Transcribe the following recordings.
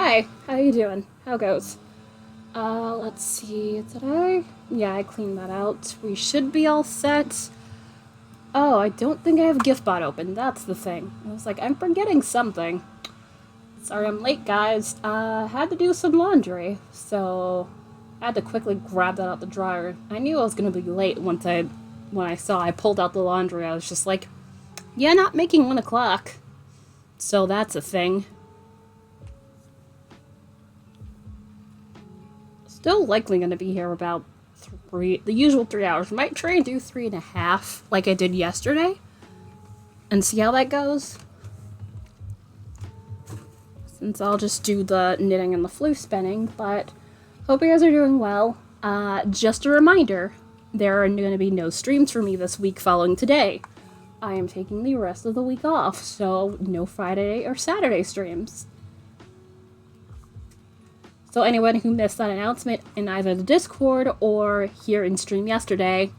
Hi, how you doing? How goes? Let's see, Yeah, I cleaned that out. We should be all set. Oh, I don't think I have GiftBot open, that's the thing. I was like, I'm forgetting something. Sorry I'm late, guys. Had to do some laundry, so I had to quickly grab that out the dryer. I knew I was gonna be late when I saw I pulled out the laundry. I was just like, yeah, not making 1 o'clock. So that's a thing. Still likely going to be here about the usual 3 hours. Might try and do 3.5 like I did yesterday and see how that goes. Since I'll just do the knitting and the floof spinning, but hope you guys are doing well. Just a reminder, there are going to be no streams for me this week following today. I am taking the rest of the week off, so no Friday or Saturday streams. So anyone who missed that announcement in either the Discord or here in stream yesterday,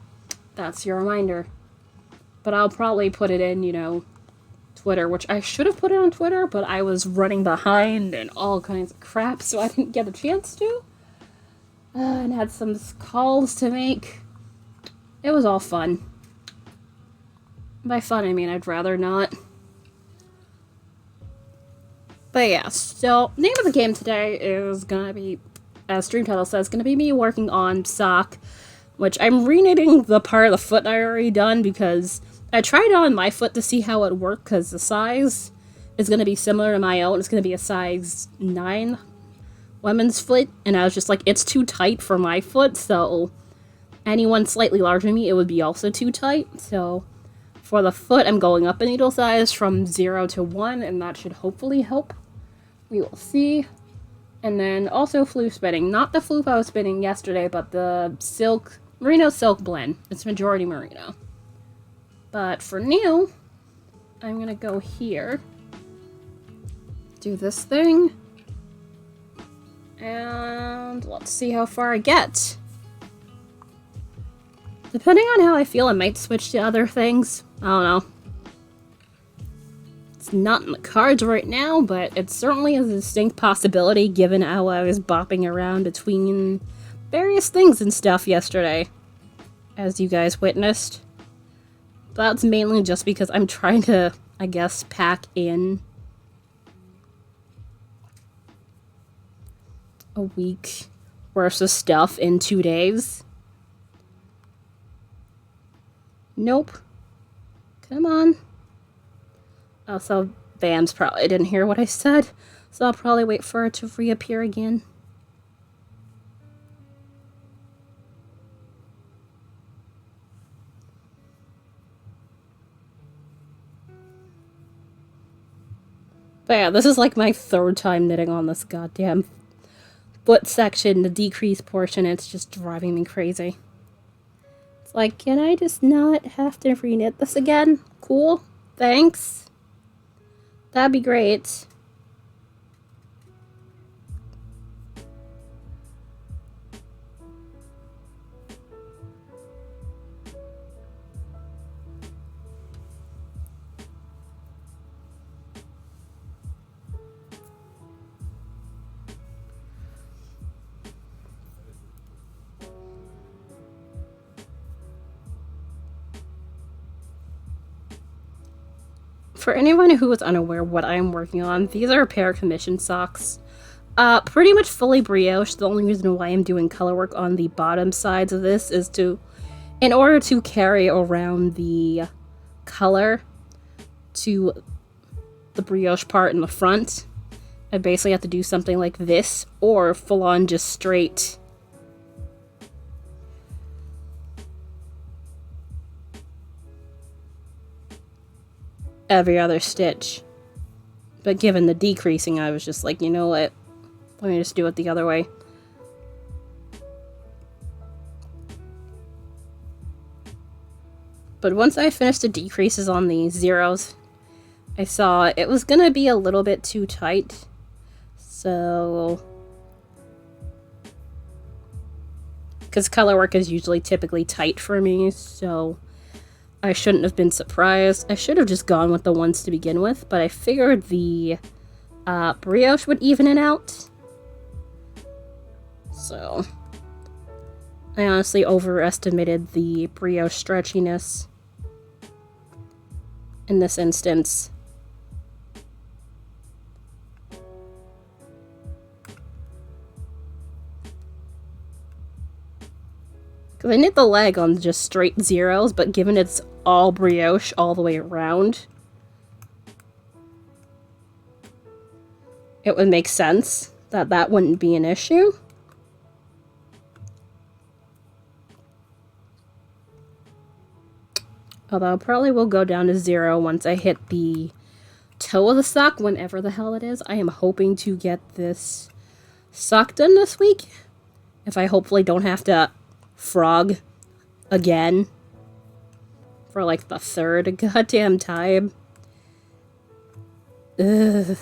that's your reminder. But I'll probably put it in, Twitter, which I should have put it on Twitter, but I was running behind and all kinds of crap, so I didn't get a chance to. And had some calls to make. It was all fun. By fun, I mean I'd rather not. But yeah, so name of the game today is gonna be, as stream title says, gonna be me working on sock, which I'm reknitting the part of the foot I already done because I tried it on my foot to see how it worked because the size is gonna be similar to my own. It's gonna be a size 9 women's foot, and I was just like, it's too tight for my foot, so anyone slightly larger than me, it would be also too tight. So for the foot, I'm going up a needle size from 0 to 1, and that should hopefully help. We will see. And then also floof spinning. Not the floof I was spinning yesterday, but the merino silk blend. It's majority merino. But for now, I'm gonna go here. Do this thing. And let's see how far I get. Depending on how I feel, I might switch to other things. I don't know. It's not in the cards right now, but it certainly is a distinct possibility given how I was bopping around between various things and stuff yesterday, as you guys witnessed. That's mainly just because I'm trying to, I guess, pack in a week worth of stuff in 2 days. Nope. Come on. Oh, so Bam's probably didn't hear what I said, so I'll probably wait for it to reappear again. But yeah, this is like my 3rd time knitting on this goddamn foot section, the decrease portion. It's just driving me crazy. It's like, can I just not have to reknit this again? Cool. Thanks. That'd be great. For anyone who is unaware what I am working on, these are a pair of commission socks. Pretty much fully brioche. The only reason why I'm doing color work on the bottom sides of this is in order to carry around the color to the brioche part in the front, I basically have to do something like this, or full on just straight every other stitch. But given the decreasing, I was just like, you know what? Let me just do it the other way. But once I finished the decreases on the zeros, I saw it was gonna be a little bit too tight. So, because color work is usually typically tight for me, so I shouldn't have been surprised. I should have just gone with the ones to begin with, but I figured the brioche would even it out. So, I honestly overestimated the brioche stretchiness in this instance. Because I knit the leg on just straight zeros, but given it's all brioche all the way around, it would make sense that that wouldn't be an issue. Although I probably will go down to 0 once I hit the toe of the sock, whenever the hell it is. I am hoping to get this sock done this week. If I hopefully don't have to frog again for like the 3rd goddamn time. Ugh.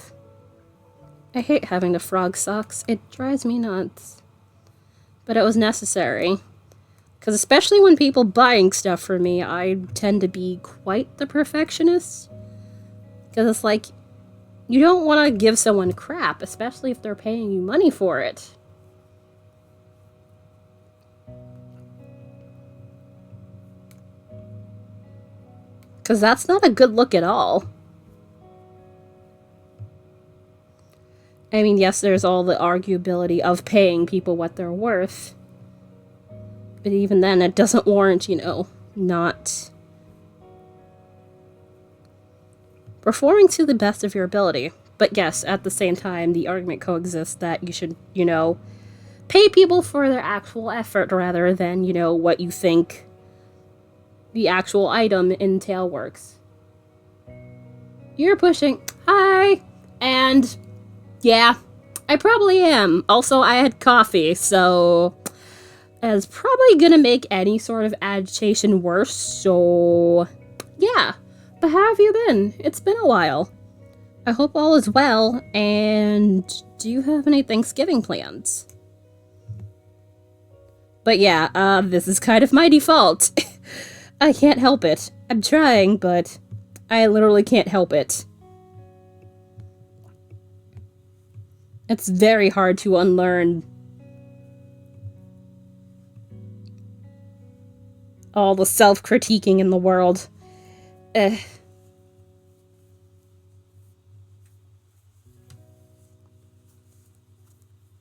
I hate having to frog socks. It drives me nuts. But it was necessary. Because especially when people buying stuff for me, I tend to be quite the perfectionist. Because it's like, you don't want to give someone crap, especially if they're paying you money for it. Because that's not a good look at all. I mean, yes, there's all the arguability of paying people what they're worth. But even then, it doesn't warrant, you know, not performing to the best of your ability. But yes, at the same time, the argument coexists that you should, you know, pay people for their actual effort rather than, you know, what you think the actual item entail works. You're pushing. Hi! And yeah, I probably am. Also, I had coffee, so it's probably gonna make any sort of agitation worse, so yeah. But how have you been? It's been a while. I hope all is well, and do you have any Thanksgiving plans? But yeah, this is kind of my default. I can't help it. I'm trying, but I literally can't help it. It's very hard to unlearn all the self-critiquing in the world. Am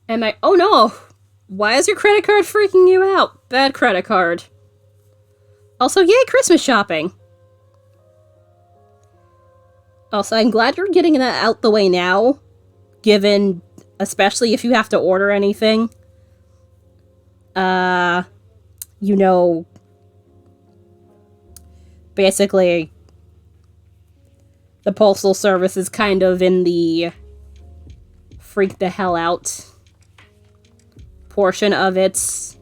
I... Oh no! Why is your credit card freaking you out? Bad credit card. Also, yay, Christmas shopping! Also, I'm glad you're getting that out the way now, given, especially if you have to order anything. You know, basically, the Postal Service is kind of in the freak the hell out portion of its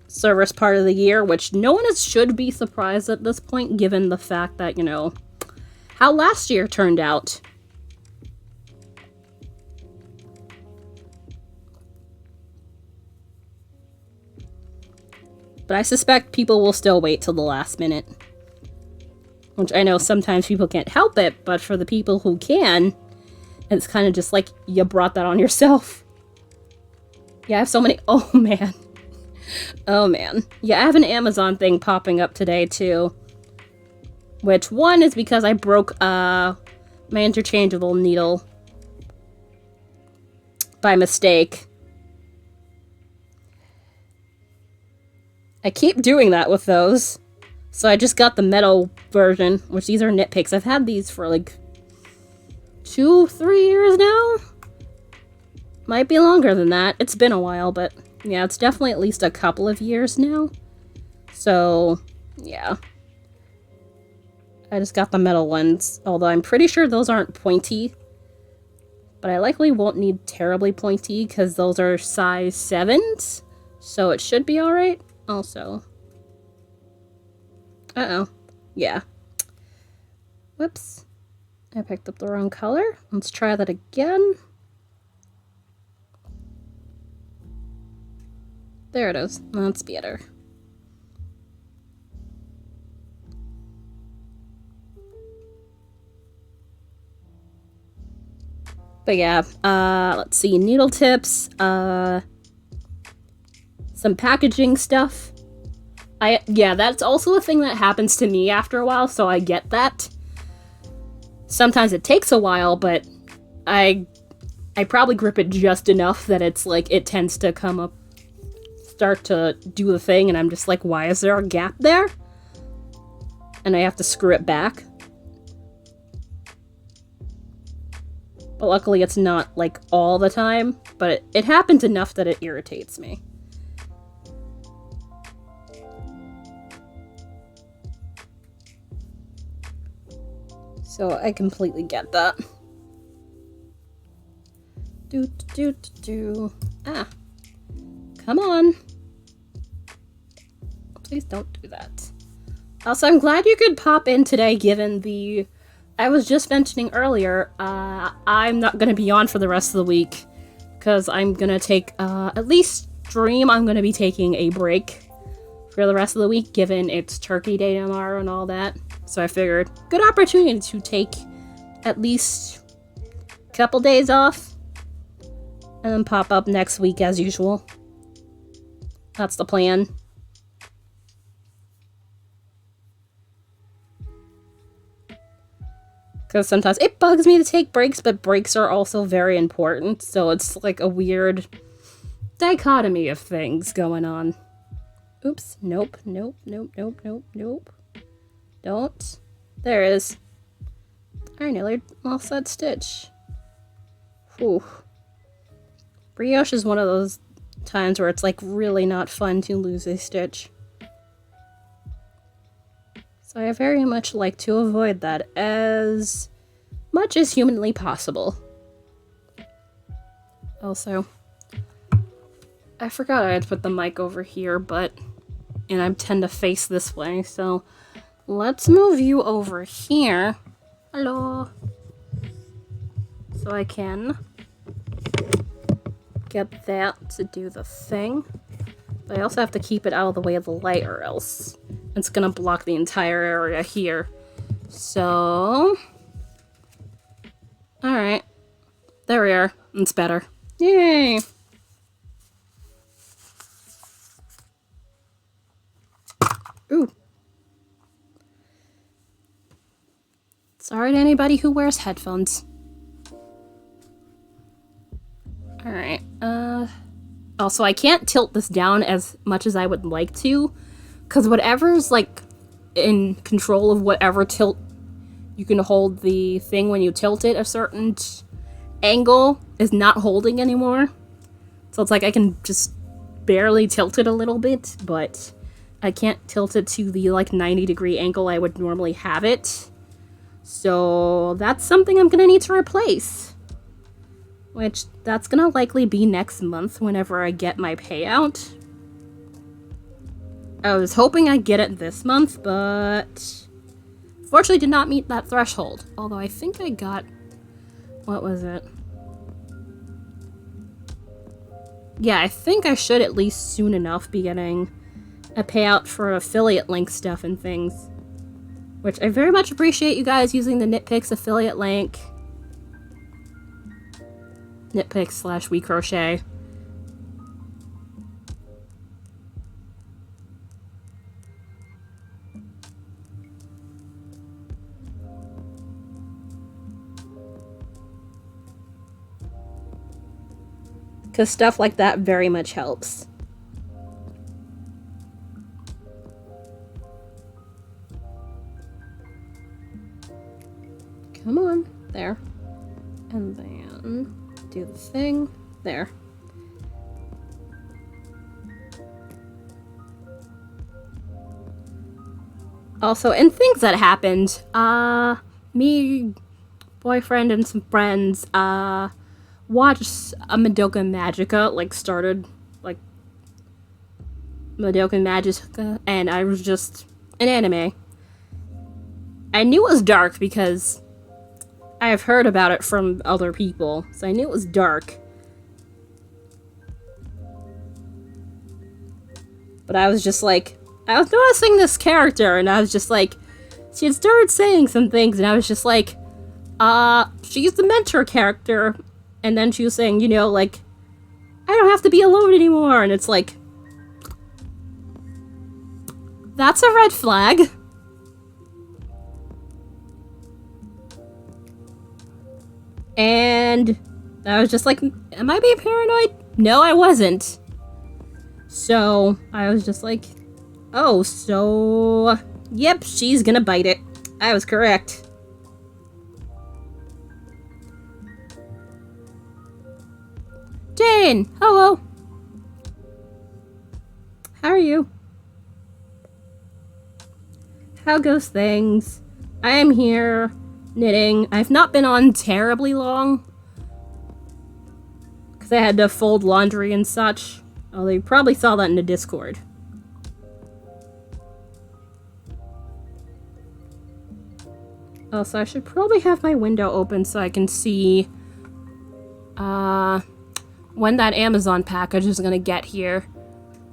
service part of the year, which no one should be surprised at this point, given the fact that, you know, how last year turned out. But I suspect people will still wait till the last minute. Which I know sometimes people can't help it, but for the people who can, it's kind of just like, you brought that on yourself. Yeah, I have so many... Oh, man. Oh, man. Yeah, I have an Amazon thing popping up today, too. Which, one is because I broke, my interchangeable needle by mistake. I keep doing that with those. So I just got the metal version, which these are knit picks. I've had these for, like, 2-3 years now? Might be longer than that. It's been a while, but yeah, it's definitely at least a couple of years now. So, yeah. I just got the metal ones, although I'm pretty sure those aren't pointy. But I likely won't need terribly pointy, because those are size 7s. So it should be alright. Also. Uh-oh. Yeah. Whoops. I picked up the wrong color. Let's try that again. There it is. That's better. But yeah, let's see, needle tips, some packaging stuff. Yeah, that's also a thing that happens to me after a while, so I get that. Sometimes it takes a while, but I probably grip it just enough that it's like, it tends to come up, start to do the thing, and I'm just like, why is there a gap there? And I have to screw it back. But luckily it's not, like, all the time, but it happens enough that it irritates me. So I completely get that. Ah. Come on. Please don't do that. Also, I'm glad you could pop in today, given the... I was just mentioning earlier, I'm not gonna be on for the rest of the week, because I'm gonna take, at least stream, I'm gonna be taking a break for the rest of the week, given it's Turkey Day tomorrow and all that. So I figured, good opportunity to take at least a couple days off, and then pop up next week as usual. That's the plan. Because sometimes it bugs me to take breaks, but breaks are also very important, so it's like a weird dichotomy of things going on. Oops, nope. Don't. There it is. I nearly lost that stitch. Whew. Brioche is one of those times where it's like really not fun to lose a stitch. So I very much like to avoid that as much as humanly possible. Also, I forgot I had put the mic over here, and I tend to face this way, so let's move you over here. Hello. So I can get that to do the thing. But I also have to keep it out of the way of the light, or else it's gonna block the entire area here. So... alright. There we are. It's better. Yay! Ooh. Sorry to anybody who wears headphones. Alright, also, I can't tilt this down as much as I would like to, because whatever's, like, in control of whatever tilt you can hold the thing when you tilt it a certain angle is not holding anymore. So it's like I can just barely tilt it a little bit, but I can't tilt it to the, like, 90-degree angle I would normally have it. So that's something I'm gonna need to replace. Which, that's gonna likely be next month whenever I get my payout. I was hoping I'd get it this month, but... fortunately did not meet that threshold. Although I think I got... what was it? Yeah, I think I should at least soon enough be getting a payout for affiliate link stuff and things. Which I very much appreciate you guys using the Nitpicks affiliate link. Nitpicks/WeCrochet. Because stuff like that very much helps. Come on. There. And then do the thing. There. Also, and things that happened, me, boyfriend, and some friends, watched a Madoka Magica, like, started, like, Madoka Magica, and I was just, an anime. I knew it was dark because I have heard about it from other people, so I knew it was dark. But I was just like, I was noticing this character, and I was just like, she had started saying some things, and I was just like, she's the mentor character, And then she was saying, you know, like, I don't have to be alone anymore. And it's like, that's a red flag. And I was just like, am I being paranoid? No, I wasn't. So I was just like, oh, so yep, she's gonna bite it. I was correct. Jane, hello. How are you? How goes things? I am here knitting. I've not been on terribly long because I had to fold laundry and such. Oh, they probably saw that in the Discord. Oh, so I should probably have my window open so I can see when that Amazon package is gonna get here.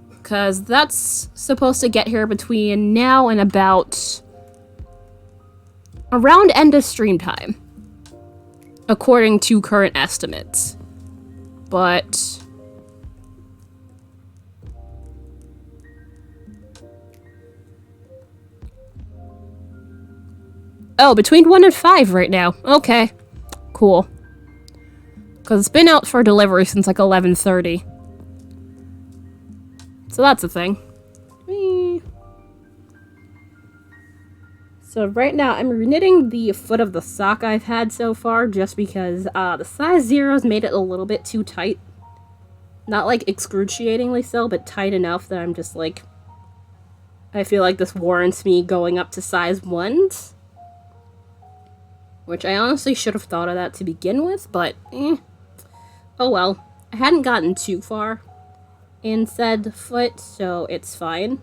Because that's supposed to get here between now and about around end of stream time, according to current estimates. But oh, between 1 and 5 right now. Okay, cool. Because it's been out for delivery since like 11:30. So that's a thing. So right now I'm knitting the foot of the sock I've had so far just because the size 0's made it a little bit too tight. Not like excruciatingly so, but tight enough that I'm just like, I feel like this warrants me going up to size 1s. Which I honestly should have thought of that to begin with, but oh well. I hadn't gotten too far in said foot, so it's fine.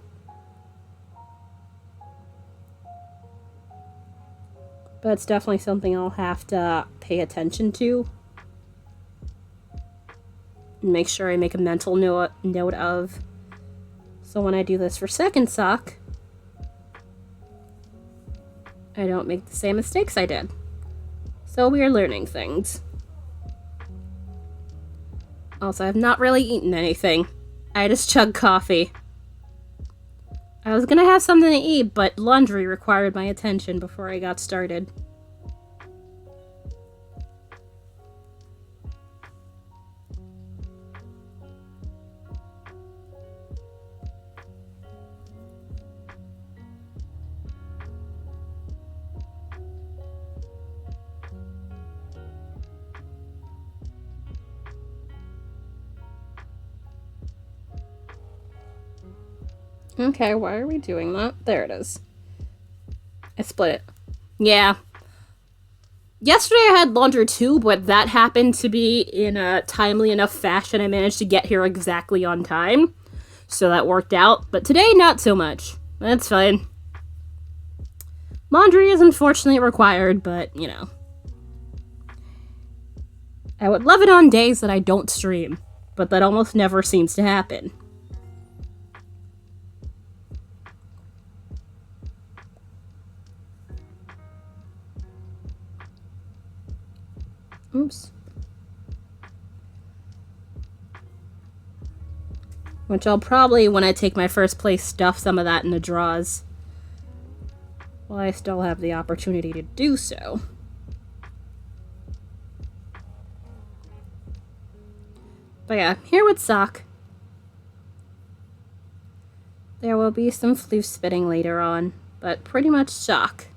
But it's definitely something I'll have to pay attention to. And make sure I make a mental note of. So when I do this for second sock, I don't make the same mistakes I did. So we are learning things. Also, I've not really eaten anything. I just chugged coffee. I was gonna have something to eat, but laundry required my attention before I got started. Okay, why are we doing that? There it is. I split it. Yeah. Yesterday I had laundry too, but that happened to be in a timely enough fashion. I managed to get here exactly on time. So that worked out. But today, not so much. That's fine. Laundry is unfortunately required, but, you know. I would love it on days that I don't stream, but that almost never seems to happen. Oops. Which I'll probably, when I take my first place, stuff some of that in the drawers. While I still have the opportunity to do so. But yeah, here with sock. There will be some floof spinning later on, but pretty much sock.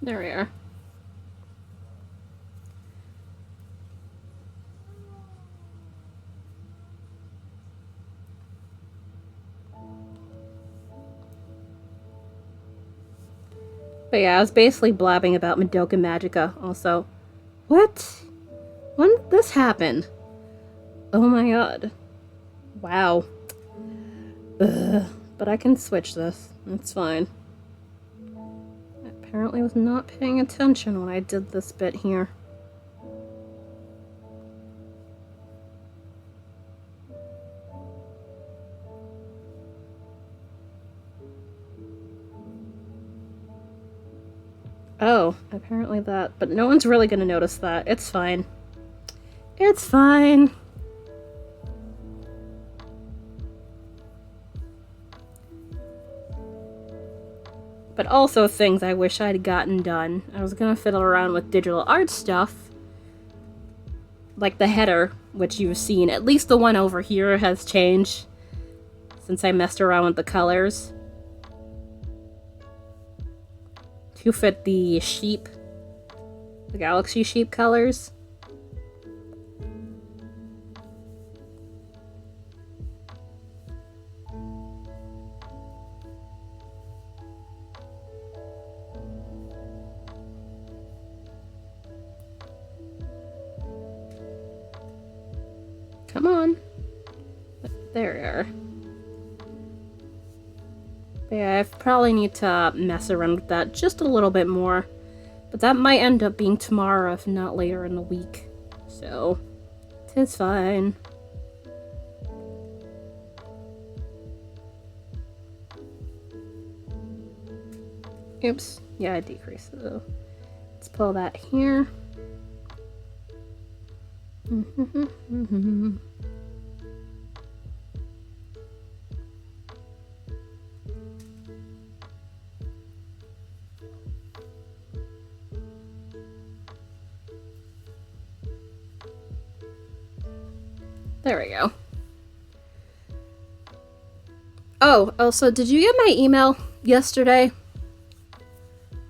There we are. But yeah, I was basically blabbing about Madoka Magica also. What? When did this happen? Oh my god. Wow. Ugh. But I can switch this. That's fine. apparently was not paying attention when I did this bit here. Oh, apparently that. But no one's really gonna notice that. It's fine. It's fine. But also things I wish I'd gotten done. I was gonna fiddle around with digital art stuff. Like the header, which you've seen. At least the one over here has changed since I messed around with the colors. To fit the sheep, the galaxy sheep colors. Come on. There we are. But yeah, I probably need to mess around with that just a little bit more. But that might end up being tomorrow, if not later in the week. So, it's fine. Oops. Yeah, I decreased it though. Let's pull that here. There we go. Oh, also, did you get my email yesterday?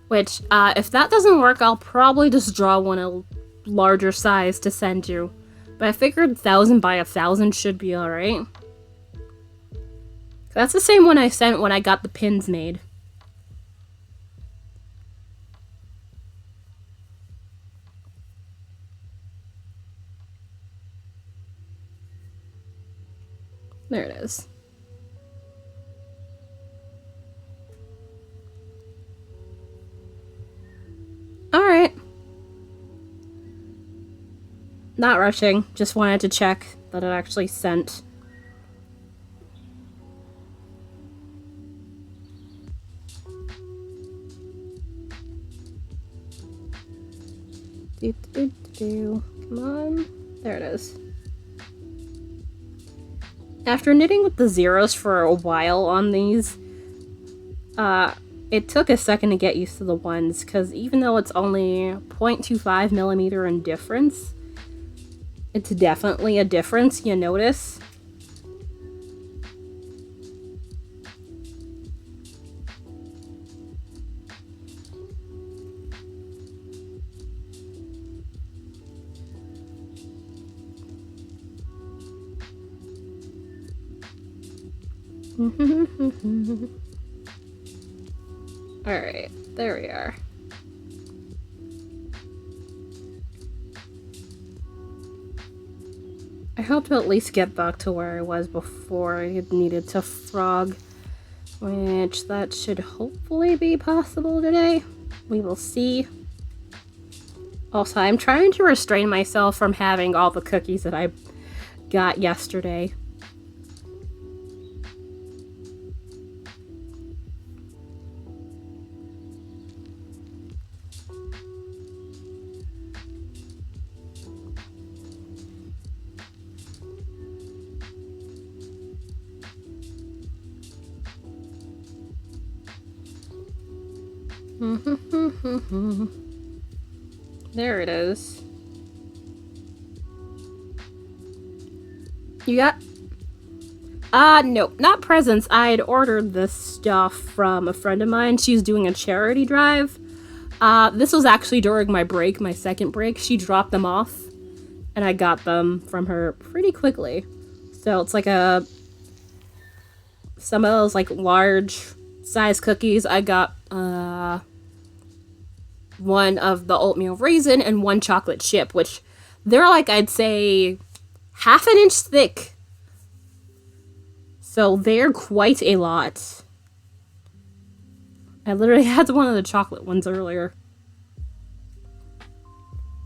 Which, if that doesn't work, I'll probably just draw one a larger size to send you. But I figured 1,000 by 1,000 should be alright. That's the same one I sent when I got the pins made. There it is. Alright. Not rushing, just wanted to check that it actually sent. Come on. There it is. After knitting with the zeros for a while on these, it took a second to get used to the ones, because even though it's only 0.25 millimeter in difference, it's definitely a difference, you notice. Alright, there we are. I hope to at least get back to where I was before I needed to frog, which that should hopefully be possible today. We will see. Also, I'm trying to restrain myself from having all the cookies that I got yesterday. There it is. You got... no, not presents. I had ordered this stuff from a friend of mine. She's doing a charity drive. This was actually during my break, my second break. She dropped them off, and I got them from her pretty quickly. So it's like some of those like large size cookies. I got one of the oatmeal raisin and one chocolate chip, which they're like, I'd say, half an inch thick. So they're quite a lot. I literally had one of the chocolate ones earlier.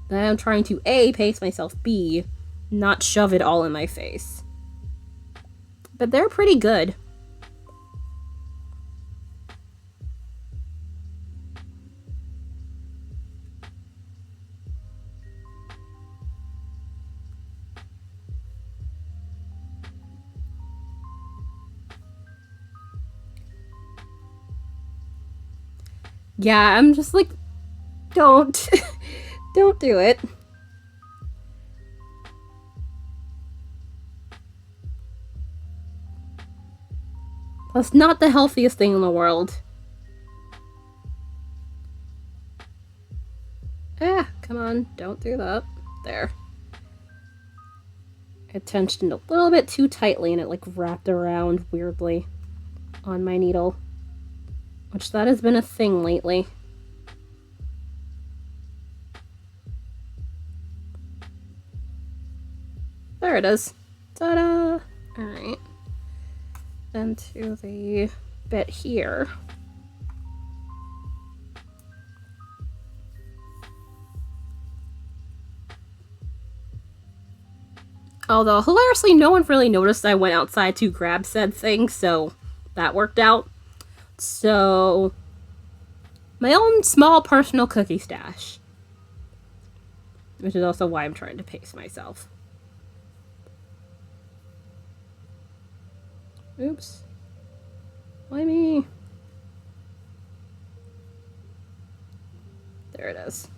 But I'm trying to A, pace myself, B, not shove it all in my face. But they're pretty good. Yeah, I'm just like, don't. Don't do it. That's not the healthiest thing in the world. Ah, come on, don't do that. There. I tensioned a little bit too tightly and it like wrapped around weirdly on my needle. Which that has been a thing lately. There it is. Ta-da! Alright. Then to the bit here. Although, hilariously, no one really noticed I went outside to grab said thing, so that worked out. So, my own small personal cookie stash. Which is also why I'm trying to pace myself. Oops. Why me? There it is.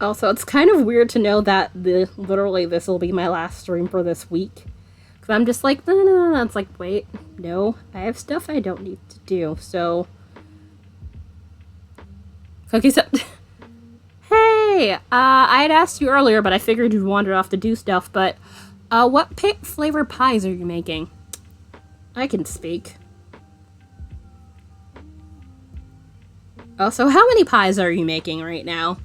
Also, it's kind of weird to know that literally this will be my last stream for this week. Because I'm just like, no. It's like, wait, no. I have stuff I don't need to do, so... Cookies up. Hey! I'd asked you earlier, but I figured you'd wandered off to do stuff, but... what flavor pies are you making? I can speak. Oh, so how many pies are you making right now?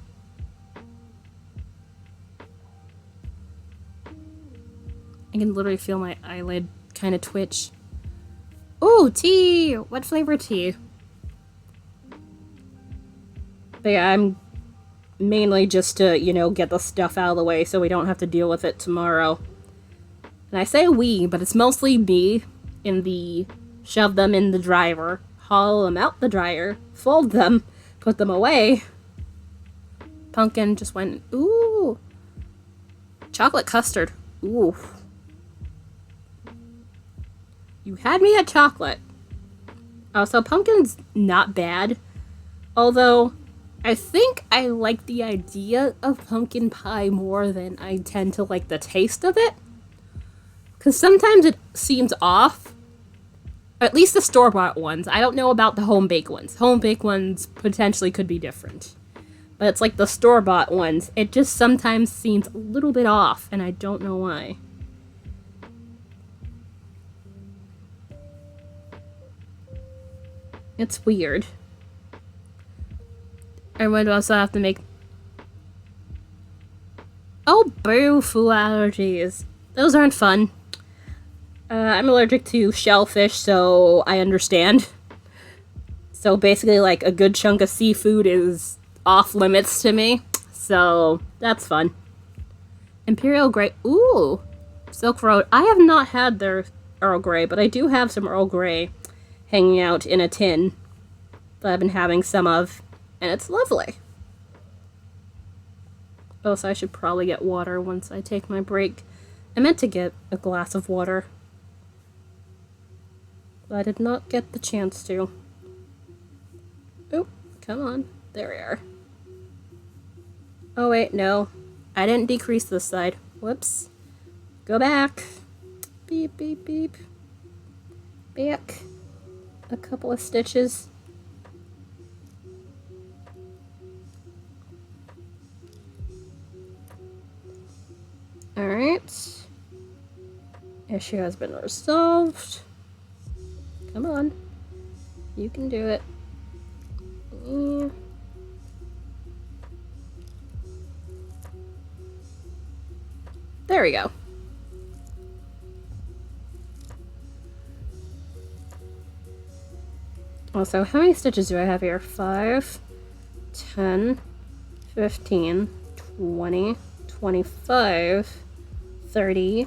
I can literally feel my eyelid kind of twitch. Ooh, tea! What flavor tea? But yeah, I'm mainly just to, you know, get the stuff out of the way so we don't have to deal with it tomorrow. And I say we, but it's mostly me in the shove them in the dryer, haul them out the dryer, fold them, put them away. Pumpkin just went, ooh. Chocolate custard. Ooh. You had me at chocolate. Oh, so pumpkin's not bad. Although, I think I like the idea of pumpkin pie more than I tend to like the taste of it. Because sometimes it seems off. At least the store-bought ones. I don't know about the home-baked ones. Home-baked ones potentially could be different. But it's like the store-bought ones. It just sometimes seems a little bit off, and I don't know why. It's weird. I would also have to make... Oh, boo, food allergies. Those aren't fun. I'm allergic to shellfish, so I understand. So basically, like, a good chunk of seafood is off limits to me. So, that's fun. Imperial Grey. Ooh! Silk Road. I have not had their Earl Grey, but I do have some Earl Grey hanging out in a tin that I've been having some of, and it's lovely. Oh, so I should probably get water once I take my break. I meant to get a glass of water, but I did not get the chance to. Oh, come on. There we are. Oh wait, no. I didn't decrease this side. Whoops. Go back. Beep, beep, beep. Back. A couple of stitches. Alright. Issue has been resolved. Come on. You can do it. Yeah. There we go. Also, how many stitches do I have here? 5, 10, 15, 20, 25, 30,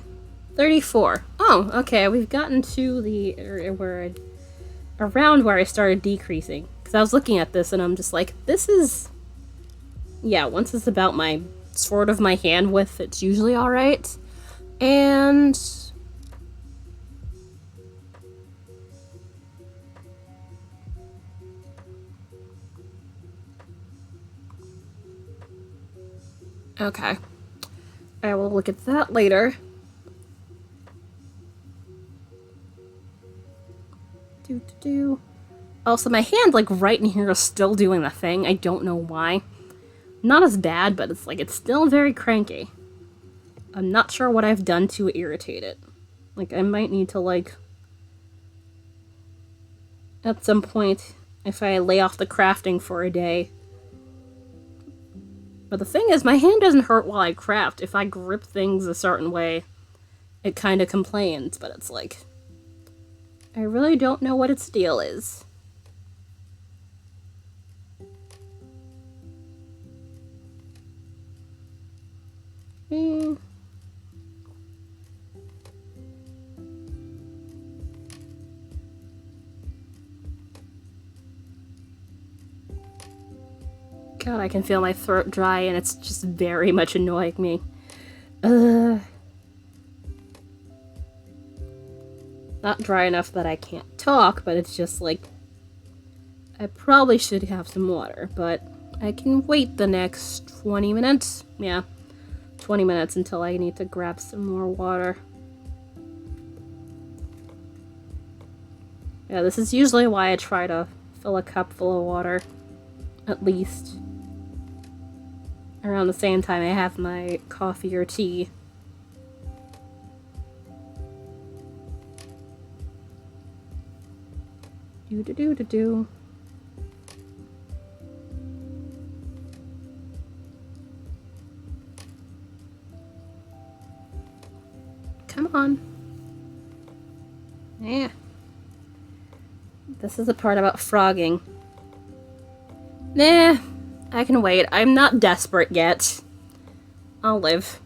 34. Oh, okay, we've gotten to the area where around where I started decreasing. Because I was looking at this and I'm just like, this is... Yeah, once it's about my sort of my hand width, it's usually alright. And... Okay. I will look at that later. Also, my hand, like, right in here is still doing the thing. I don't know why. Not as bad, but it's, like, it's still very cranky. I'm not sure what I've done to irritate it. Like, I might need to, like... At some point, if I lay off the crafting for a day. But the thing is, my hand doesn't hurt while I craft. If I grip things a certain way, it kind of complains, but it's like... I really don't know what its deal is. God, I can feel my throat dry and it's just very much annoying me. Not dry enough that I can't talk, but it's just like... I probably should have some water, but I can wait the next 20 minutes. Yeah, 20 minutes until I need to grab some more water. Yeah, this is usually why I try to fill a cup full of water. At least. Around the same time I have my coffee or tea. Do-do-do-do-do. Come on. Yeah. This is the part about frogging. Nah, I can wait. I'm not desperate yet. I'll live.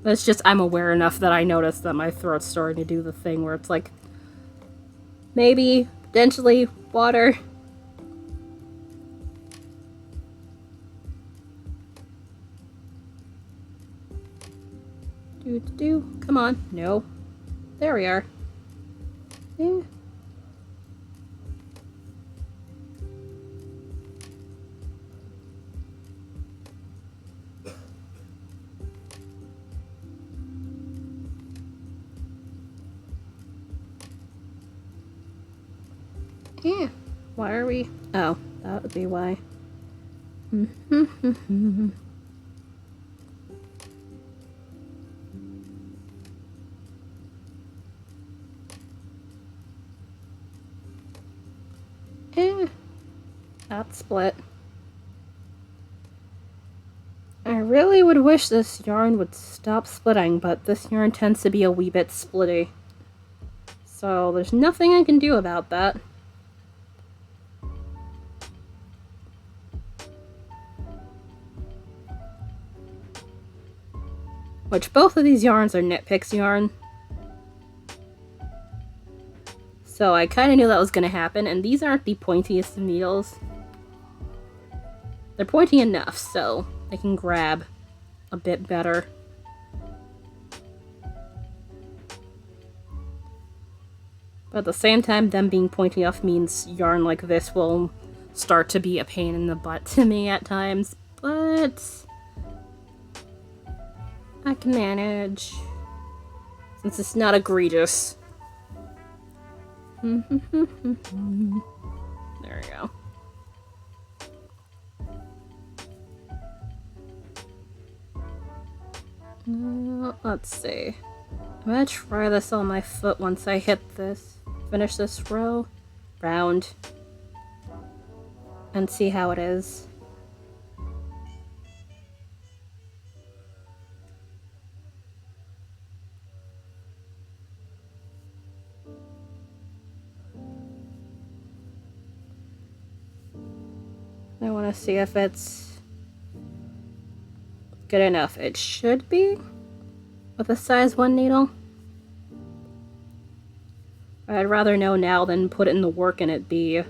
But it's just I'm aware enough that I notice that my throat's starting to do the thing where it's like, maybe, potentially, water. Come on. No. There we are. Yeah. Yeah. Why are we... Oh, that would be why. That split. I really would wish this yarn would stop splitting, but this yarn tends to be a wee bit splitty. So there's nothing I can do about that. Which both of these yarns are Knit yarn. So I kind of knew that was going to happen, and these aren't the pointiest of needles. They're pointy enough, so they can grab a bit better. But at the same time, them being pointy enough means yarn like this will start to be a pain in the butt to me at times. But I can manage, since it's not egregious. There we go. Let's see. I'm gonna try this on my foot once I hit this. Finish this round. And see how it is. I want to see if it's good enough. It should be with a size 1 needle. I'd rather know now than put in the work and it be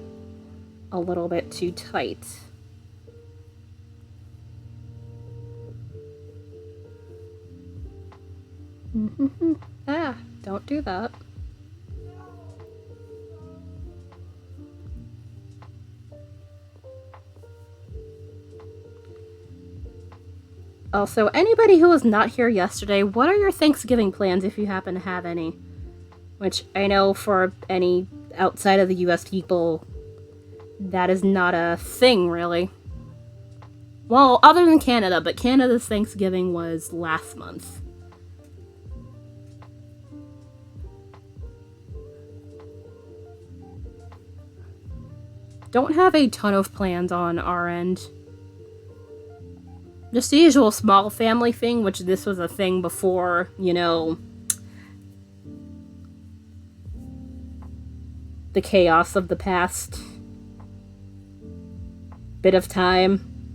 a little bit too tight. Ah, don't do that. Also, anybody who was not here yesterday, what are your Thanksgiving plans if you happen to have any? Which I know for any outside of the US people, that is not a thing, really. Well, other than Canada, but Canada's Thanksgiving was last month. Don't have a ton of plans on our end. Just the usual small family thing, which this was a thing before, you know, the chaos of the past bit of time.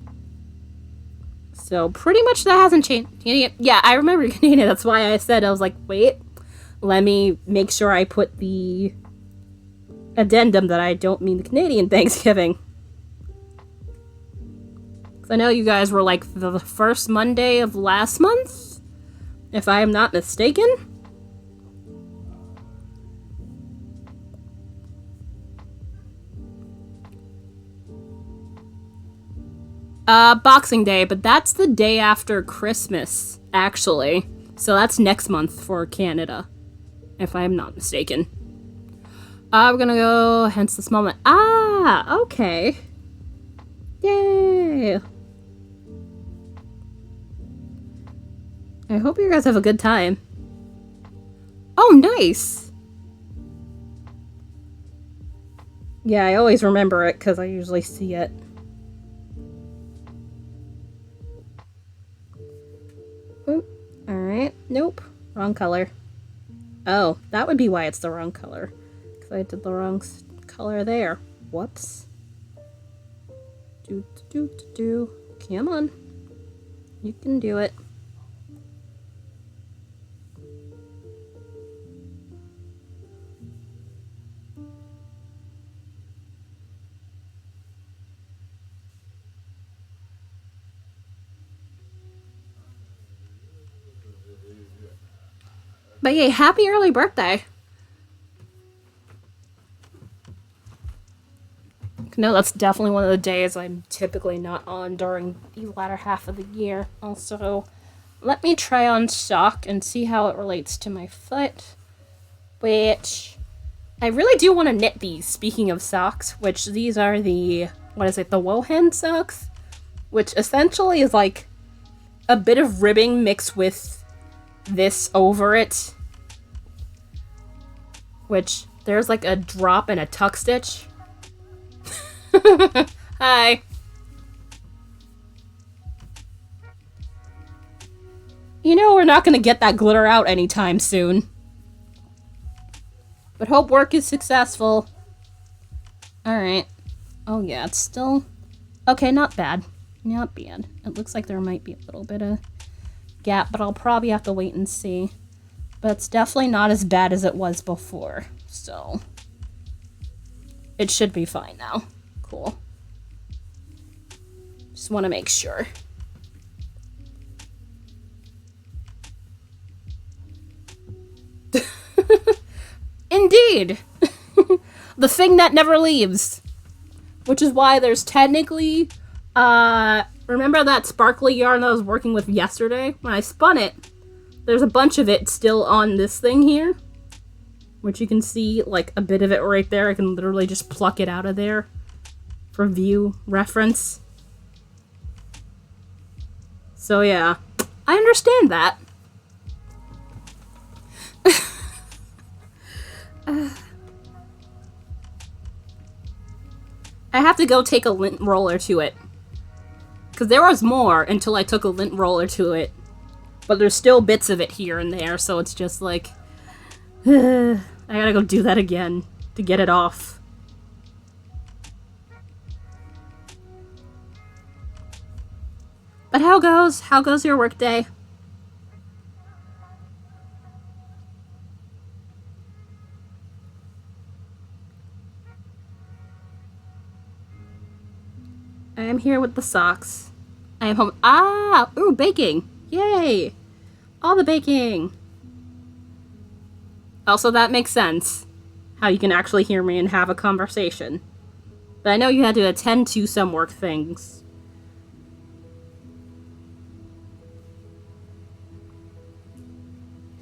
So pretty much that hasn't changed. Yeah, I remember Canadian. That's why I said, I was like, wait, let me make sure I put the addendum that I don't mean the Canadian Thanksgiving. I know you guys were like the first Monday of last month, if I am not mistaken. Boxing Day, but that's the day after Christmas, actually. So that's next month for Canada, if I am not mistaken. We're gonna go hence this moment. Ah, okay. Yay! I hope you guys have a good time. Oh, nice! Yeah, I always remember it because I usually see it. Alright, nope. Wrong color. Oh, that would be why it's the wrong color. Because I did the wrong color there. Whoops. Come on. You can do it. But yeah, happy early birthday. No, that's definitely one of the days I'm typically not on during the latter half of the year. Also, let me try on sock and see how it relates to my foot. Which, I really do want to knit these, speaking of socks, which these are the, what is it, the Wohan socks? Which essentially is like a bit of ribbing mixed with this over it. Which, there's like a drop and a tuck stitch. Hi. You know we're not gonna get that glitter out anytime soon. But hope work is successful. Alright. Oh yeah, it's still... Okay, not bad. Not bad. It looks like there might be a little bit of gap, but I'll probably have to wait and see. But it's definitely not as bad as it was before, so... It should be fine now. Cool. Just want to make sure. Indeed! The thing that never leaves. Which is why there's technically, remember that sparkly yarn that I was working with yesterday? When I spun it, there's a bunch of it still on this thing here. Which you can see, like, a bit of it right there. I can literally just pluck it out of there for view reference. So yeah, I understand that. I have to go take a lint roller to it. Because there was more until I took a lint roller to it. But there's still bits of it here and there, so it's just like... I gotta go do that again to get it off. But how goes? How goes your workday? I am here with the socks. I am home. Ah! Ooh, baking! Yay! All the baking! Also, that makes sense. How you can actually hear me and have a conversation. But I know you had to attend to some work things.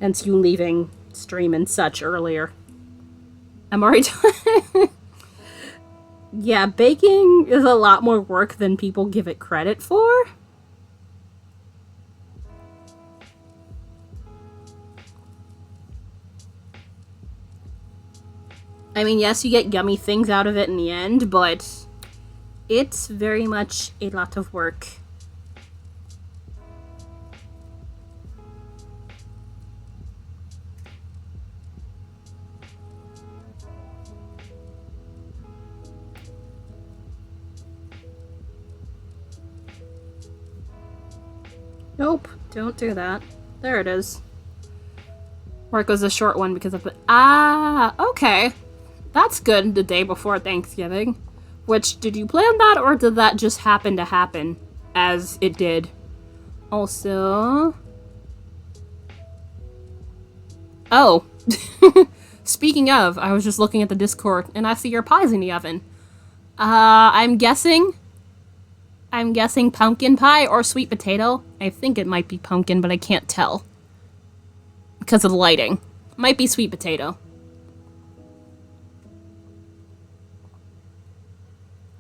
Hence you leaving stream and such earlier. I'm already done. Yeah, baking is a lot more work than people give it credit for. I mean, yes, you get yummy things out of it in the end, but it's very much a lot of work. Nope, don't do that. There it is. Work was a short one because of it. Ah, okay. That's good the day before Thanksgiving. Which, did you plan that or did that just happen to happen as it did? Also... Oh. Speaking of, I was just looking at the Discord and I see your pie's in the oven. I'm guessing pumpkin pie or sweet potato. I think it might be pumpkin, but I can't tell. Because of the lighting. Might be sweet potato.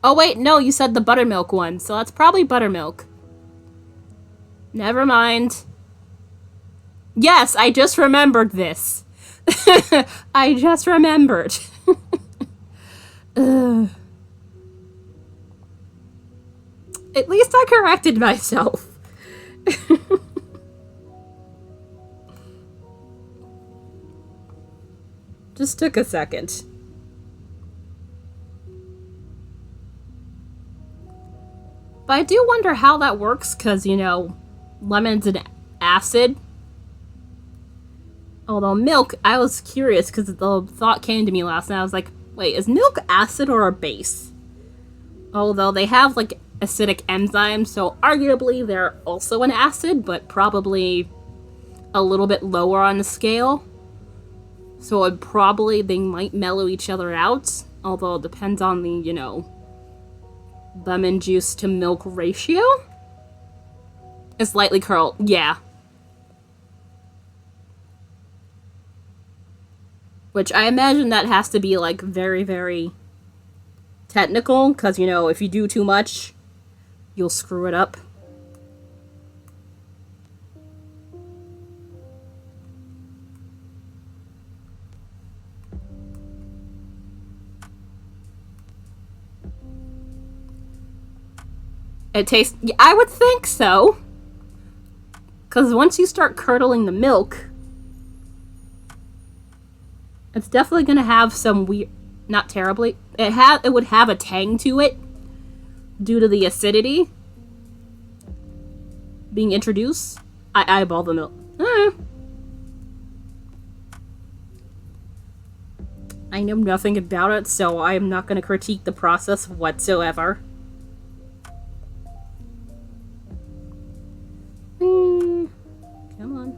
Oh wait, no, you said the buttermilk one, so that's probably buttermilk. Never mind. Yes, I just remembered this. I just remembered. At least I corrected myself. Just took a second. But I do wonder how that works, because, you know, lemon's an acid. Although milk, I was curious, because the thought came to me last night. I was like, wait, is milk acid or a base? Although they have, like, acidic enzymes, so arguably they're also an acid, but probably a little bit lower on the scale. So it probably, they might mellow each other out, although it depends on the, you know, lemon juice to milk ratio. It's lightly curled, yeah. Which I imagine that has to be, like, very, very technical, because, you know, if you do too much, you'll screw it up. It tastes... I would think so. Because once you start curdling the milk, it's definitely going to have some weird... Not terribly. It would have a tang to it due to the acidity being introduced. I eyeball the milk. I know nothing about it, so I am not going to critique the process whatsoever. Come on.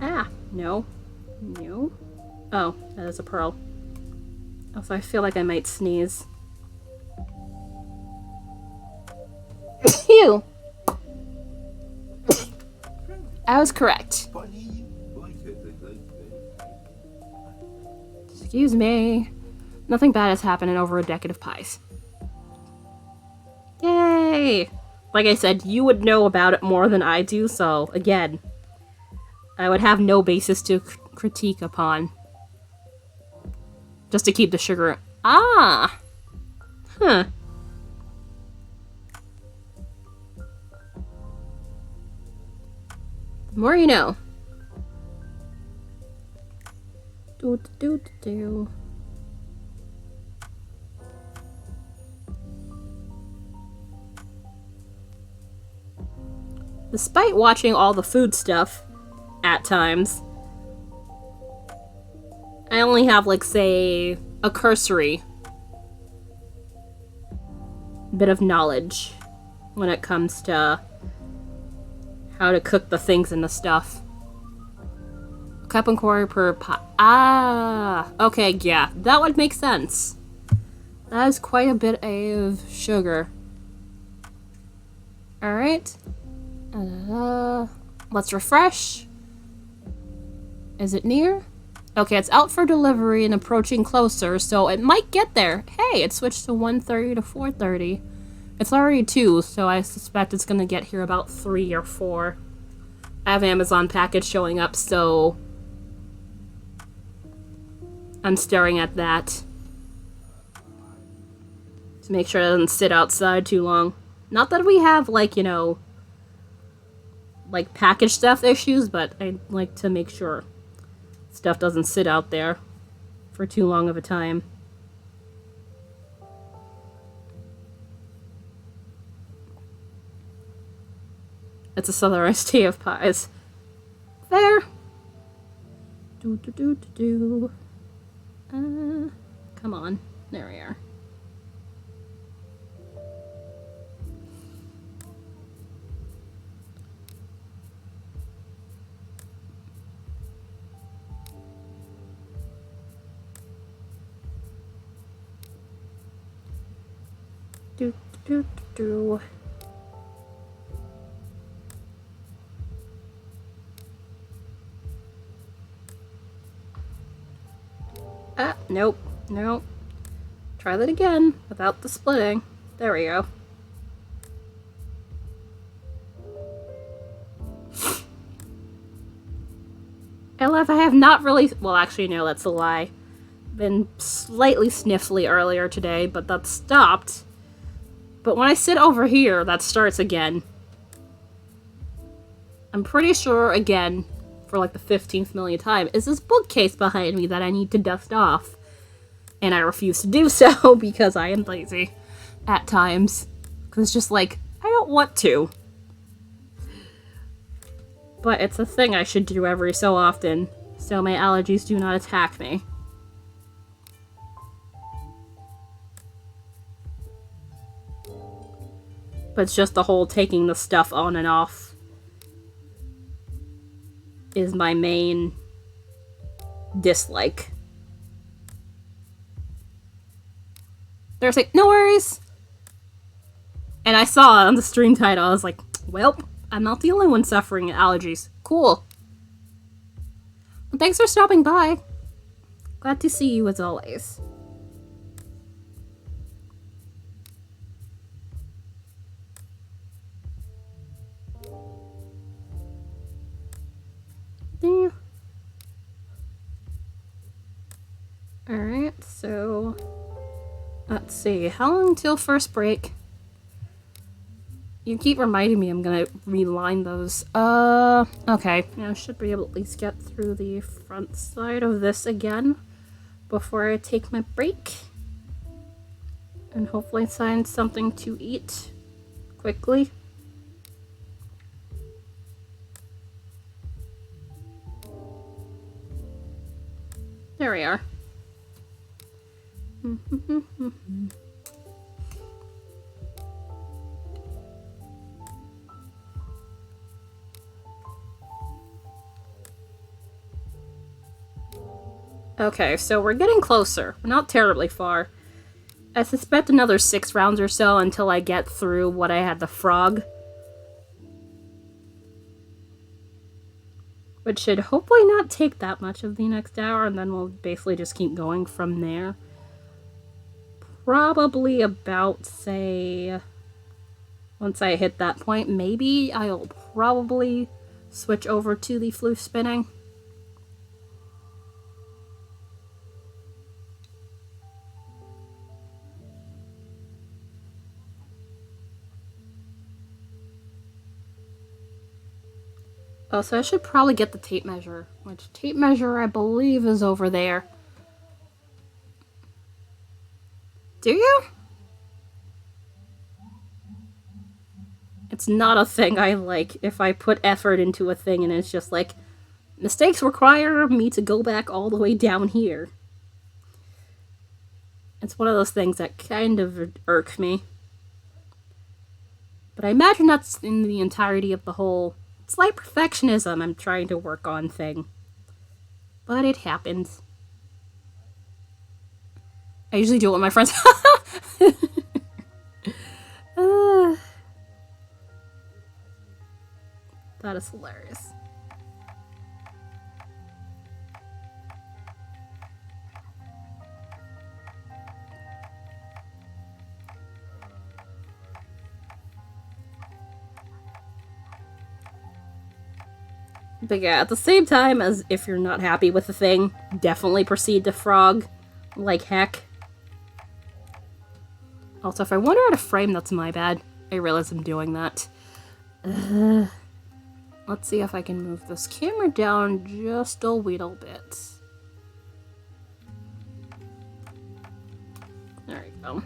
Ah, no. No. Oh, that is a pearl. Also, I feel like I might sneeze. Phew! I was correct. Excuse me. Nothing bad has happened in over a decade of pies. Yay! Like I said, you would know about it more than I do, so again, I would have no basis to critique upon. Just to keep the sugar. Ah! Huh. The more you know. Do. Despite watching all the food stuff, at times, I only have, like, say, a cursory bit of knowledge when it comes to how to cook the things and the stuff. Cup and quarter per pie. Ah! Okay, yeah, that would make sense. That is quite a bit of sugar. Alright. Let's refresh. Is it near? Okay, it's out for delivery and approaching closer, so it might get there. Hey, it switched to 1:30 to 4:30. It's already 2, so I suspect it's gonna get here about 3 or 4. I have Amazon package showing up, so I'm staring at that to make sure it doesn't sit outside too long. Not that we have, like, you know, like package stuff issues, but I like to make sure stuff doesn't sit out there for too long of a time. It's a southern iced tea of pies. Fair. Come on. There we are. Do. Ah, nope. Try that again, without the splitting. There we go. I have not really... Well, actually, no, that's a lie. Been slightly sniffly earlier today, but that stopped. But when I sit over here, that starts again. I'm pretty sure, again, for like the 15th millionth time, is this bookcase behind me that I need to dust off. And I refuse to do so because I am lazy. At times. Because it's just like, I don't want to. But it's a thing I should do every so often, so my allergies do not attack me. But it's just the whole taking the stuff on and off is my main dislike. There's like, no worries. And I saw on the stream title, I was like, well, I'm not the only one suffering allergies. Cool. Well, thanks for stopping by. Glad to see you as always. Alright, so let's see. How long till first break? You keep reminding me I'm gonna reline those. Okay. Yeah, I should be able to at least get through the front side of this again before I take my break. And hopefully find something to eat quickly. There we are. Okay, so we're getting closer. We're not terribly far. I suspect another 6 rounds or so until I get through what I had the frog. which should hopefully not take that much of the next hour, and then we'll basically just keep going from there. Probably about, say, once I hit that point, maybe I'll probably switch over to the floof spinning. Oh, so I should probably get the tape measure, which tape measure I believe is over there. Do you? It's not a thing I like if I put effort into a thing and it's just like, mistakes require me to go back all the way down here. It's one of those things that kind of irks me. But I imagine that's in the entirety of the whole slight perfectionism I'm trying to work on thing. But it happens. I usually do it with my friends. That is hilarious. But yeah, at the same time as if you're not happy with the thing, definitely proceed to frog like heck. Also, if I wander out of frame, that's my bad. I realize I'm doing that. Let's see if I can move this camera down just a little bit. There we go.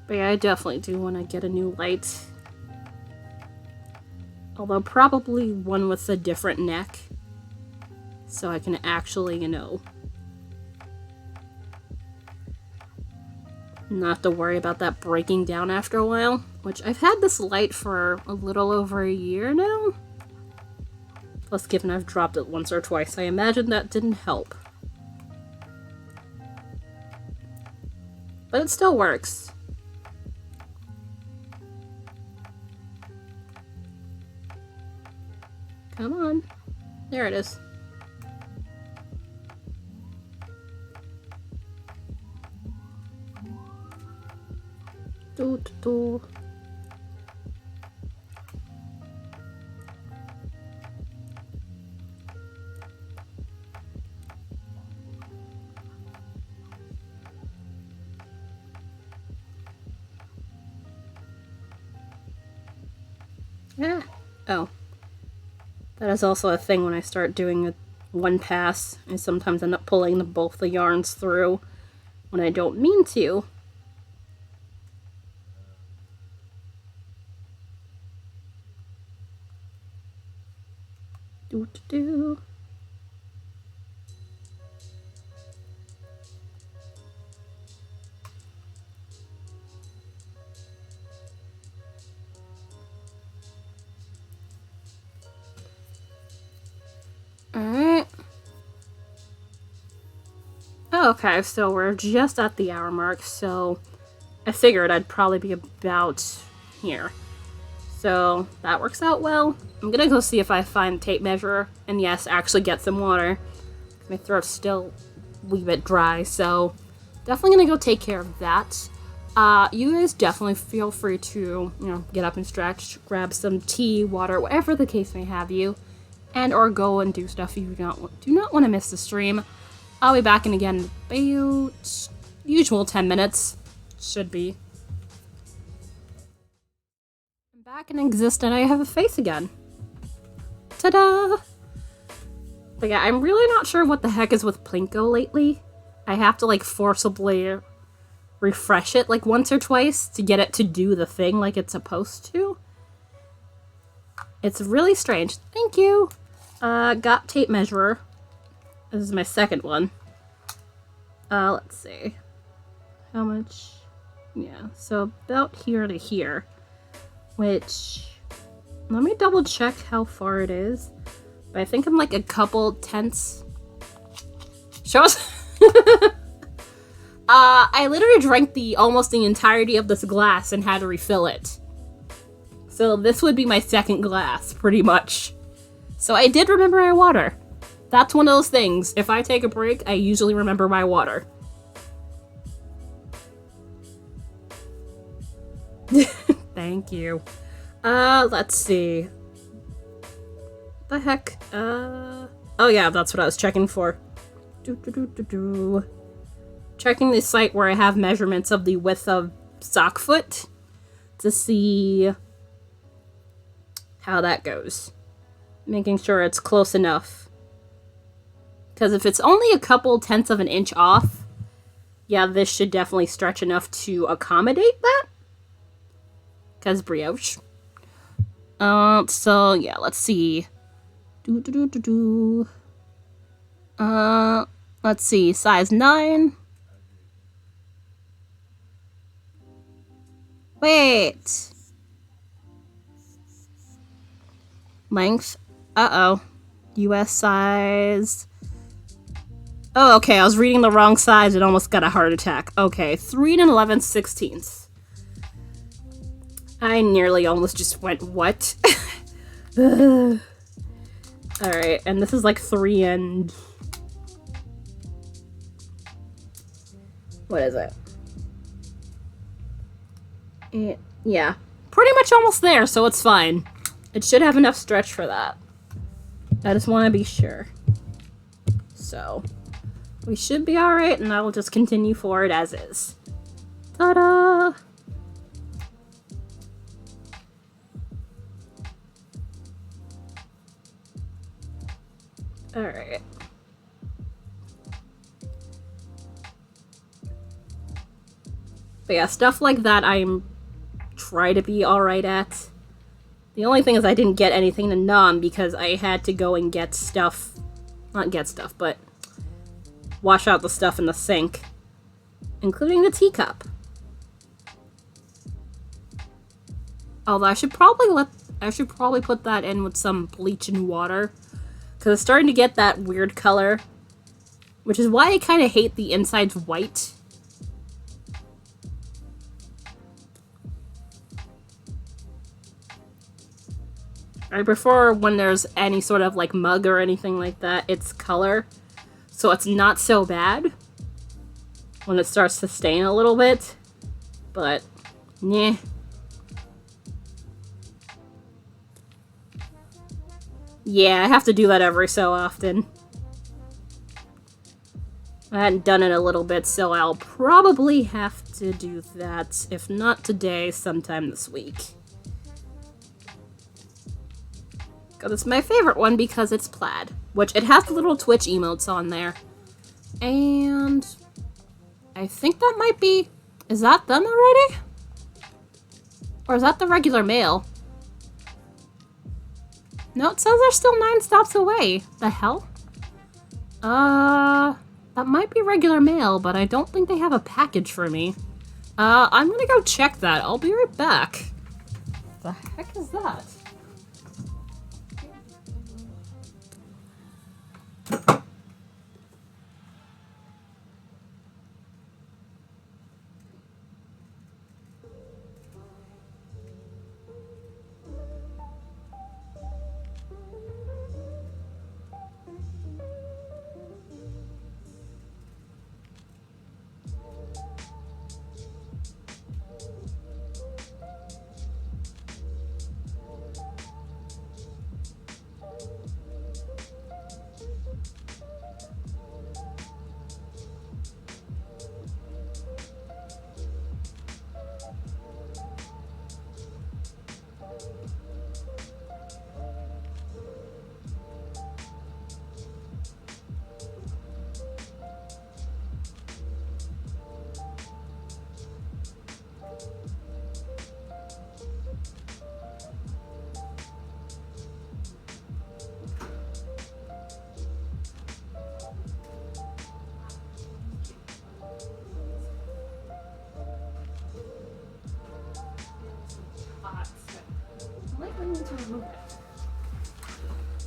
But yeah, I definitely do want to get a new light. Although probably one with a different neck. So I can actually, you know, not have to worry about that breaking down after a while. Which I've had this light for a little over a year now. Plus, given I've dropped it once or twice, I imagine that didn't help. But it still works. Come on. There it is. Do. Yeah. Oh. That is also a thing when I start doing one pass. I sometimes end up pulling both the yarns through when I don't mean to. Do. Alright. Okay, so we're just at the hour mark, so I figured I'd probably be about here. So that works out well. I'm gonna go see if I find the tape measure, and yes, actually get some water. My throat's still a wee bit dry, so definitely gonna go take care of that. You guys definitely feel free to, you know, get up and stretch, grab some tea, water, whatever the case may have you, and or go and do stuff you do not want to miss the stream. I'll be back in again about usual 10 minutes. Should be. I'm back in existence. I have a face again. Ta-da! But yeah, I'm really not sure what the heck is with Plinko lately. I have to like forcibly refresh it like once or twice to get it to do the thing like it's supposed to. It's really strange. Thank you! Got tape measurer. This is my second one. Let's see. How much? Yeah, so about here to here. Which, let me double check how far it is. But I think I'm like a couple tenths. Show us. I literally drank almost the entirety of this glass and had to refill it. So this would be my second glass, pretty much. So I did remember my water. That's one of those things. If I take a break, I usually remember my water. Thank you. Let's see. The heck? Oh yeah, that's what I was checking for. Checking the site where I have measurements of the width of sock foot to see how that goes. Making sure it's close enough. Because if it's only a couple tenths of an inch off, yeah, this should definitely stretch enough to accommodate that. Because brioche. So yeah, let's see. Let's see, size 9. Wait. Length. Uh-oh. US size. Oh, okay, I was reading the wrong size. It almost got a heart attack. Okay, 3 11/16. I nearly almost just went, what? Alright, and this is like 3 and... What is it? Yeah. Pretty much almost there, so it's fine. It should have enough stretch for that. I just want to be sure. So, we should be alright, and I'll just continue forward as is. Ta-da! Alright. But yeah, stuff like that I'm try to be alright at. The only thing is I didn't get anything to numb because I had to go and get stuff. Not get stuff, but wash out the stuff in the sink. Including the teacup. Although I should probably put that in with some bleach and water. Because it's starting to get that weird color. Which is why I kind of hate the inside's white. I prefer when there's any sort of like mug or anything like that, it's color. So it's not so bad when it starts to stain a little bit. But, yeah. Yeah, I have to do that every so often. I hadn't done it in a little bit, so I'll probably have to do that, if not today, sometime this week. Because it's my favorite one because it's plaid, which it has the little Twitch emotes on there. And I think that might be... Is that them already? Or is that the regular mail? No, it says they're still 9 stops away. The hell? That might be regular mail, but I don't think they have a package for me. I'm gonna go check that. I'll be right back. The heck is that?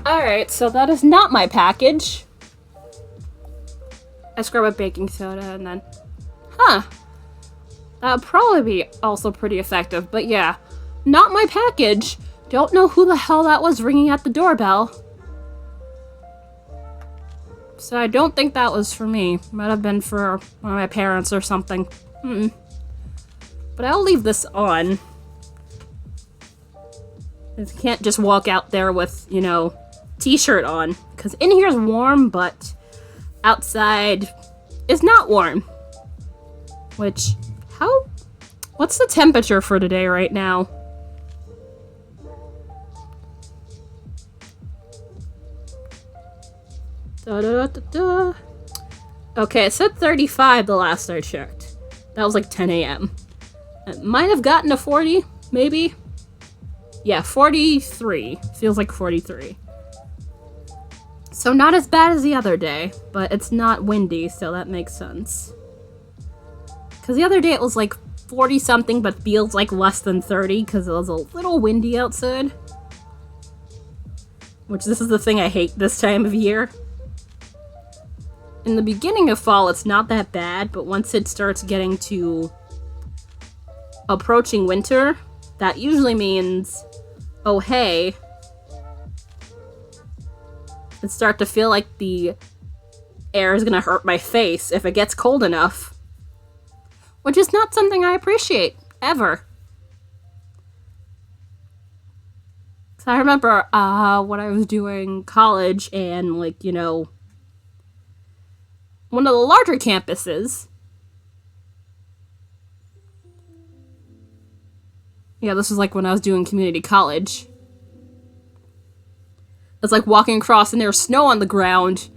Alright, so that is not my package. I scrub with baking soda and then... Huh. That would probably be also pretty effective, but yeah. Not my package. Don't know who the hell that was ringing at the doorbell. So I don't think that was for me. Might have been for one of my parents or something. But I'll leave this on. You can't just walk out there with, t-shirt on. Because in here is warm, but outside is not warm. What's the temperature for today right now? Okay, it said 35 the last I checked. That was like 10 a.m. It might have gotten to 40, maybe? Yeah, 43. Feels like 43. So not as bad as the other day, but it's not windy, so that makes sense. Because the other day it was like 40-something, but feels like less than 30, because it was a little windy outside. Which, this is the thing I hate this time of year. In the beginning of fall, it's not that bad, but once it starts getting to approaching winter, that usually means, oh hey, it starts to feel like the air is gonna hurt my face if it gets cold enough. Which is not something I appreciate, ever. So I remember when I was doing college and, one of the larger campuses. Yeah, this was like when I was doing community college. It's like walking across and there's snow on the ground,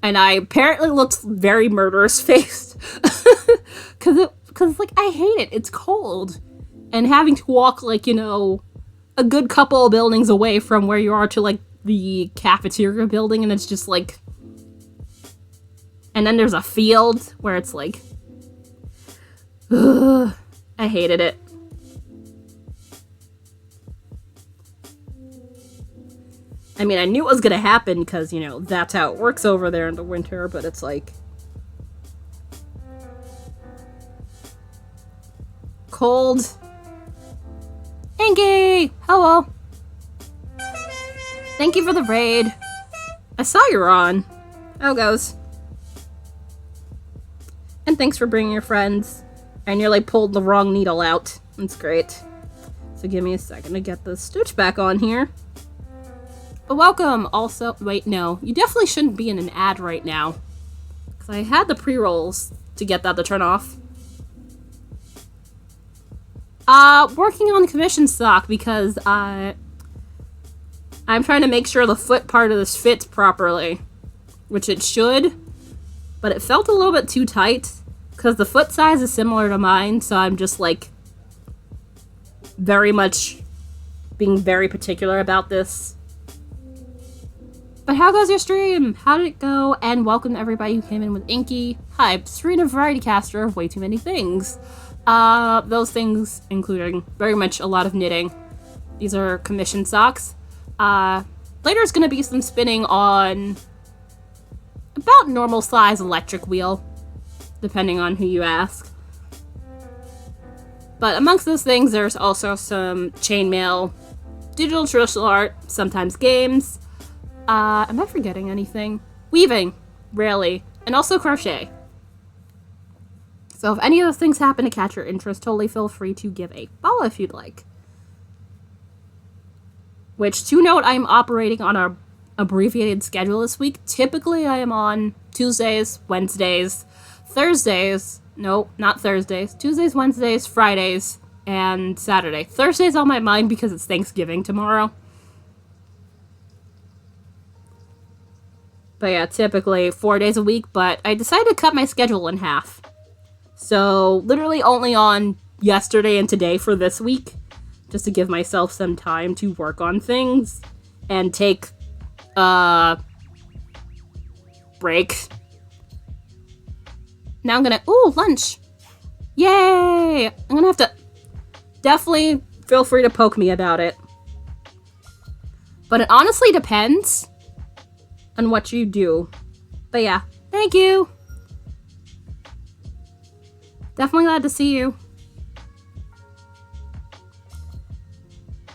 and I apparently looked very murderous faced. Cause I hate it. It's cold. And having to walk a good couple of buildings away from where you are to the cafeteria building, and it's just and then there's a field where it's ugh, I hated it. I mean, I knew it was gonna happen because, that's how it works over there in the winter, but it's cold. Inky! Hello! Thank you for the raid. I saw you were on. How it goes? And thanks for bringing your friends. I nearly pulled the wrong needle out. That's great. So give me a second to get the stitch back on here. But welcome also. Wait, no. You definitely shouldn't be in an ad right now. Because I had the pre-rolls to get that to turn off. Working on the commission stock because I'm trying to make sure the foot part of this fits properly. Which it should. But it felt a little bit too tight. Because the foot size is similar to mine, so I'm just very much being very particular about this. But how goes your stream? How did it go? And welcome to everybody who came in with Inky. Hi, Serena Variety Caster of Way Too Many Things. Those things including very much a lot of knitting. These are commission socks. Later is going to be some spinning on about normal size electric wheel, depending on who you ask. But amongst those things, there's also some chainmail, digital traditional art, sometimes games. Am I forgetting anything? Weaving, rarely, and also crochet. So if any of those things happen to catch your interest, totally feel free to give a follow if you'd like. Which, to note, I'm operating on a abbreviated schedule this week. Typically, I am on Tuesdays, Wednesdays, Thursdays. No, not Thursdays. Tuesdays, Wednesdays, Fridays, and Saturday. Thursday's on my mind because it's Thanksgiving tomorrow. But yeah, typically 4 days a week, but I decided to cut my schedule in half. So, literally only on yesterday and today for this week, just to give myself some time to work on things and take break. Now I'm gonna, lunch! Yay! I'm gonna have to, definitely feel free to poke me about it. But it honestly depends on what you do. But yeah, thank you! Definitely glad to see you.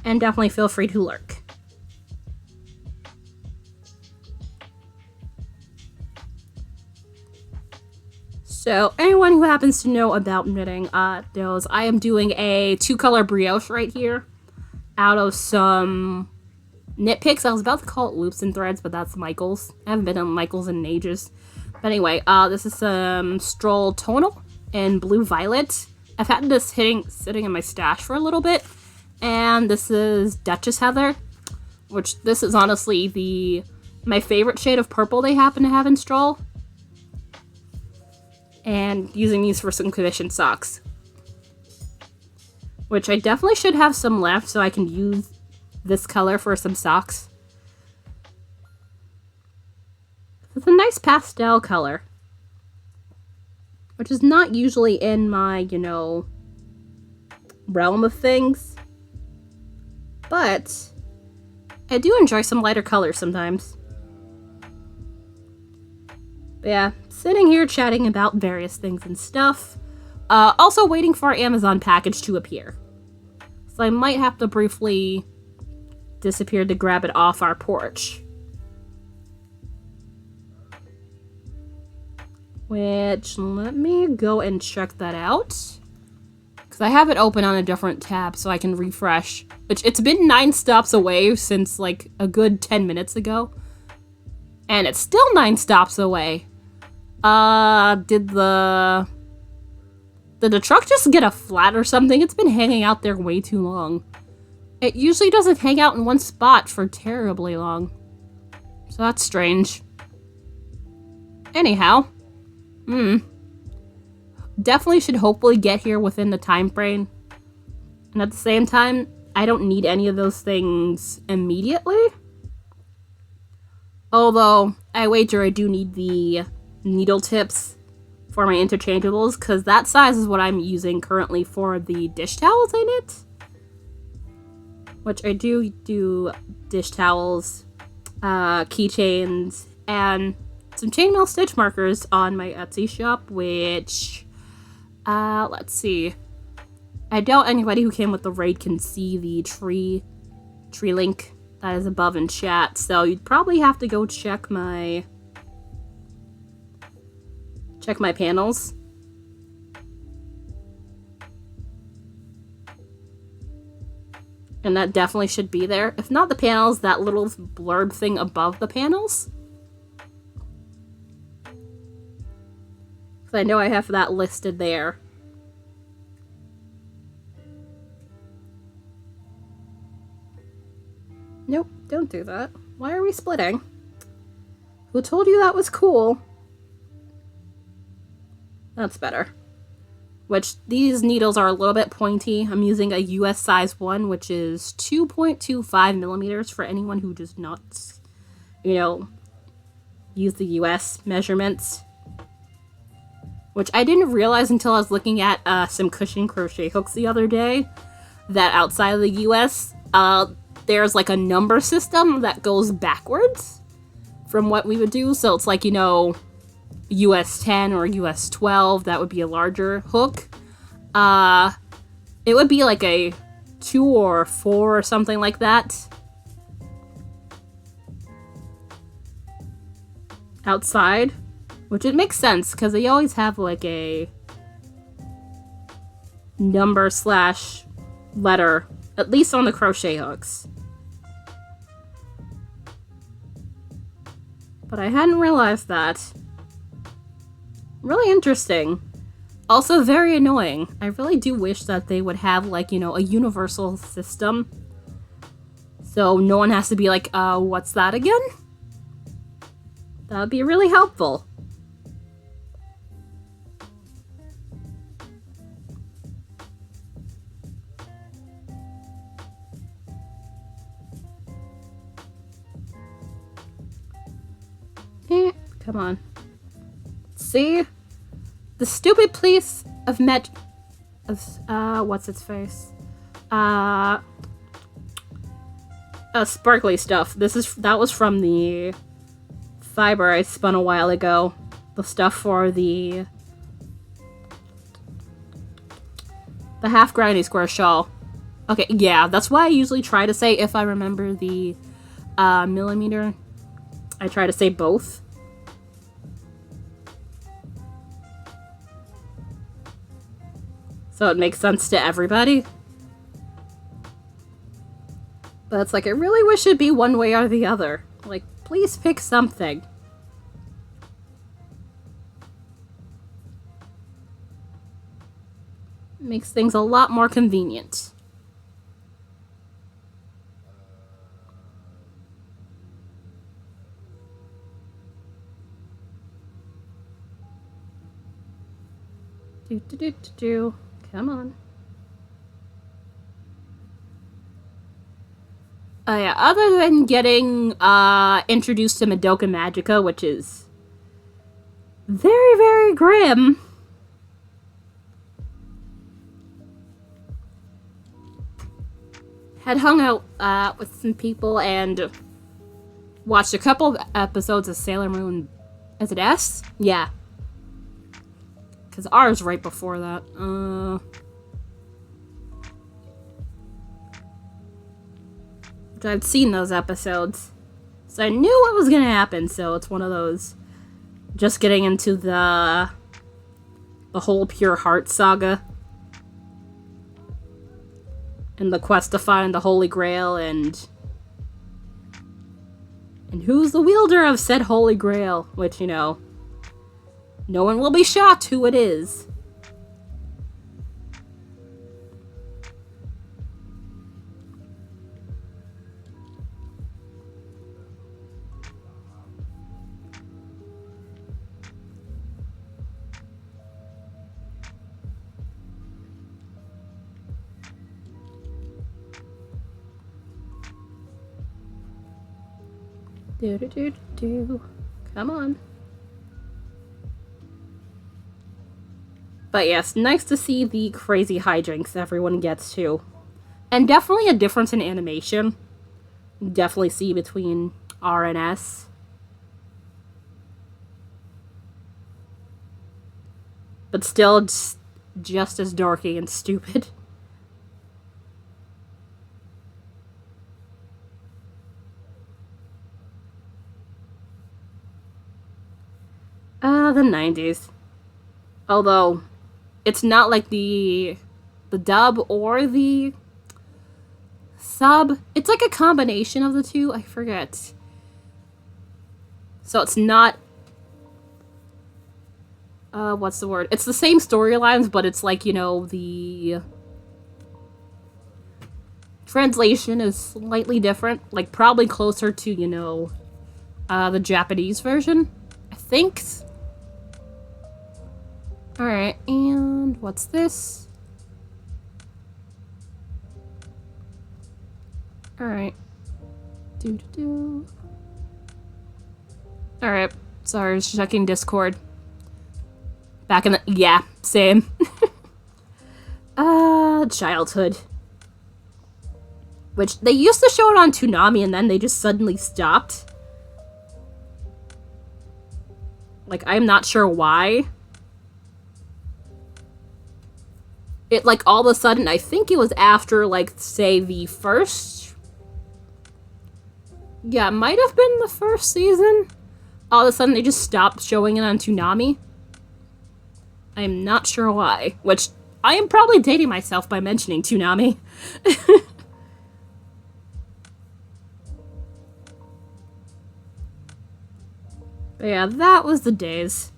And definitely feel free to lurk. So, anyone who happens to know about knitting knows I am doing a 2-color brioche right here out of some knit picks. I was about to call it loops and threads, but that's Michael's. I haven't been on Michael's in ages. But anyway, this is some Stroll Tonal in Blue Violet. I've had this sitting in my stash for a little bit. And this is Duchess Heather, which this is honestly my favorite shade of purple they happen to have in Stroll. And using these for some commission socks. Which I definitely should have some left so I can use this color for some socks. It's a nice pastel color. Which is not usually in my, realm of things. But I do enjoy some lighter colors sometimes. But yeah, sitting here chatting about various things and stuff. Also waiting for our Amazon package to appear. So I might have to briefly disappear to grab it off our porch. Which, let me go and check that out. Because I have it open on a different tab so I can refresh. Which, it's been 9 stops away since like a good 10 minutes ago. And it's still 9 stops away. Did the truck just get a flat or something? It's been hanging out there way too long. It usually doesn't hang out in one spot for terribly long. So that's strange. Anyhow. Definitely should hopefully get here within the time frame. And at the same time, I don't need any of those things immediately. Although, I wager I do need the needle tips for my interchangeables, because that size is what I'm using currently for the dish towels I knit. Which I do dish towels, keychains, and some chainmail stitch markers on my Etsy shop, which, let's see. I doubt anybody who came with the raid can see the tree link that is above in chat, so you'd probably have to go check my panels. And that definitely should be there. If not the panels, that little blurb thing above the panels. Because I know I have that listed there. Nope, don't do that. Why are we splitting? Who told you that was cool? That's better. Which, these needles are a little bit pointy. I'm using a US size 1, which is 2.25 millimeters for anyone who does not, use the US measurements. Which I didn't realize until I was looking at some cushion crochet hooks the other day, that outside of the US, there's like a number system that goes backwards from what we would do. So it's like, US 10 or US 12, that would be a larger hook. It would be like a 2 or 4 or something like that. Outside. Which it makes sense, because they always have like a number / letter, at least on the crochet hooks. But I hadn't realized that. Really interesting. Also very annoying. I really do wish that they would have, like, a universal system. So no one has to be like, what's that again? That would be really helpful. Come on. See? The stupid piece of what's its face? Sparkly stuff. That was from the fiber I spun a while ago. The stuff for the half granny square shawl. Okay, yeah, that's why I usually try to say, if I remember the millimeter, I try to say both. So it makes sense to everybody. But it's like, I really wish it'd be one way or the other. Like, please pick something. Makes things a lot more convenient. Come on. Oh yeah, other than getting introduced to Madoka Magica, which is very, very grim. Had hung out with some people and watched a couple of episodes of Sailor Moon. Is it S? Yeah. Because R is right before that. I've seen those episodes. So I knew what was gonna happen, so it's one of those. Just getting into the whole Pure Heart saga. And the quest to find the Holy Grail and who's the wielder of said Holy Grail, which, you know, no one will be shocked who it is. Come on. But yes, nice to see the crazy hijinks everyone gets to. And definitely a difference in animation. Definitely see between R and S. But still just as dorky and stupid. The 90s. Although, it's not like the dub or the sub. It's like a combination of the two. I forget. So it's not... what's the word? It's the same storylines, but it's like, you know, the translation is slightly different. Like, probably closer to, you know, the Japanese version. I think. Alright, and what's this? Alright. Alright, sorry, I was checking Discord. Back in the... Yeah, same. Childhood. Which, they used to show it on Toonami and then they just suddenly stopped. Like, I'm not sure why. It, like, all of a sudden, I think it was after, like, say, the first... Yeah, it might have been the first season. All of a sudden, they just stopped showing it on Toonami. I'm not sure why. Which, I am probably dating myself by mentioning Toonami. But yeah, that was the days.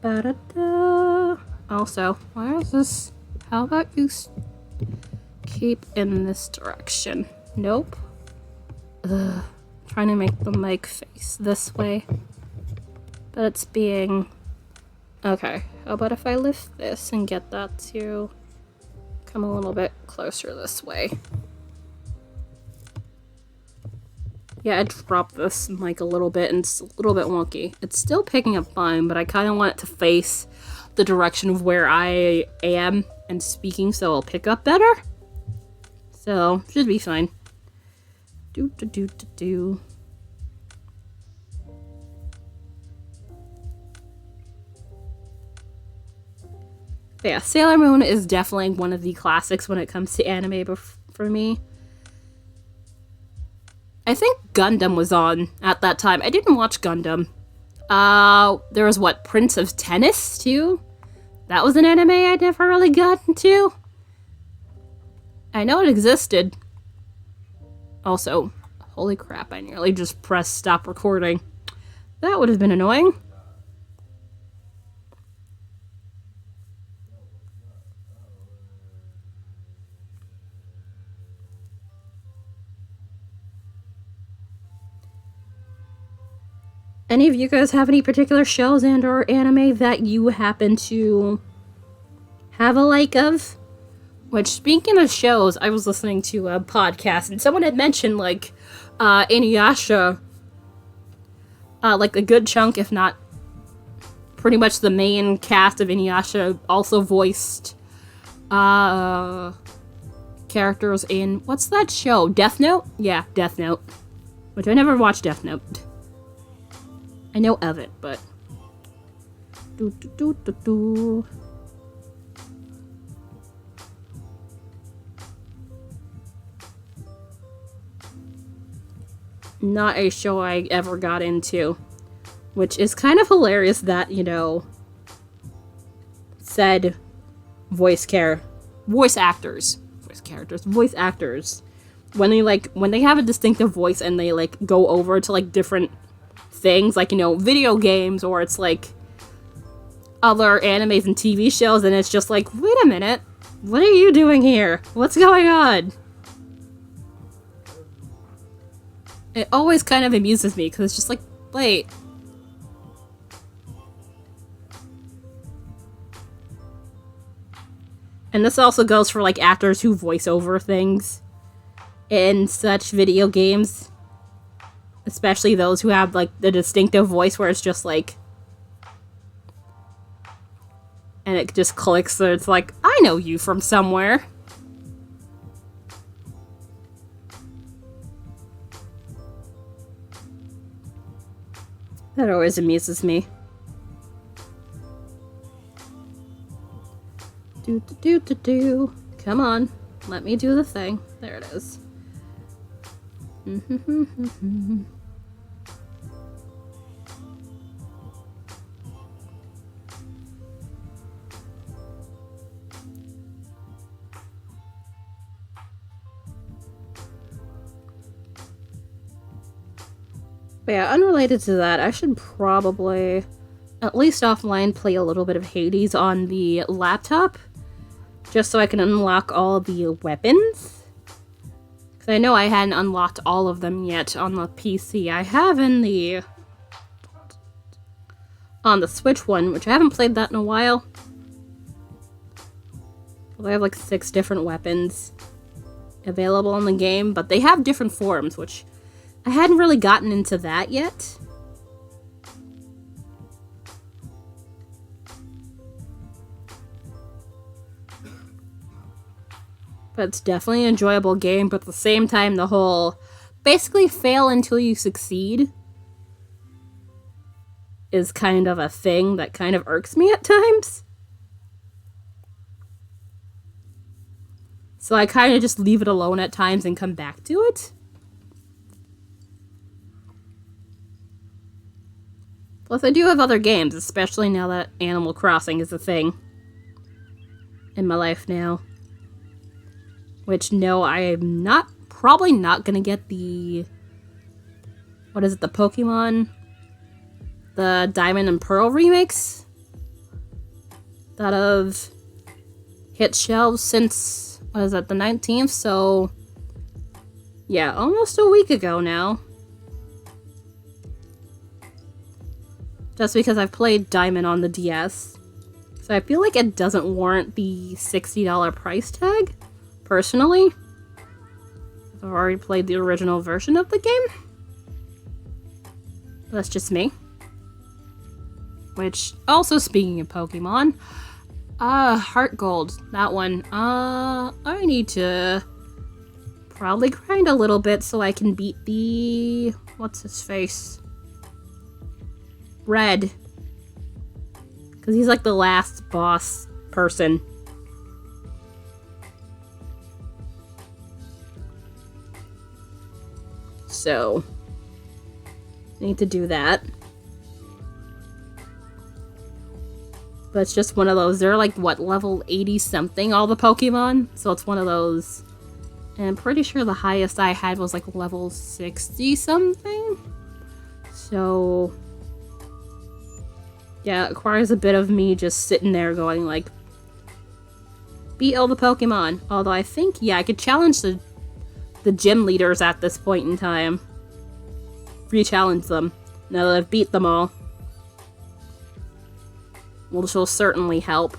Ba-da-da. Also, why is this? How about you keep in this direction? Nope. Ugh. Trying to make the mic face this way. But it's being... Okay, how about if I lift this and get that to come a little bit closer this way? Yeah, I dropped this mic a little bit and it's a little bit wonky. It's still picking up fine, but I kind of want it to face the direction of where I am and speaking so it'll pick up better. So, should be fine. Do. But yeah, Sailor Moon is definitely one of the classics when it comes to anime for me. I think Gundam was on at that time. I didn't watch Gundam. There was what, Prince of Tennis too? That was an anime I never really got into. I know it existed. Also, holy crap, I nearly just pressed stop recording. That would have been annoying. Any of you guys have any particular shows and or anime that you happen to have a like of? Which, speaking of shows, I was listening to a podcast and someone had mentioned, like, Inuyasha, like a good chunk, if not pretty much the main cast of Inuyasha also voiced, characters in, what's that show? Death Note? Yeah, Death Note. Which I never watched Death Note. I know of it, but... Not a show I ever got into. Which is kind of hilarious that, you know, said voice actors, when they have a distinctive voice and they, like, go over to, like, different things, like, you know, video games, or it's, like, other animes and TV shows, and it's just like, wait a minute, what are you doing here? What's going on? It always kind of amuses me, because it's just like, wait. And this also goes for, like, actors who voice over things in such video games. Especially those who have, like, the distinctive voice where it's just, like... And it just clicks, so it's like, I know you from somewhere. That always amuses me. Do. Come on. Let me do the thing. There it is. But yeah, unrelated to that, I should probably, at least offline, play a little bit of Hades on the laptop. Just so I can unlock all the weapons. Because I know I hadn't unlocked all of them yet on the PC. I have on the Switch one, which I haven't played that in a while. Well, they have like 6 different weapons available in the game, but they have different forms, which I hadn't really gotten into that yet. But it's definitely an enjoyable game, but at the same time, the whole basically fail until you succeed is kind of a thing that kind of irks me at times. So I kind of just leave it alone at times and come back to it. Plus, I do have other games, especially now that Animal Crossing is a thing in my life now. Which, no, I am probably not gonna get the, what is it, the Pokemon, the Diamond and Pearl remakes that have hit shelves since, what is that, the 19th, so, yeah, almost a week ago now. Just because I've played Diamond on the DS. So I feel like it doesn't warrant the $60 price tag. Personally, I've already played the original version of the game. That's just me. Which, also speaking of Pokemon, Heart Gold, that one, I need to probably grind a little bit so I can beat the, what's his face? Red. Because he's like the last boss person. so I need to do that. But it's just one of those. They're like, what, level 80 something, all the Pokemon? So it's one of those. And I'm pretty sure the highest I had was like level 60 something. So yeah, it requires a bit of me just sitting there going like, beat all the Pokemon. Although I think, yeah, I could challenge the gym leaders at this point in time. Re-challenge them now that I've beat them all. Which will certainly help.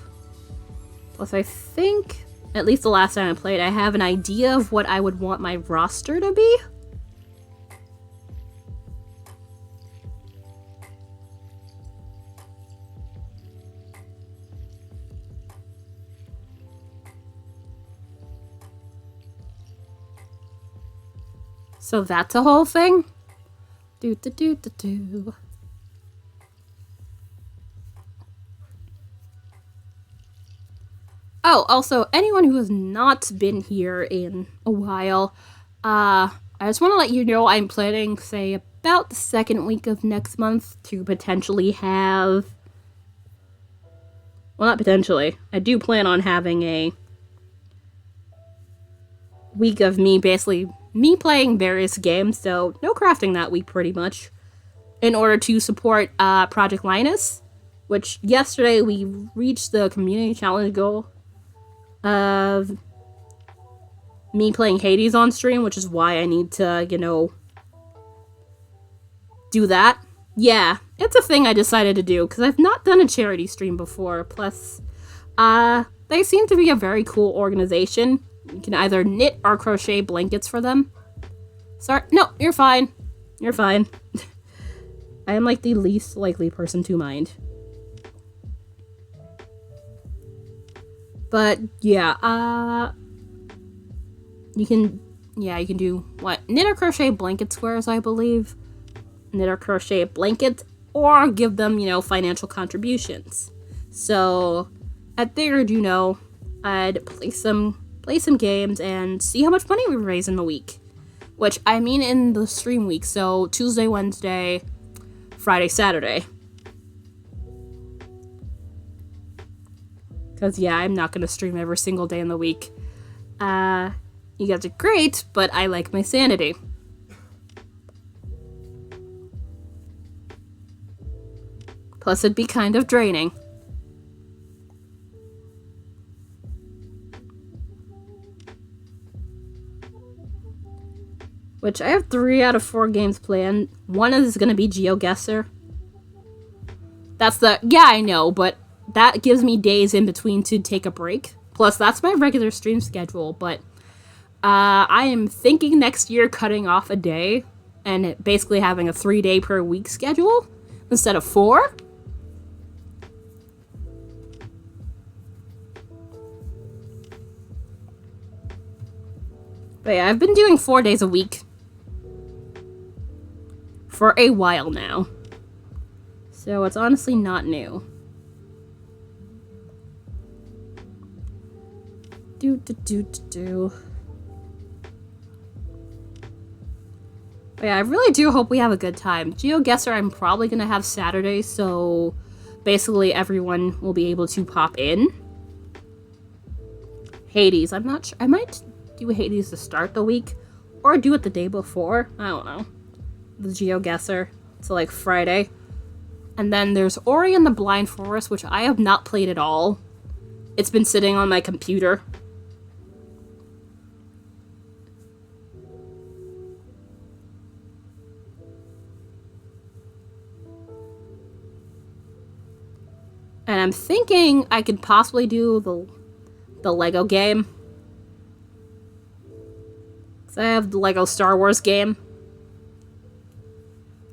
Plus, I think, at least the last time I played, I have an idea of what I would want my roster to be. So that's a whole thing? Do. Oh, also, anyone who has not been here in a while, I just want to let you know I'm planning, say, about the second week of next month to potentially have... Well, not potentially. I do plan on having a week of me playing various games, so no crafting that week pretty much, in order to support Project Linus, which yesterday we reached the community challenge goal of me playing Hades on stream, which is why I need to, do that. Yeah, it's a thing I decided to do, because I've not done a charity stream before, plus, they seem to be a very cool organization. You can either knit or crochet blankets for them. Sorry, no, you're fine. You're fine. I am like the least likely person to mind. But yeah, you can do what? Knit or crochet blanket squares, I believe. Knit or crochet blankets, or give them, financial contributions. So I figured, I'd play some games and see how much money we raise in the week. Which, I mean in the stream week, so Tuesday, Wednesday, Friday, Saturday. Because, yeah, I'm not going to stream every single day in the week. You guys are great, but I like my sanity. Plus, it'd be kind of draining. Which, I have 3 out of 4 games planned. One is going to be GeoGuessr. Yeah, I know, but that gives me days in between to take a break. Plus, that's my regular stream schedule, but I am thinking next year cutting off a day and basically having a 3-day per week schedule instead of 4. But yeah, I've been doing 4 days a week for a while now. So it's honestly not new. But yeah, I really do hope we have a good time. GeoGuessr I'm probably going to have Saturday, so basically everyone will be able to pop in. Hades, I'm not sure. I might do Hades to start the week, or do it the day before. I don't know. The GeoGuessr. So like Friday. And then there's Ori and the Blind Forest, which I have not played at all. It's been sitting on my computer. And I'm thinking I could possibly do the Lego game. So I have the Lego Star Wars game.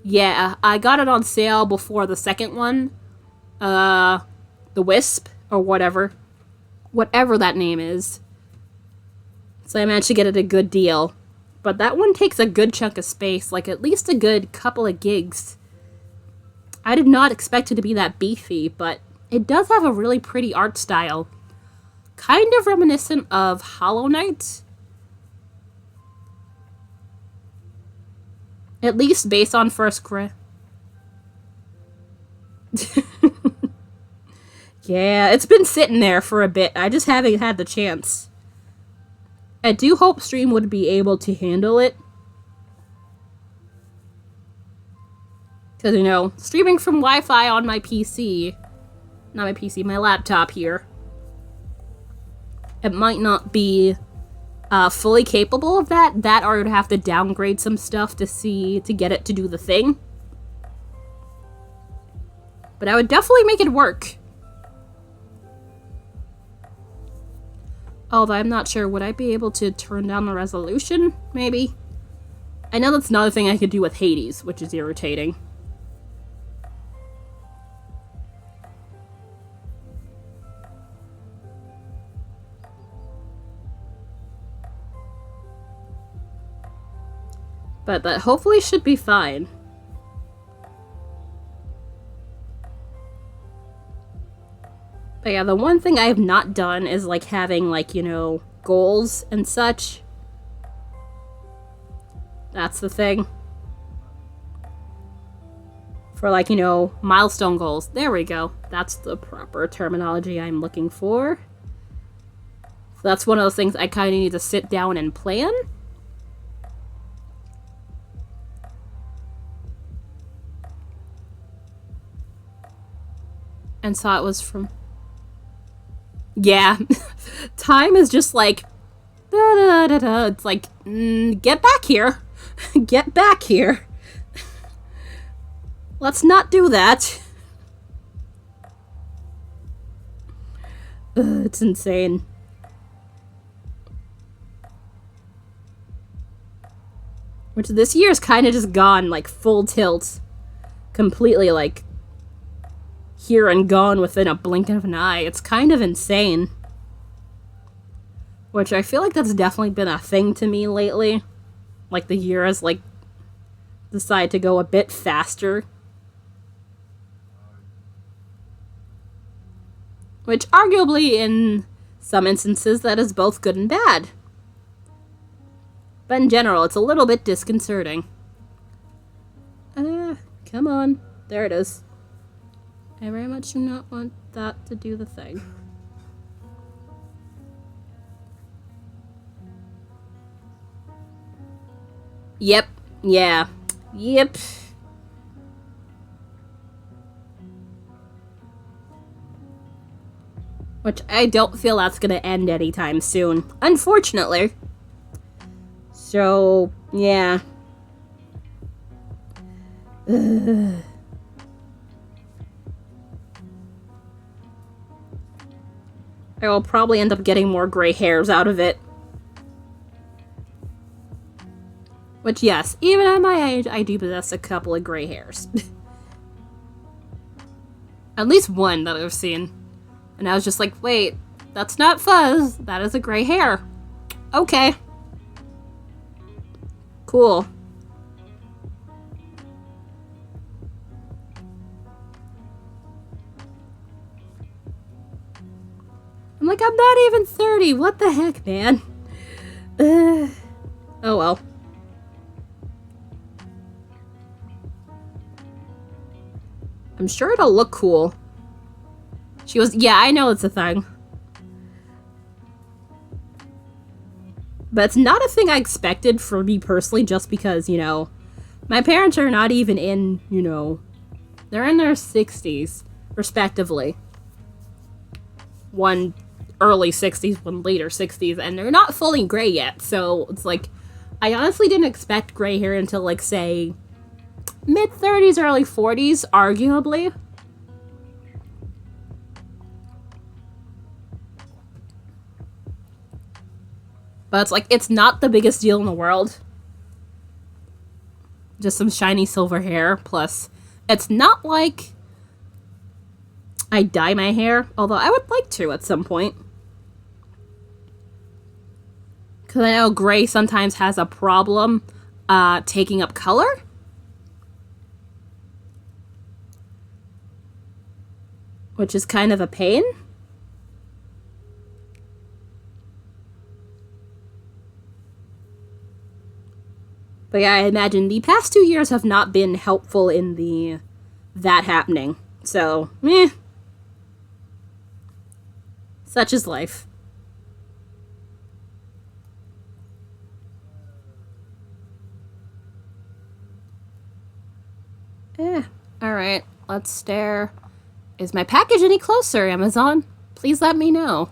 Yeah, I got it on sale before the second one. The Wisp, or whatever. Whatever that name is. So I managed to get it a good deal. But that one takes a good chunk of space, like at least a good couple of gigs. I did not expect it to be that beefy, but it does have a really pretty art style. Kind of reminiscent of Hollow Knight. At least based on first grade. Yeah, it's been sitting there for a bit. I just haven't had the chance. I do hope Stream would be able to handle it. Because, you know, streaming from Wi-Fi on my PC, not my PC, my laptop here, it might not be fully capable of that. That or I would have to downgrade some stuff to get it to do the thing. But I would definitely make it work. Although I'm not sure, would I be able to turn down the resolution? Maybe? I know that's another thing I could do with Hades, which is irritating. But that hopefully should be fine. But yeah, the one thing I have not done is, like, having, like, you know, goals and such. That's the thing. For, like, you know, milestone goals. There we go. That's the proper terminology I'm looking for. So that's one of those things I kind of need to sit down and plan. And saw it was from... Yeah. Time is just like... Da-da-da-da. It's like, get back here. Get back here. Let's not do that. It's insane. Which this year's kind of just gone, like, full tilt. Completely, like... here and gone within a blink of an eye. It's kind of insane. Which I feel like that's definitely been a thing to me lately. Like, the year has, like, decided to go a bit faster. Which, arguably, in some instances, that is both good and bad. But in general, it's a little bit disconcerting. Come on. There it is. I very much do not want that to do the thing. Yep. Yeah. Yep. Which I don't feel that's gonna end anytime soon. Unfortunately. So, yeah. Ugh. I will probably end up getting more gray hairs out of it. Which, yes, even at my age, I do possess a couple of gray hairs. At least one that I've seen. And I was just like, wait, that's not fuzz. That is a gray hair. Okay. Cool. I'm like, I'm not even 30. What the heck, man? Oh well. I'm sure it'll look cool. She was, yeah, I know it's a thing. But it's not a thing I expected for me personally, just because, you know, my parents are not even in, you know, they're in their 60s, respectively. One early 60s, one later 60s, and they're not fully gray yet, so it's like, I honestly didn't expect gray hair until, like, say, mid-30s, early 40s, arguably. But it's like, it's not the biggest deal in the world. Just some shiny silver hair, plus it's not like I dye my hair, although I would like to at some point. Because I know gray sometimes has a problem taking up color. Which is kind of a pain. But yeah, I imagine the past 2 years have not been helpful in that happening. So, such is life. Alright, let's stare. Is my package any closer, Amazon? Please let me know.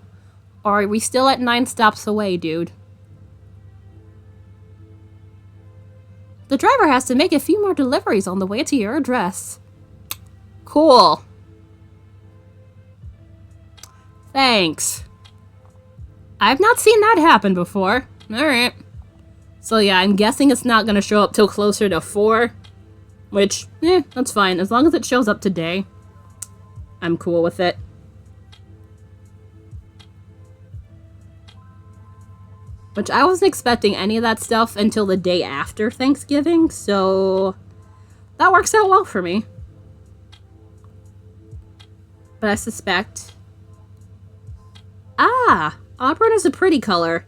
Or are we still at 9 stops away, dude? The driver has to make a few more deliveries on the way to your address. Cool. Thanks. I've not seen that happen before. Alright. So yeah, I'm guessing it's not gonna show up till closer to 4. Which, that's fine. As long as it shows up today, I'm cool with it. Which I wasn't expecting any of that stuff until the day after Thanksgiving, so that works out well for me. But I suspect... Auburn is a pretty color.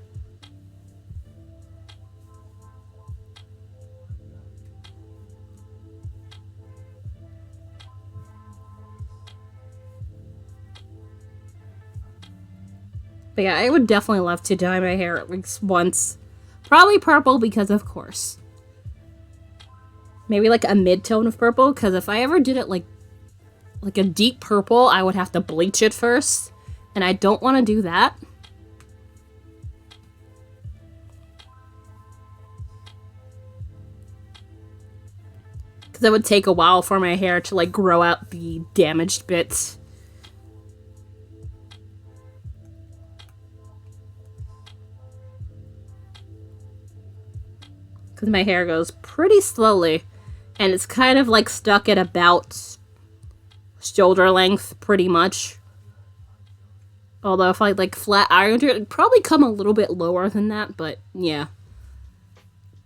But yeah, I would definitely love to dye my hair at least once. Probably purple because, of course. Maybe like a mid-tone of purple, because if I ever did it like a deep purple, I would have to bleach it first. And I don't want to do that. Because it would take a while for my hair to like grow out the damaged bits. Because my hair goes pretty slowly, and it's kind of like stuck at about shoulder length, pretty much. Although if I like flat ironed it, it'd probably come a little bit lower than that, but yeah.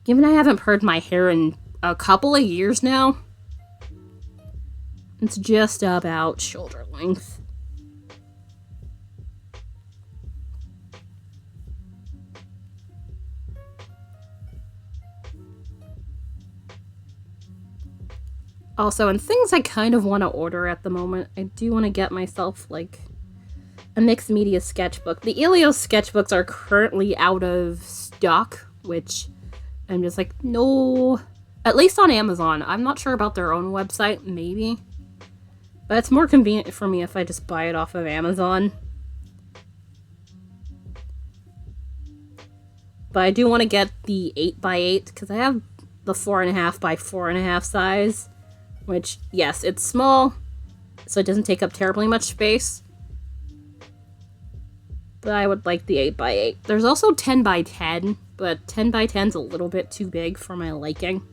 Given I haven't permed my hair in a couple of years now, it's just about shoulder length. Also, and things I kind of want to order at the moment, I do want to get myself, like, a mixed media sketchbook. The Elios sketchbooks are currently out of stock, which I'm just like, no. At least on Amazon. I'm not sure about their own website, maybe. But it's more convenient for me if I just buy it off of Amazon. But I do want to get the 8x8, because I have the 4.5x4.5 size. Which, yes, it's small, so it doesn't take up terribly much space. But I would like the 8x8. There's also 10x10, but 10x10's a little bit too big for my liking.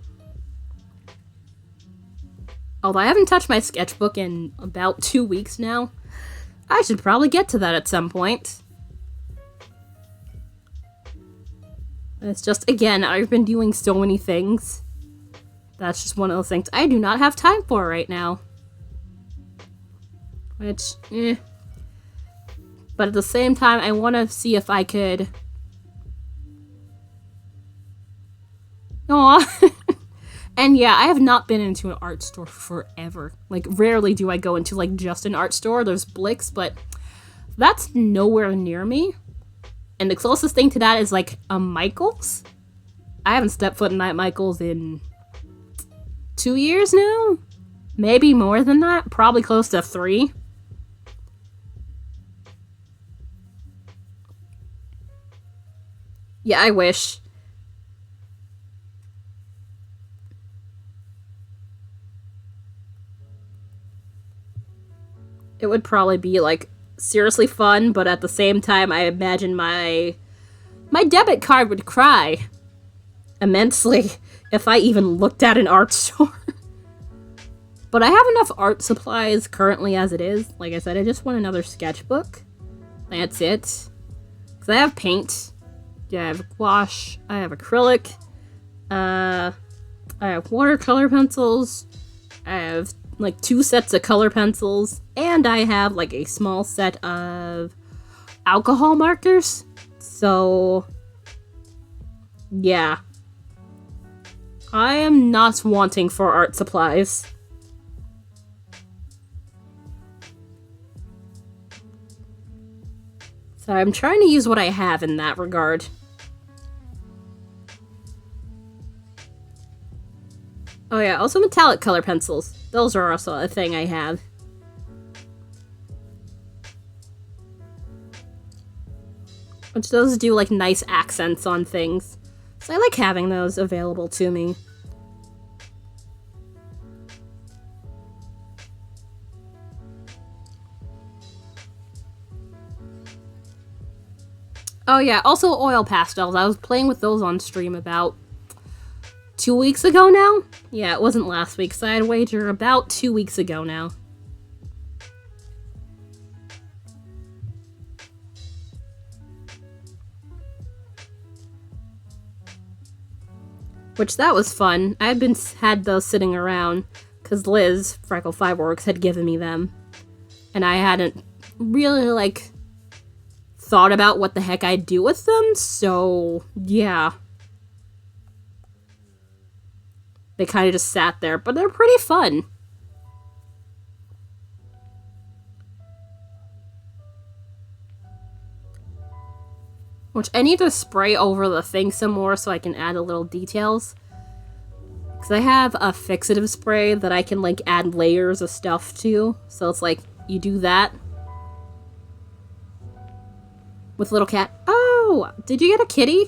Although I haven't touched my sketchbook in about 2 weeks now. I should probably get to that at some point. It's just, again, I've been doing so many things. That's just one of those things I do not have time for right now. Which, But at the same time, I want to see if I could... Aww. And yeah, I have not been into an art store forever. Like, rarely do I go into, like, just an art store. There's Blick's, but that's nowhere near me. And the closest thing to that is, like, a Michael's. I haven't stepped foot in that Michael's in 2 years now? Maybe more than that? Probably close to 3. Yeah, I wish. It would probably be, like, seriously fun, but at the same time, I imagine my debit card would cry immensely if I even looked at an art store. But I have enough art supplies currently as it is. Like I said, I just want another sketchbook. That's it. Because I have paint. Yeah, I have gouache. I have acrylic. I have watercolor pencils. I have, like, 2 sets of color pencils. And I have, like, a small set of alcohol markers. So, yeah. I am not wanting for art supplies. So I'm trying to use what I have in that regard. Oh yeah, also metallic color pencils. Those are also a thing I have. Which those do like nice accents on things. So I like having those available to me. Oh yeah, also oil pastels. I was playing with those on stream about 2 weeks ago now? Yeah, it wasn't last week, so I'd wager about 2 weeks ago now. Which, that was fun. I had those sitting around, because Liz, Freckle Fireworks, had given me them. And I hadn't really, like, thought about what the heck I'd do with them, so, yeah. They kind of just sat there, but they're pretty fun. Which I need to spray over the thing some more so I can add a little details. Because I have a fixative spray that I can, like, add layers of stuff to. So it's like, you do that. With little cat. Oh! Did you get a kitty?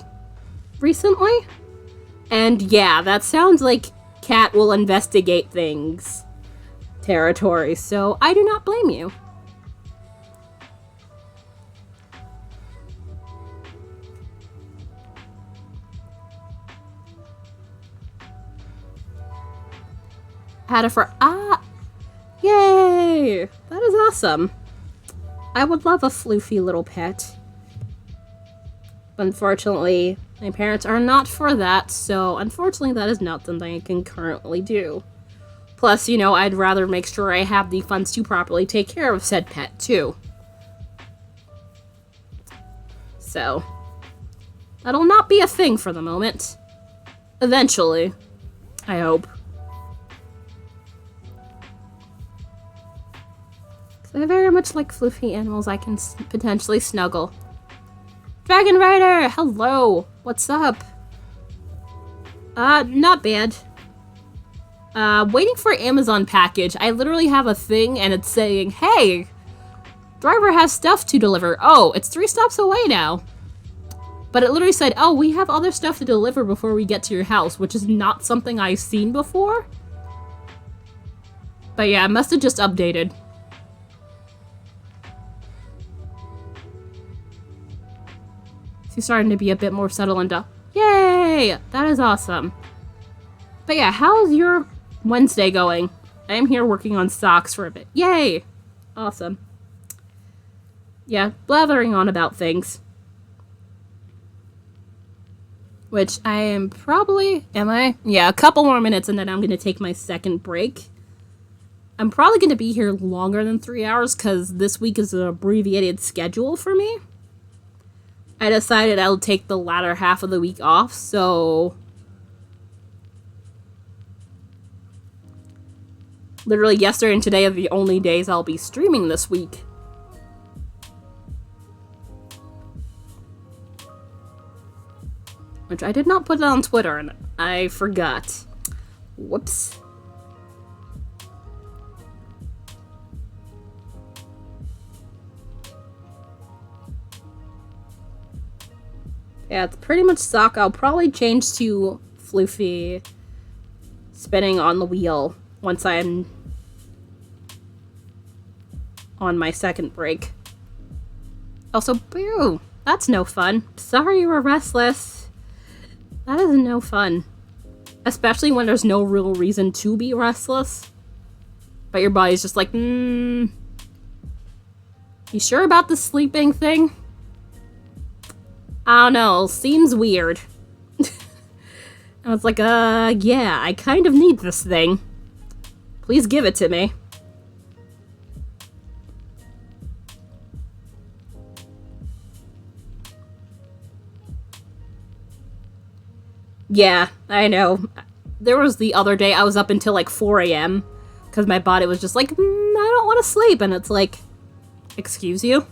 Recently? And yeah, that sounds like cat will investigate things. Territory. So I do not blame you. Had it for yay! That is awesome. I would love a floofy little pet. Unfortunately, my parents are not for that, so unfortunately that is not something I can currently do. Plus, you know, I'd rather make sure I have the funds to properly take care of said pet, too. So, that'll not be a thing for the moment. Eventually, I hope. I very much like floofy animals I can potentially snuggle. Dragon Rider! Hello! What's up? Not bad. Waiting for Amazon package. I literally have a thing and it's saying, hey! Driver has stuff to deliver. Oh, it's 3 stops away now. But it literally said, oh, we have other stuff to deliver before we get to your house, which is not something I've seen before. But yeah, I must have just updated. He's starting to be a bit more settled into. Yay! That is awesome. But yeah, how's your Wednesday going? I am here working on socks for a bit. Yay! Awesome. Yeah, blathering on about things. Which I am probably... Am I? Yeah, a couple more minutes and then I'm going to take my second break. I'm probably going to be here longer than 3 hours because this week is an abbreviated schedule for me. I decided I'll take the latter half of the week off, so... Literally yesterday and today are the only days I'll be streaming this week. Which I did not put it on Twitter, and I forgot. Whoops. Yeah, it's pretty much sock. I'll probably change to Floofy spinning on the wheel once I'm on my second break. Also, boo! That's no fun. Sorry you were restless. That is no fun. Especially when there's no real reason to be restless. But your body's just like, you sure about the sleeping thing? I don't know, seems weird. I was like, yeah, I kind of need this thing. Please give it to me. Yeah, I know. there was the other day I was up until like 4 a.m. because my body was just like, I don't want to sleep. And it's like, excuse you?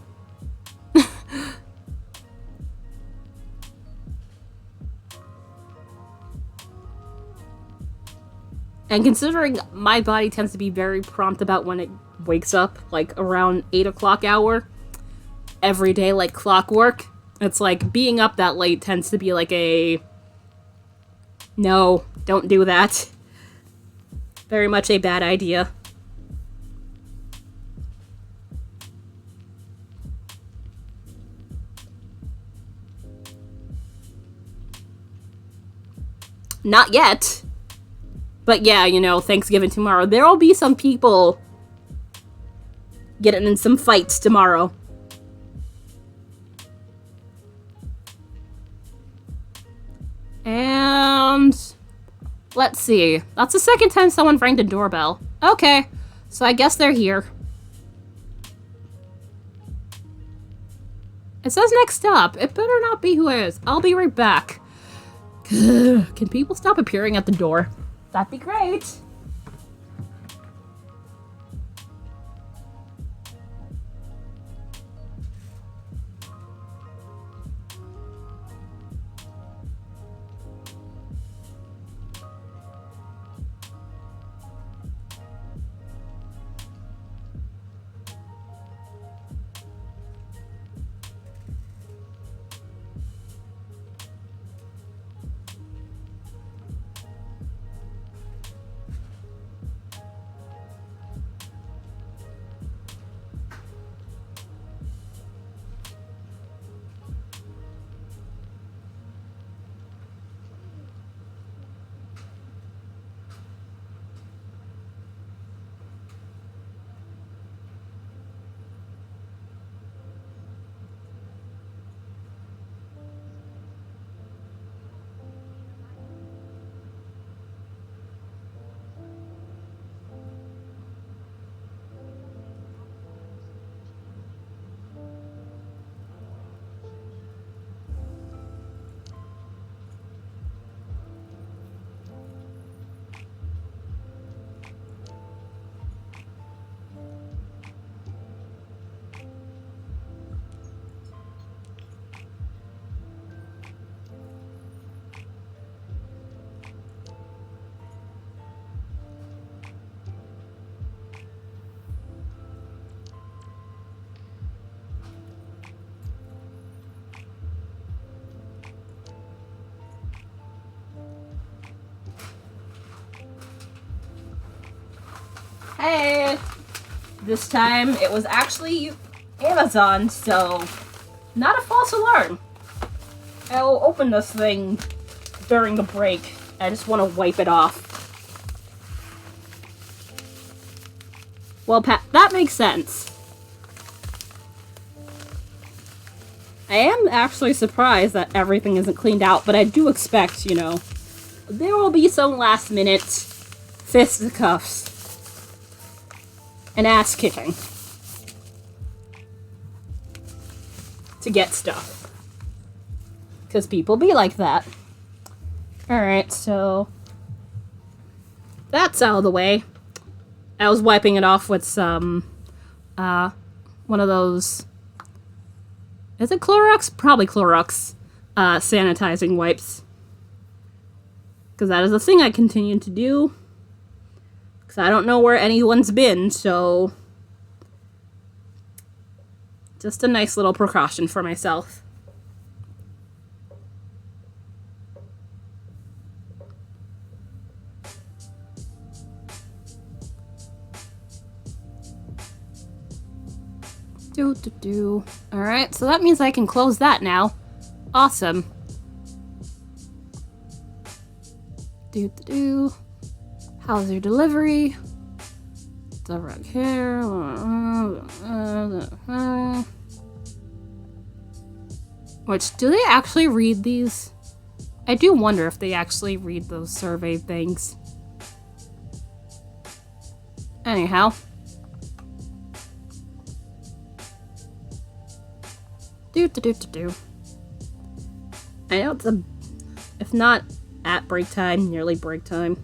And considering my body tends to be very prompt about when it wakes up, like around 8 o'clock hour, every day like clockwork, it's like being up that late tends to be like a, no, don't do that. Very much a bad idea. Not yet. But yeah, you know, Thanksgiving tomorrow. There'll be some people getting in some fights tomorrow. And let's see. That's the second time someone rang the doorbell. Okay, so I guess they're here. It says next stop. It better not be who it is. I'll be right back. Can people stop appearing at the door? That'd be great. Hey! This time it was actually Amazon, so not a false alarm. I'll open this thing during the break. I just want to wipe it off. Well, that makes sense. I am actually surprised that everything isn't cleaned out, but I do expect, you know, there will be some last-minute fisticuffs and ass-kicking to get stuff. Because people be like that. Alright, so that's out of the way. I was wiping it off with some, one of those, is it Clorox? Probably Clorox, sanitizing wipes. Because that is a thing I continue to do. Because I don't know where anyone's been, so just a nice little precaution for myself. Alright, so that means I can close that now. Awesome. How's your delivery? Direct here. Which, do they actually read these? I do wonder if they actually read those survey things. Anyhow. I know it's a, if not at break time, nearly break time.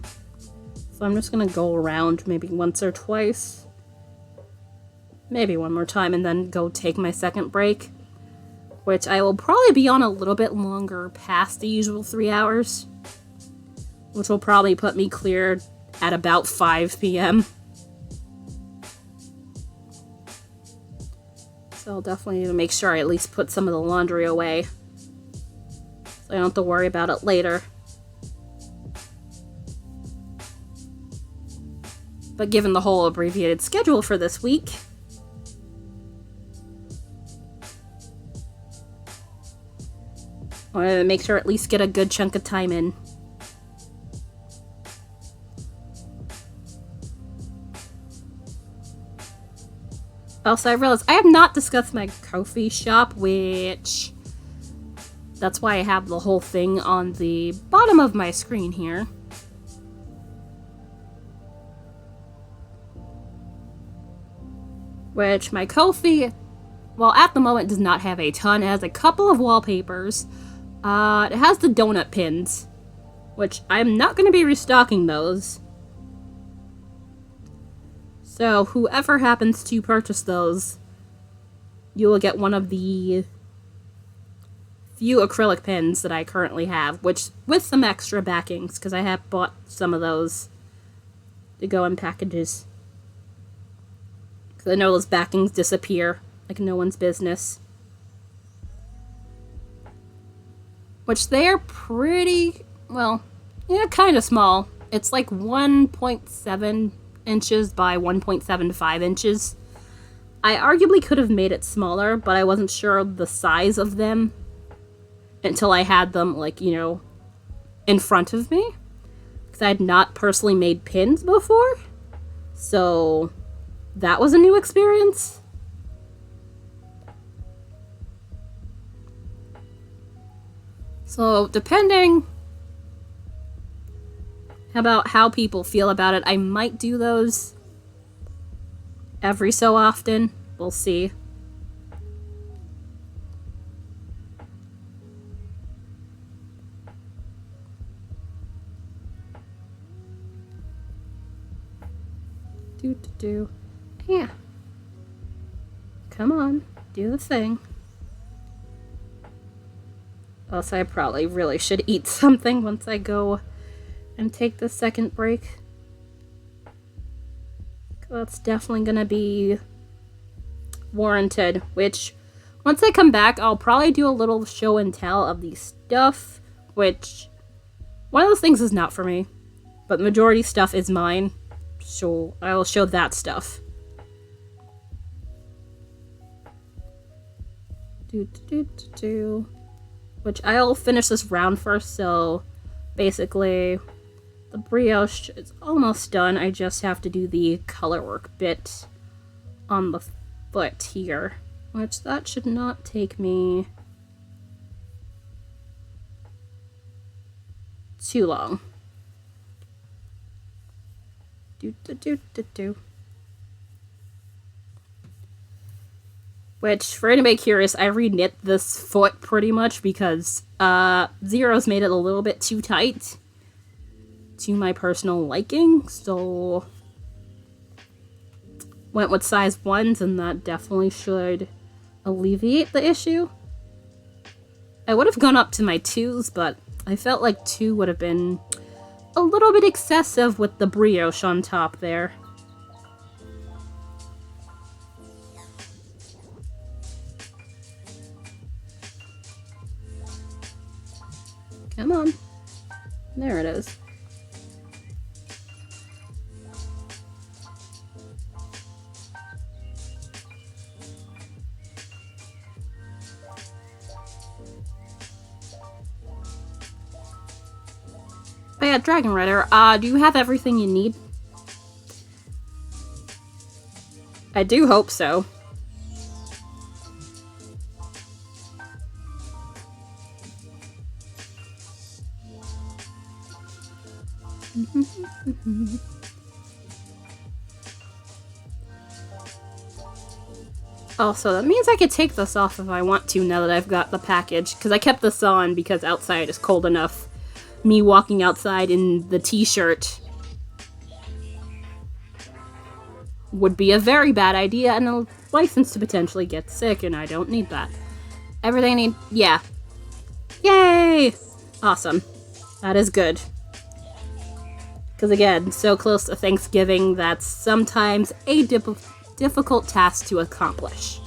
So I'm just gonna go around maybe once or twice. Maybe one more time and then go take my second break. Which I will probably be on a little bit longer past the usual 3 hours. Which will probably put me cleared at about 5 p.m. So I'll definitely need to make sure I at least put some of the laundry away. So I don't have to worry about it later. But given the whole abbreviated schedule for this week, I want to make sure at least get a good chunk of time in. Also, I realized I have not discussed my Ko-fi shop, which... That's why I have the whole thing on the bottom of my screen here. Which my Ko-fi, well, at the moment does not have a ton. It has a couple of wallpapers. It has the donut pins, which I'm not going to be restocking those. So whoever happens to purchase those, you will get one of the few acrylic pins that I currently have, which with some extra backings, because I have bought some of those to go in packages. Because I know those backings disappear like no one's business. Which they are pretty, well, yeah, kind of small. It's like 1.7 inches by 1.75 inches. I arguably could have made it smaller, but I wasn't sure of the size of them until I had them, like, you know, in front of me. Because I had not personally made pins before. So that was a new experience. So depending about how people feel about it, I might do those every so often. We'll see. Yeah. Come on, do the thing. Also, I probably really should eat something once I go and take the second break. That's definitely gonna be warranted, which once I come back, I'll probably do a little show and tell of the stuff, which one of those things is not for me, but the majority stuff is mine, so I will show that stuff. Which I'll finish this round first, so basically the brioche is almost done. I just have to do the color work bit on the foot here, which that should not take me too long. Which, for anybody curious, I re-knit this foot pretty much because Zero's made it a little bit too tight to my personal liking, so went with size 1s, and that definitely should alleviate the issue. I would have gone up to my 2s, but I felt like 2 would have been a little bit excessive with the brioche on top there. Come on. There it is. But yeah, Dragon Rider, do you have everything you need? I do hope so. Also, that means I could take this off if I want to now that I've got the package, because I kept this on because outside is cold enough me walking outside in the t-shirt would be a very bad idea and a license to potentially get sick, and I don't need that. Everything I need, yeah. Yay! Awesome. That is good. Because again, so close to Thanksgiving, that's sometimes a difficult task to accomplish.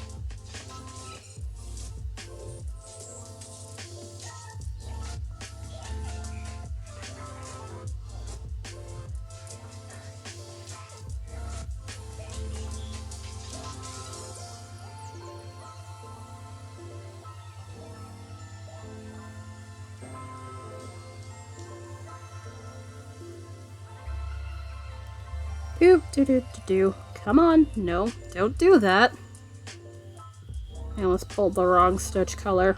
Do. Come on. No, don't do that. I almost pulled the wrong stitch color.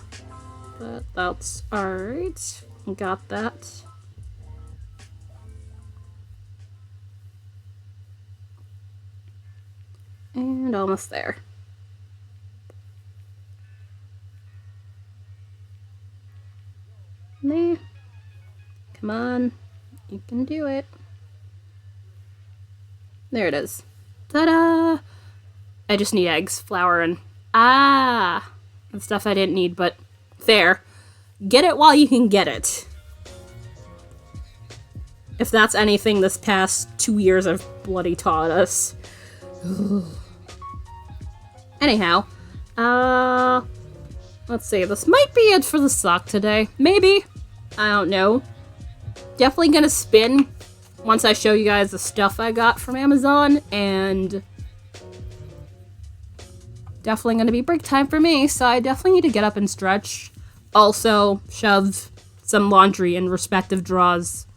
But that's alright. Got that. And almost there. Nah. Come on. You can do it. There it is. Ta-da! I just need eggs, flour, and and stuff I didn't need, but there. Get it while you can get it. If that's anything this past 2 years have bloody taught us. Anyhow, let's see. This might be it for the sock today. Maybe. I don't know. Definitely gonna spin once I show you guys the stuff I got from Amazon, and definitely gonna be break time for me, so I definitely need to get up and stretch. Also, shove some laundry in respective drawers.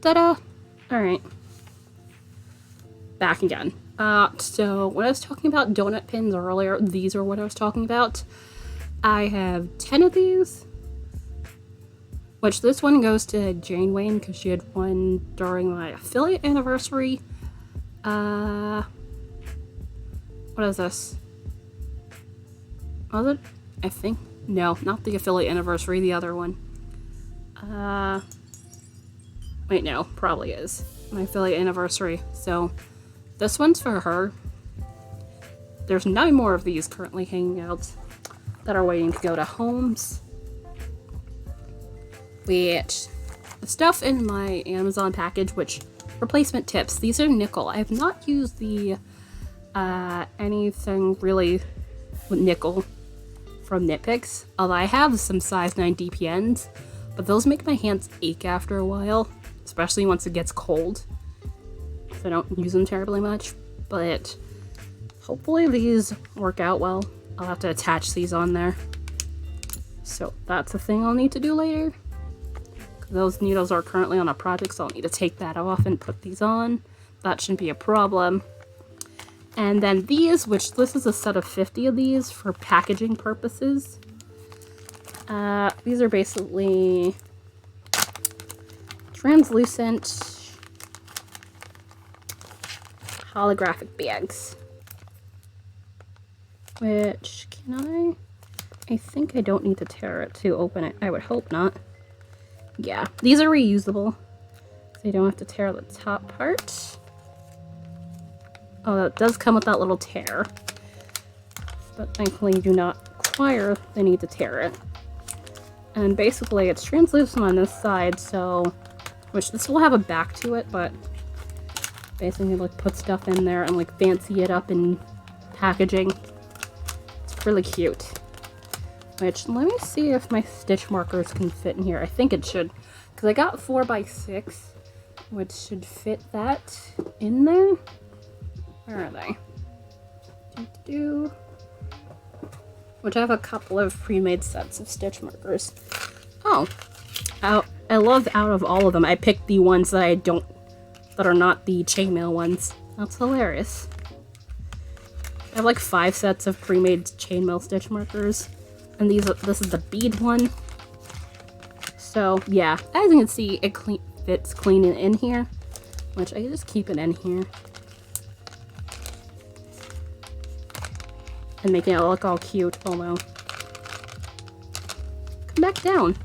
Ta-da! Alright. Back again. So when I was talking about donut pins earlier, these are what I was talking about. I have 10 of these. Which this one goes to Jane Wayne because she had one during my affiliate anniversary. What is this? Was it? I think. No, not the affiliate anniversary, the other one. Wait, no, probably is. My affiliate anniversary. So, this one's for her. There's 9 more of these currently hanging out that are waiting to go to homes. Which, the stuff in my Amazon package, which, replacement tips, these are nickel. I have not used the, anything really with nickel from Nitpicks, although I have some size 9 DPNs, but those make my hands ache after a while, especially once it gets cold, so I don't use them terribly much, but hopefully these work out well. I'll have to attach these on there, so that's a thing I'll need to do later. Those needles are currently on a project, so I'll need to take that off and put these on. That shouldn't be a problem. And then these, which this is a set of 50 of these for packaging purposes. These are basically translucent holographic bags. Which, can I think I don't need to tear it to open it. I would hope not. Yeah, these are reusable, so you don't have to tear the top part. Oh, it does come with that little tear, but thankfully you do not require the need to tear it. And basically it's translucent on this side, so, which this will have a back to it, but basically like put stuff in there and like fancy it up in packaging. It's really cute. Which, let me see if my stitch markers can fit in here. I think it should, because I got 4x6, which should fit that in there. Where are they? Which I have a couple of pre-made sets of stitch markers. Oh, I love out of all of them, I picked the ones that that are not the chainmail ones. That's hilarious. I have like 5 sets of pre-made chainmail stitch markers. And this is the bead one. So yeah, as you can see, it fits clean in here, which I just keep it in here and making it look all cute. Oh no! Come back down.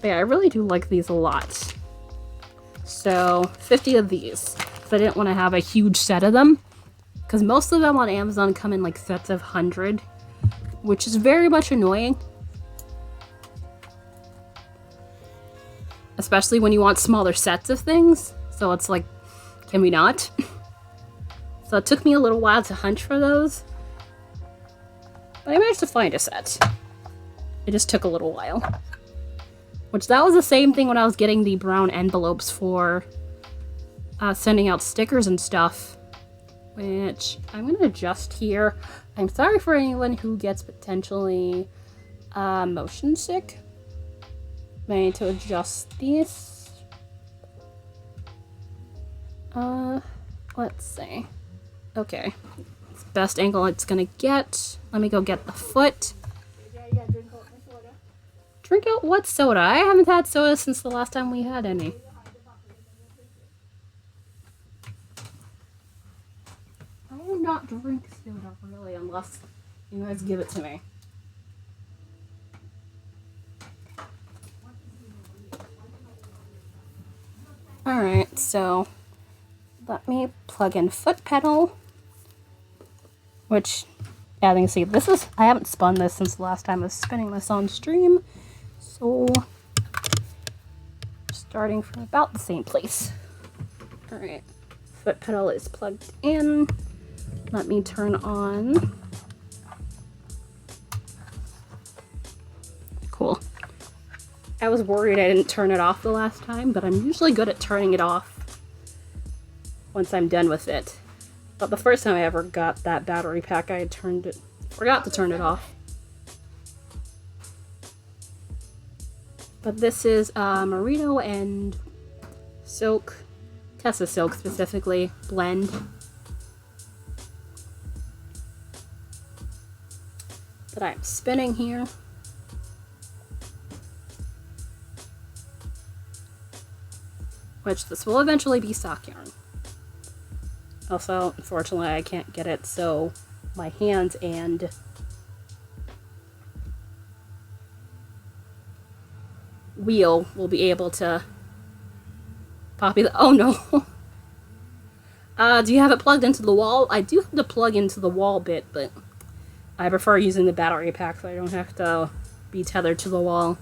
Yeah, I really do like these a lot. So 50 of these. So I didn't want to have a huge set of them, because most of them on Amazon come in like sets of 100, which is very much annoying. Especially when you want smaller sets of things. So it's like, can we not? So it took me a little while to hunt for those. But I managed to find a set. It just took a little while. Which that was the same thing when I was getting the brown envelopes for sending out stickers and stuff. Which I'm going to adjust here. I'm sorry for anyone who gets potentially motion sick. I need to adjust these. Let's see. Okay. It's the best angle it's gonna get. Let me go get the foot. Drink out what soda? I haven't had soda since the last time we had any. I will not drink soda, really, unless you guys give it to me. Alright, so let me plug in foot pedal, which, yeah, you can see, this is, I haven't spun this since the last time I was spinning this on stream, so starting from about the same place. Alright, foot pedal is plugged in. Let me turn on. Cool. I was worried I didn't turn it off the last time, but I'm usually good at turning it off once I'm done with it. But the first time I ever got that battery pack, I forgot to turn it off. But this is Merino and Silk, Tessa Silk specifically, blend. That I'm spinning here. Which this will eventually be sock yarn. Also, unfortunately, I can't get it, so my hands and wheel will be able to poppy the— oh no! Do you have it plugged into the wall? I do have to plug into the wall bit, but I prefer using the battery pack so I don't have to be tethered to the wall.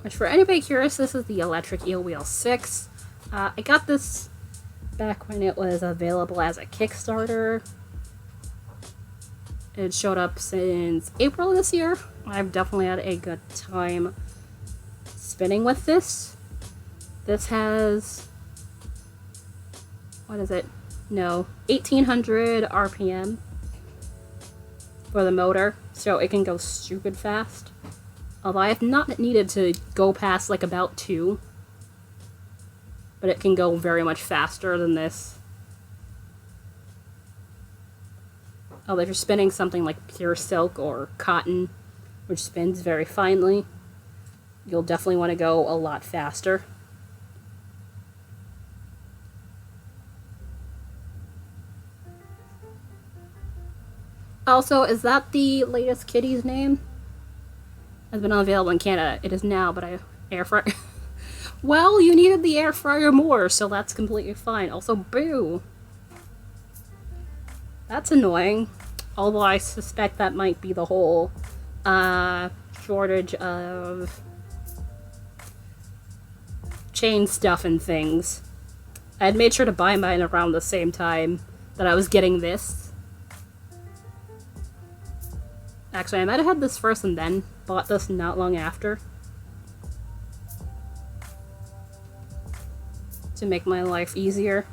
Which, for anybody curious, this is the Electric Eel Wheel 6. I got this back when it was available as a Kickstarter. It showed up since April this year. I've definitely had a good time spinning with this. This has, what is it? No, 1800 RPM for the motor, so it can go stupid fast. Although I have not needed to go past like about 2. But it can go very much faster than this. Although if you're spinning something like pure silk or cotton, which spins very finely, you'll definitely want to go a lot faster. Also, is that the latest kitty's name? Has been unavailable in Canada. It is now, but I air fryer. Well, you needed the air fryer more, so that's completely fine. Also, boo. That's annoying. Although I suspect that might be the whole shortage of chain stuff and things. I had made sure to buy mine around the same time that I was getting this. Actually, I might have had this first and then bought this not long after. To make my life easier.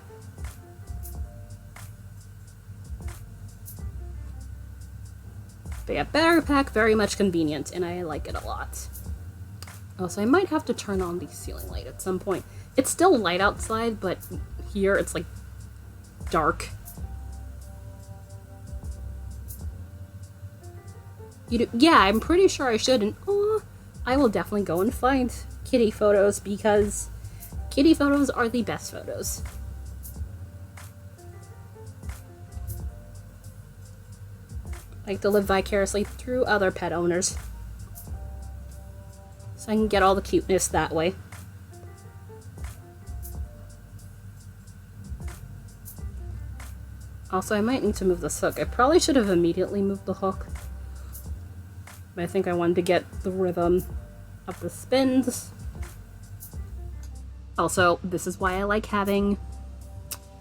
But yeah, battery pack, very much convenient, and I like it a lot. Also, I might have to turn on the ceiling light at some point. It's still light outside, but here it's like dark. Yeah, I'm pretty sure I should, and I will definitely go and find kitty photos, because kitty photos are the best photos. like to live vicariously through other pet owners. So I can get all the cuteness that way. Also, I might need to move this hook. I probably should have immediately moved the hook. But I think I wanted to get the rhythm of the spins. Also, this is why I like having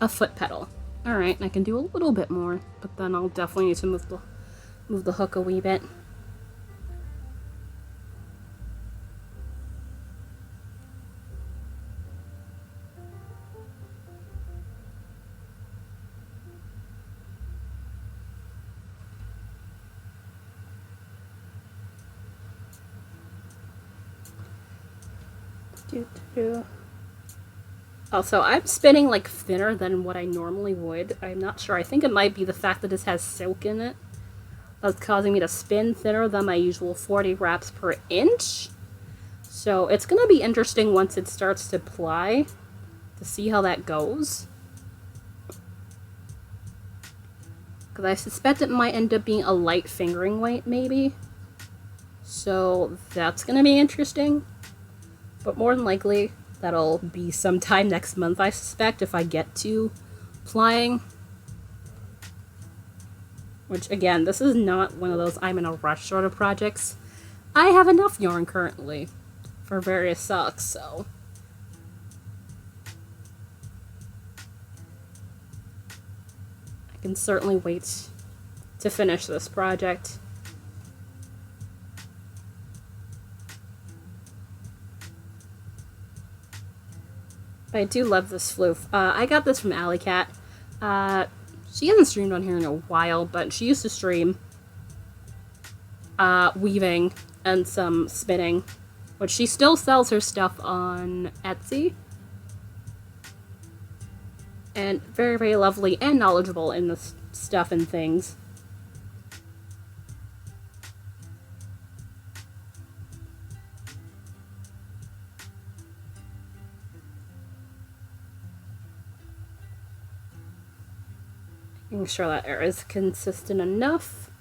a foot pedal. Alright, I can do a little bit more, but then I'll definitely need to move the hook a wee bit. Also, I'm spinning like thinner than what I normally would. I'm not sure. I think it might be the fact that this has silk in it that's causing me to spin thinner than my usual 40 wraps per inch. So it's going to be interesting once it starts to ply to see how that goes. Because I suspect it might end up being a light fingering weight, maybe. So that's going to be interesting. But more than likely, that'll be sometime next month, I suspect, if I get to plying. Which, again, this is not one of those I'm in a rush sort of projects. I have enough yarn currently for various socks, so... I can certainly wait to finish this project. But I do love this floof. I got this from Alley Cat. She hasn't streamed on here in a while, but she used to stream weaving and some spinning, which she still sells her stuff on Etsy. And very, very lovely and knowledgeable in the stuff and things. Making sure that air is consistent enough.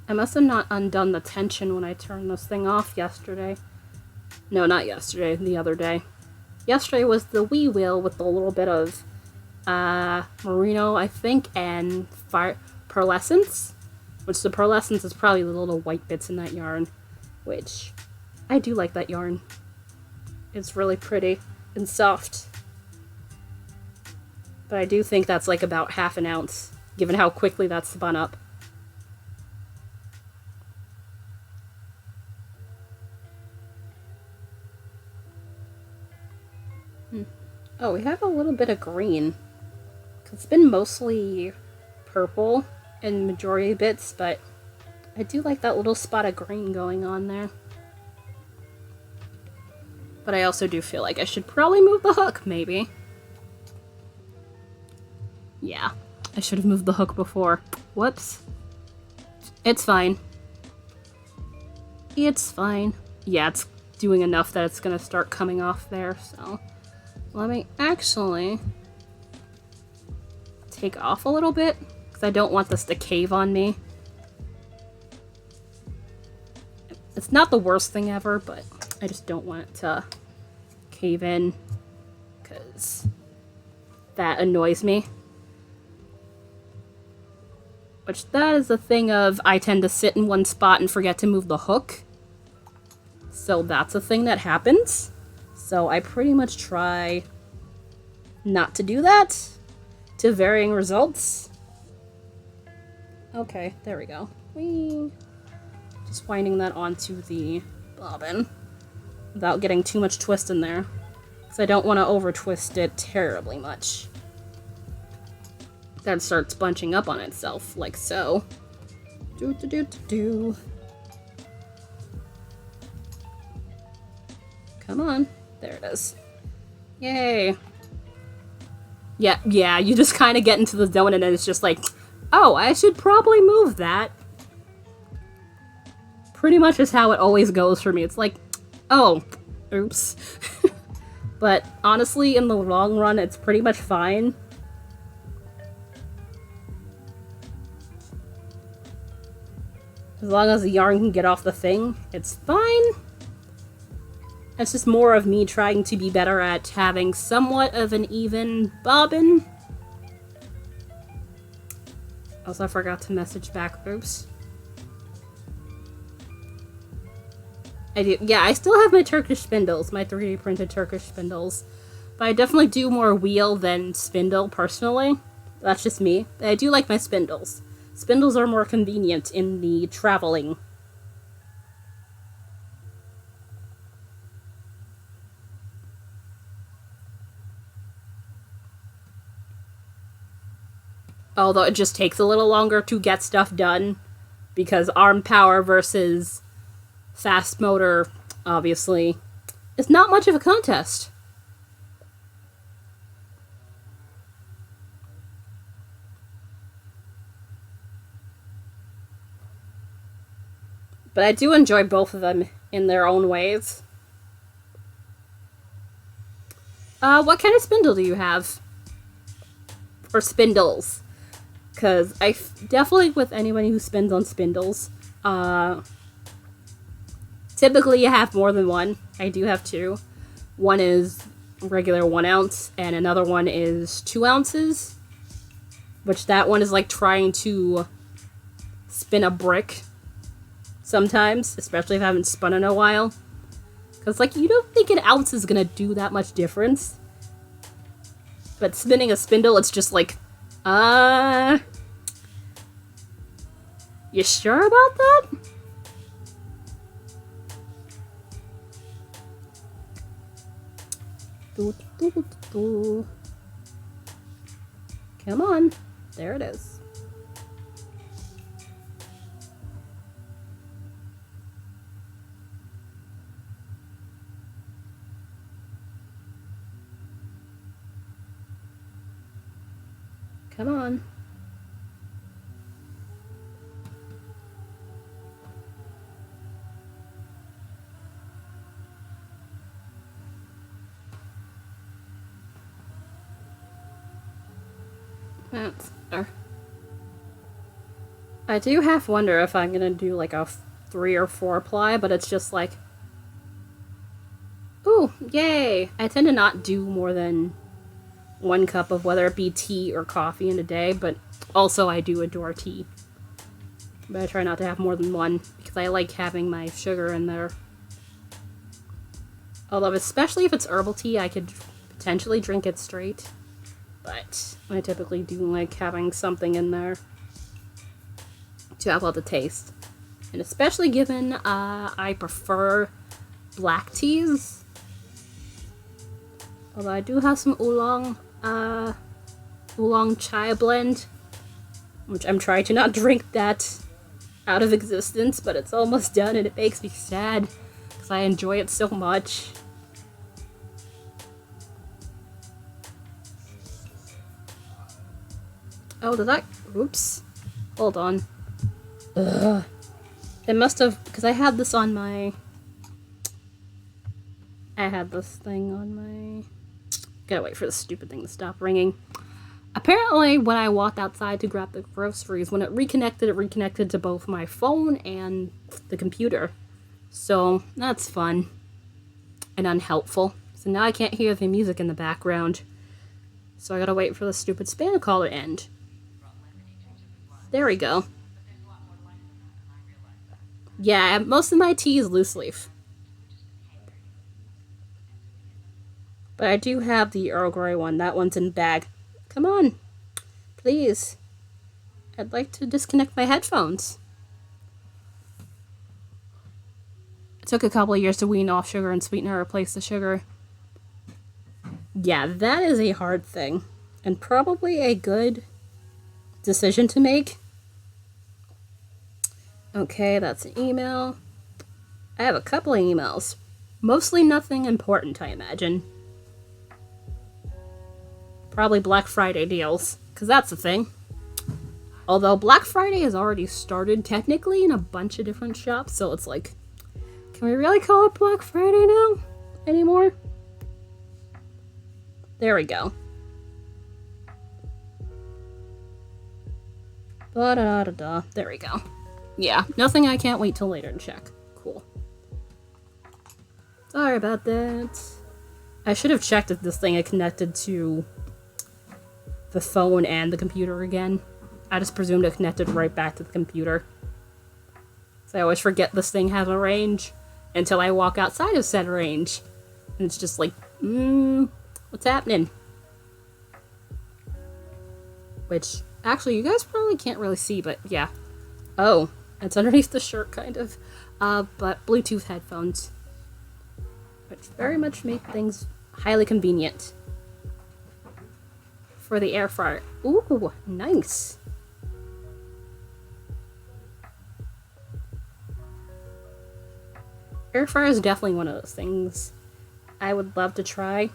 I must have not undone the tension when I turned this thing off yesterday. No, not yesterday, the other day. Yesterday was the wee wheel with a little bit of merino, I think, and pearlescence. Which the pearlescence is probably the little white bits in that yarn. Which, I do like that yarn. It's really pretty and soft. But I do think that's like about half an ounce, given how quickly that's spun up. Oh, we have a little bit of green. It's been mostly purple in majority bits, but I do like that little spot of green going on there. But I also do feel like I should probably move the hook, maybe. Yeah, I should have moved the hook before. Whoops. It's fine. It's fine. Yeah, it's doing enough that it's gonna start coming off there, so... Let me actually take off a little bit, because I don't want this to cave on me. It's not the worst thing ever, but I just don't want it to cave in, because that annoys me. Which, that is a thing of, I tend to sit in one spot and forget to move the hook. So that's a thing that happens. So I pretty much try not to do that, to varying results. Okay, there we go. Whee! Just winding that onto the bobbin without getting too much twist in there. Because I don't want to over twist it terribly much. That starts bunching up on itself, like so. Come on. There it is. Yay. Yeah, you just kind of get into the zone and then it's just like, oh, I should probably move that. Pretty much is how it always goes for me. It's like, oh, oops. But honestly, in the long run, it's pretty much fine. As long as the yarn can get off the thing, it's fine. It's just more of me trying to be better at having somewhat of an even bobbin. Also, I forgot to message back. Oops. I do. Yeah, I still have my Turkish spindles, my 3D printed Turkish spindles. But I definitely do more wheel than spindle, personally. That's just me. But I do like my spindles. Spindles are more convenient in the traveling. Although it just takes a little longer to get stuff done. Because arm power versus fast motor, obviously, is not much of a contest. But I do enjoy both of them in their own ways. What kind of spindle do you have? Or spindles? Because definitely with anyone who spins on spindles, typically you have more than one. I do have two. One is regular 1 ounce, and another one is 2 ounces. Which that one is like trying to spin a brick sometimes, especially if I haven't spun in a while. Because, like, you don't think an ounce is gonna do that much difference. But spinning a spindle, it's just like, you sure about that? Come on. There it is. Come on. That's better. I do half wonder if I'm gonna do like a 3 or 4 ply, but it's just like, ooh, yay! I tend to not do more than 1 cup of whether it be tea or coffee in a day, but also I do adore tea. But I try not to have more than 1, because I like having my sugar in there. Although, especially if it's herbal tea, I could potentially drink it straight. But I typically do like having something in there to have all the taste. And especially given I prefer black teas. Although I do have some oolong chai blend, which I'm trying to not drink that out of existence, but it's almost done and it makes me sad because I enjoy it so much. Oh, did that? Oops. Hold on. Ugh. It must have, because I had this on my... I had this thing on my... Gotta wait for the stupid thing to stop ringing. Apparently, when I walked outside to grab the groceries, when it reconnected to both my phone and the computer. So, that's fun. And unhelpful. So now I can't hear the music in the background. So I gotta wait for the stupid spam call to end. There we go. Yeah, most of my tea is loose leaf. But I do have the Earl Grey one. That one's in bag. Come on. Please. I'd like to disconnect my headphones. It took a couple of years to wean off sugar and sweetener replace the sugar. Yeah, that is a hard thing. And probably a good decision to make. Okay, that's an email. I have a couple of emails. Mostly nothing important, I imagine. Probably Black Friday deals, because that's the thing. Although Black Friday has already started technically in a bunch of different shops, so it's like, can we really call it Black Friday now? Anymore? There we go. Da-da-da-da-da. There we go. Yeah, nothing I can't wait till later to check. Cool. Sorry about that. I should have checked if this thing had connected to the phone and the computer again. I just presumed it connected right back to the computer. So I always forget this thing has a range until I walk outside of said range. And it's just like, what's happening? Which, actually, you guys probably can't really see, but yeah. Oh, it's underneath the shirt, kind of. But Bluetooth headphones. Which very much make things highly convenient. For the air fryer. Ooh, nice. Air fryer is definitely one of those things I would love to try.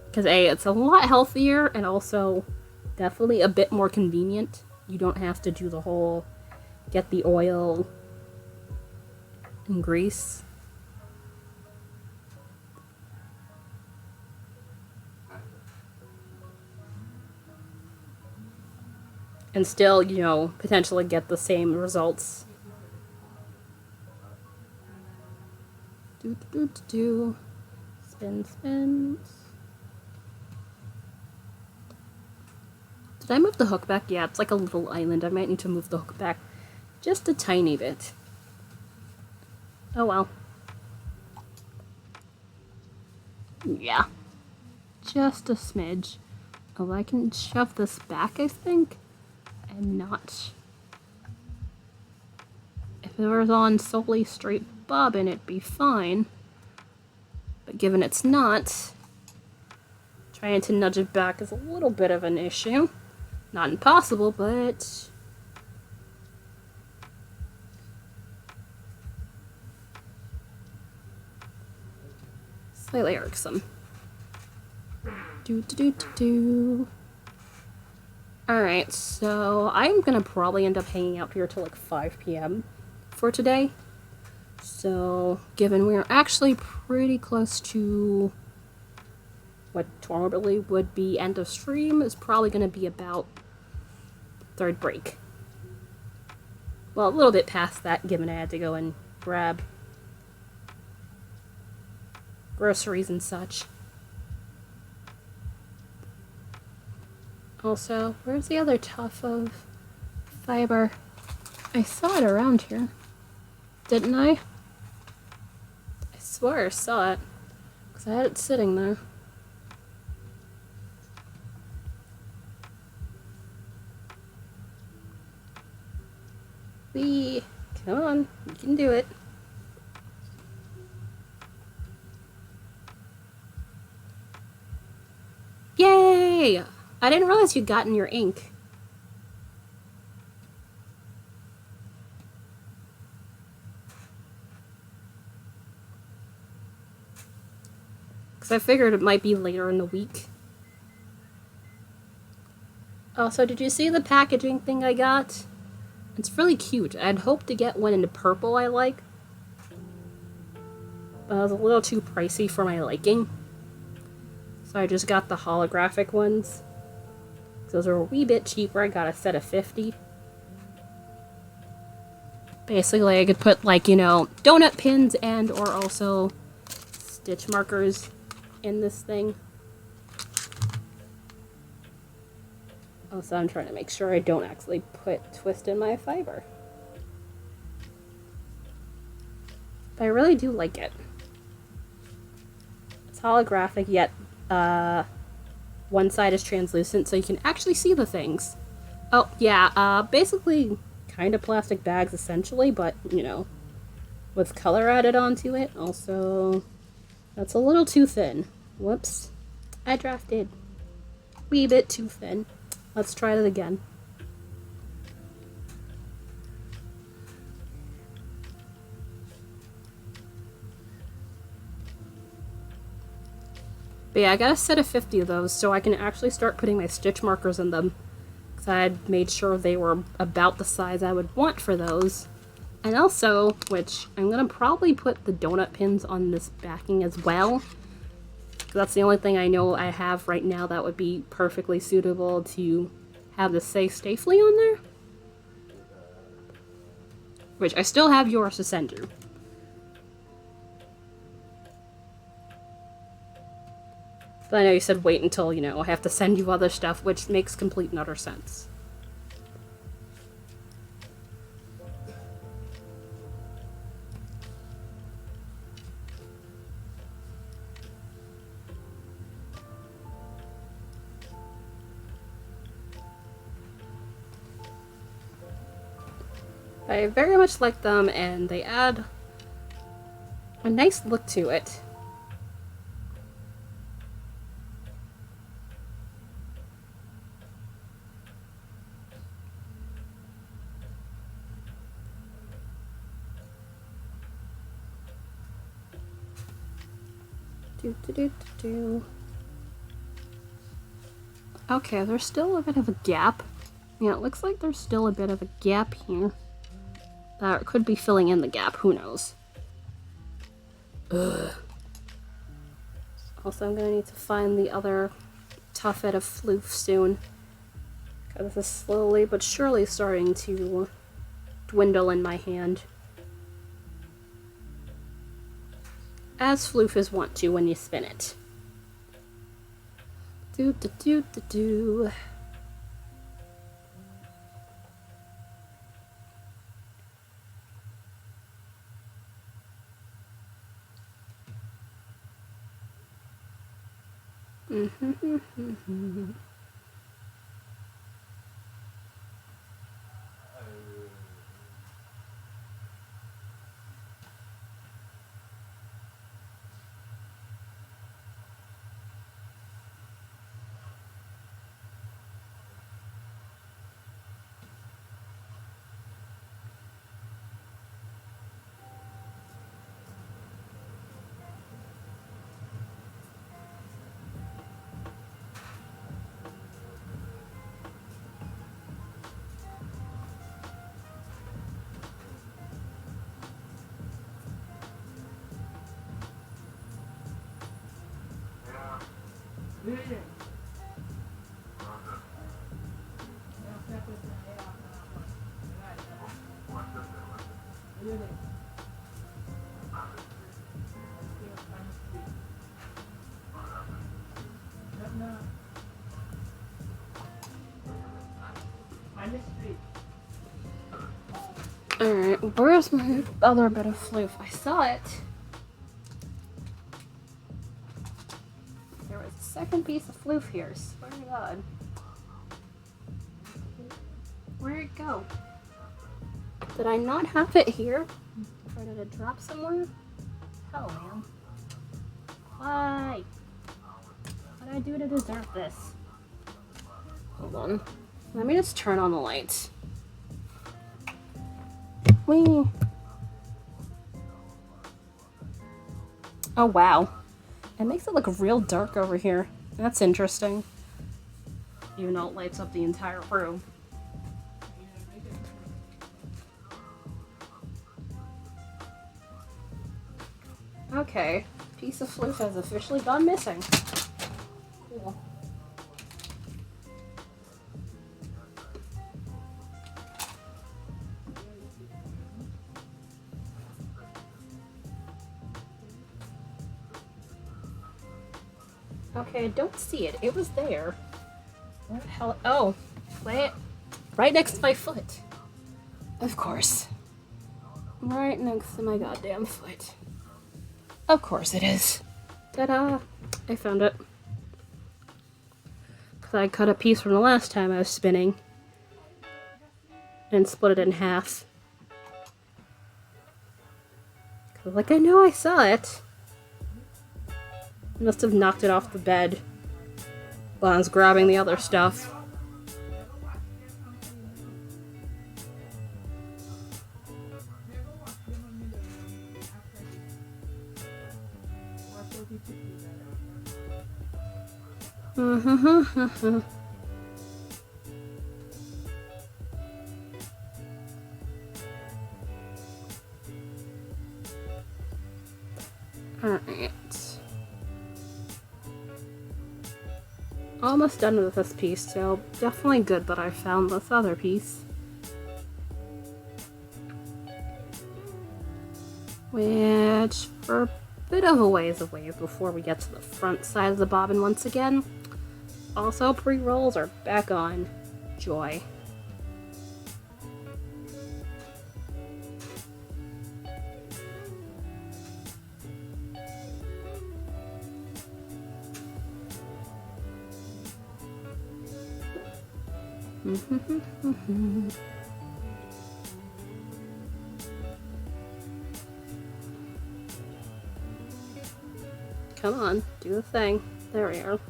Because A, it's a lot healthier and also definitely a bit more convenient. You don't have to do the whole get the oil and grease. And still, you know, potentially get the same results. Spin, spins. Did I move the hook back? Yeah, it's like a little island. I might need to move the hook back just a tiny bit. Oh well. Yeah. Just a smidge. Oh, I can shove this back, I think? And not... If it was on solely straight bobbin, it'd be fine. But given it's not, trying to nudge it back is a little bit of an issue. Not impossible, but... slightly irksome. Alright, so I'm gonna probably end up hanging out here till like 5 p.m. for today. So, given we're actually pretty close to what normally would be end of stream, is probably gonna be about third break. Well, a little bit past that, given I had to go and grab groceries and such. Also, where's the other tuft of fiber? I saw it around here. Didn't I? I swear I saw it. Because I had it sitting there. Whee! Come on, you can do it. Yay! I didn't realize you'd gotten your ink. Because I figured it might be later in the week. Also, did you see the packaging thing I got? It's really cute. I'd hoped to get one in the purple I like. But it was a little too pricey for my liking. So I just got the holographic ones. Those are a wee bit cheaper. I got a set of 50. Basically, I could put, like, you know, donut pins and or also stitch markers in this thing. Also, I'm trying to make sure I don't actually put twist in my fiber. But I really do like it. It's holographic, yet one side is translucent, so you can actually see the things. Oh, yeah, basically kind of plastic bags, essentially, but, you know, with color added onto it. Also, that's a little too thin. Whoops. I drafted. Wee bit too thin. Let's try it again. But yeah, I got a set of 50 of those, so I can actually start putting my stitch markers in them. Because I had made sure they were about the size I would want for those. And also, which I'm going to probably put the donut pins on this backing as well. That's the only thing I know I have right now that would be perfectly suitable to have the Say Safely on there. Which I still have yours to send you. But I know you said wait until, you know, I have to send you other stuff, which makes complete and utter sense. I very much like them, and they add a nice look to it. Okay, there's still a bit of a gap. Yeah, it looks like there's still a bit of a gap here. That could be filling in the gap, who knows. Ugh. Also, I'm gonna need to find the other tuffet of Floof soon. Because this is slowly but surely starting to dwindle in my hand. As Floof is wont to when you spin it. Do. Alright, where's my other bit of Floof? I saw it. There was a second piece of Floof here, swear to God. Where'd it go? Did I not have it here? Or did it drop somewhere? Hell, man. Why? What did I do to deserve this? Hold on. Let me just turn on the lights. Whee! Oh, wow. It makes it look real dark over here. That's interesting. Even though it lights up the entire room. Okay. Piece of Floof has officially gone missing. Cool. Okay, I don't see it. It was there. Where the hell? Oh, right next to my foot. Of course. Right next to my goddamn foot. Of course it is. Ta-da! I found it. Because I cut a piece from the last time I was spinning. And split it in half. Like, I know I saw it. Must have knocked it off the bed while I was grabbing the other stuff. Alright. almost done with this piece, so definitely good that I found this other piece. Which, for a bit of a ways away before we get to the front side of the bobbin once again. Also, pre-rolls are back on. Joy. Come on, do the thing. There we are.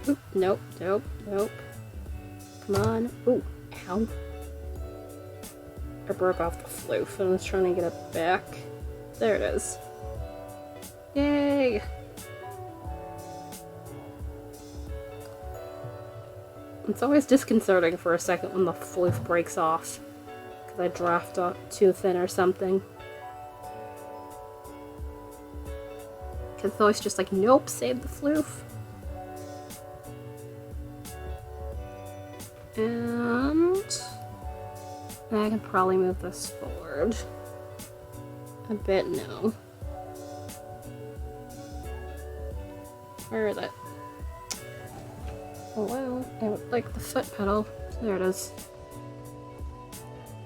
Oop, nope, nope, nope. Come on. Ooh, ow. I broke off the floof and I was trying to get it back. There it is. Yay! It's always disconcerting for a second when the floof breaks off. Because I draft up too thin or something. Because it's always just like, nope, save the floof. And I can probably move this forward a bit now. Where is it? Oh wow, I would like the foot pedal. There it is.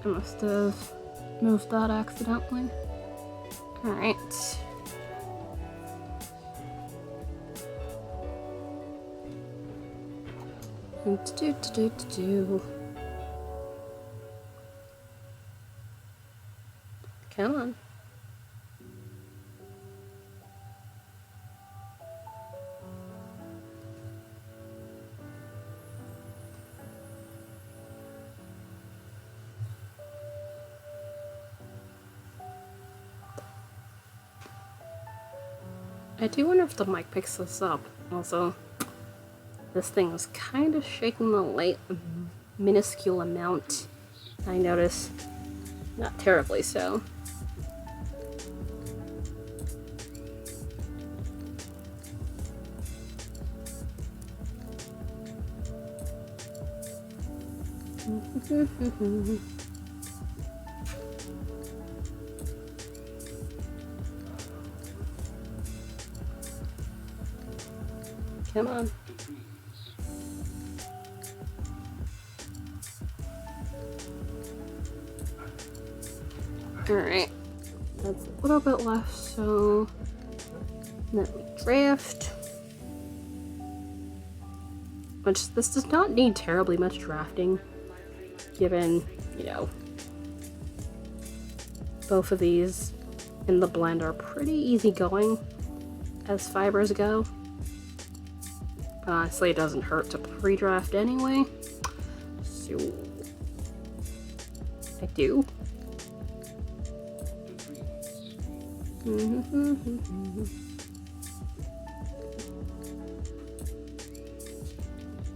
I must have moved that accidentally. Alright. Come on. I do wonder if the mic picks this up. Also, this thing was kind of shaking the light a minuscule amount, I noticed. Not terribly so. Come on. Alright. That's a little bit left, so let me draft. Which, this does not need terribly much drafting, given, you know, both of these in the blend are pretty easygoing as fibers go. Honestly, it doesn't hurt to pre-draft anyway. So I do.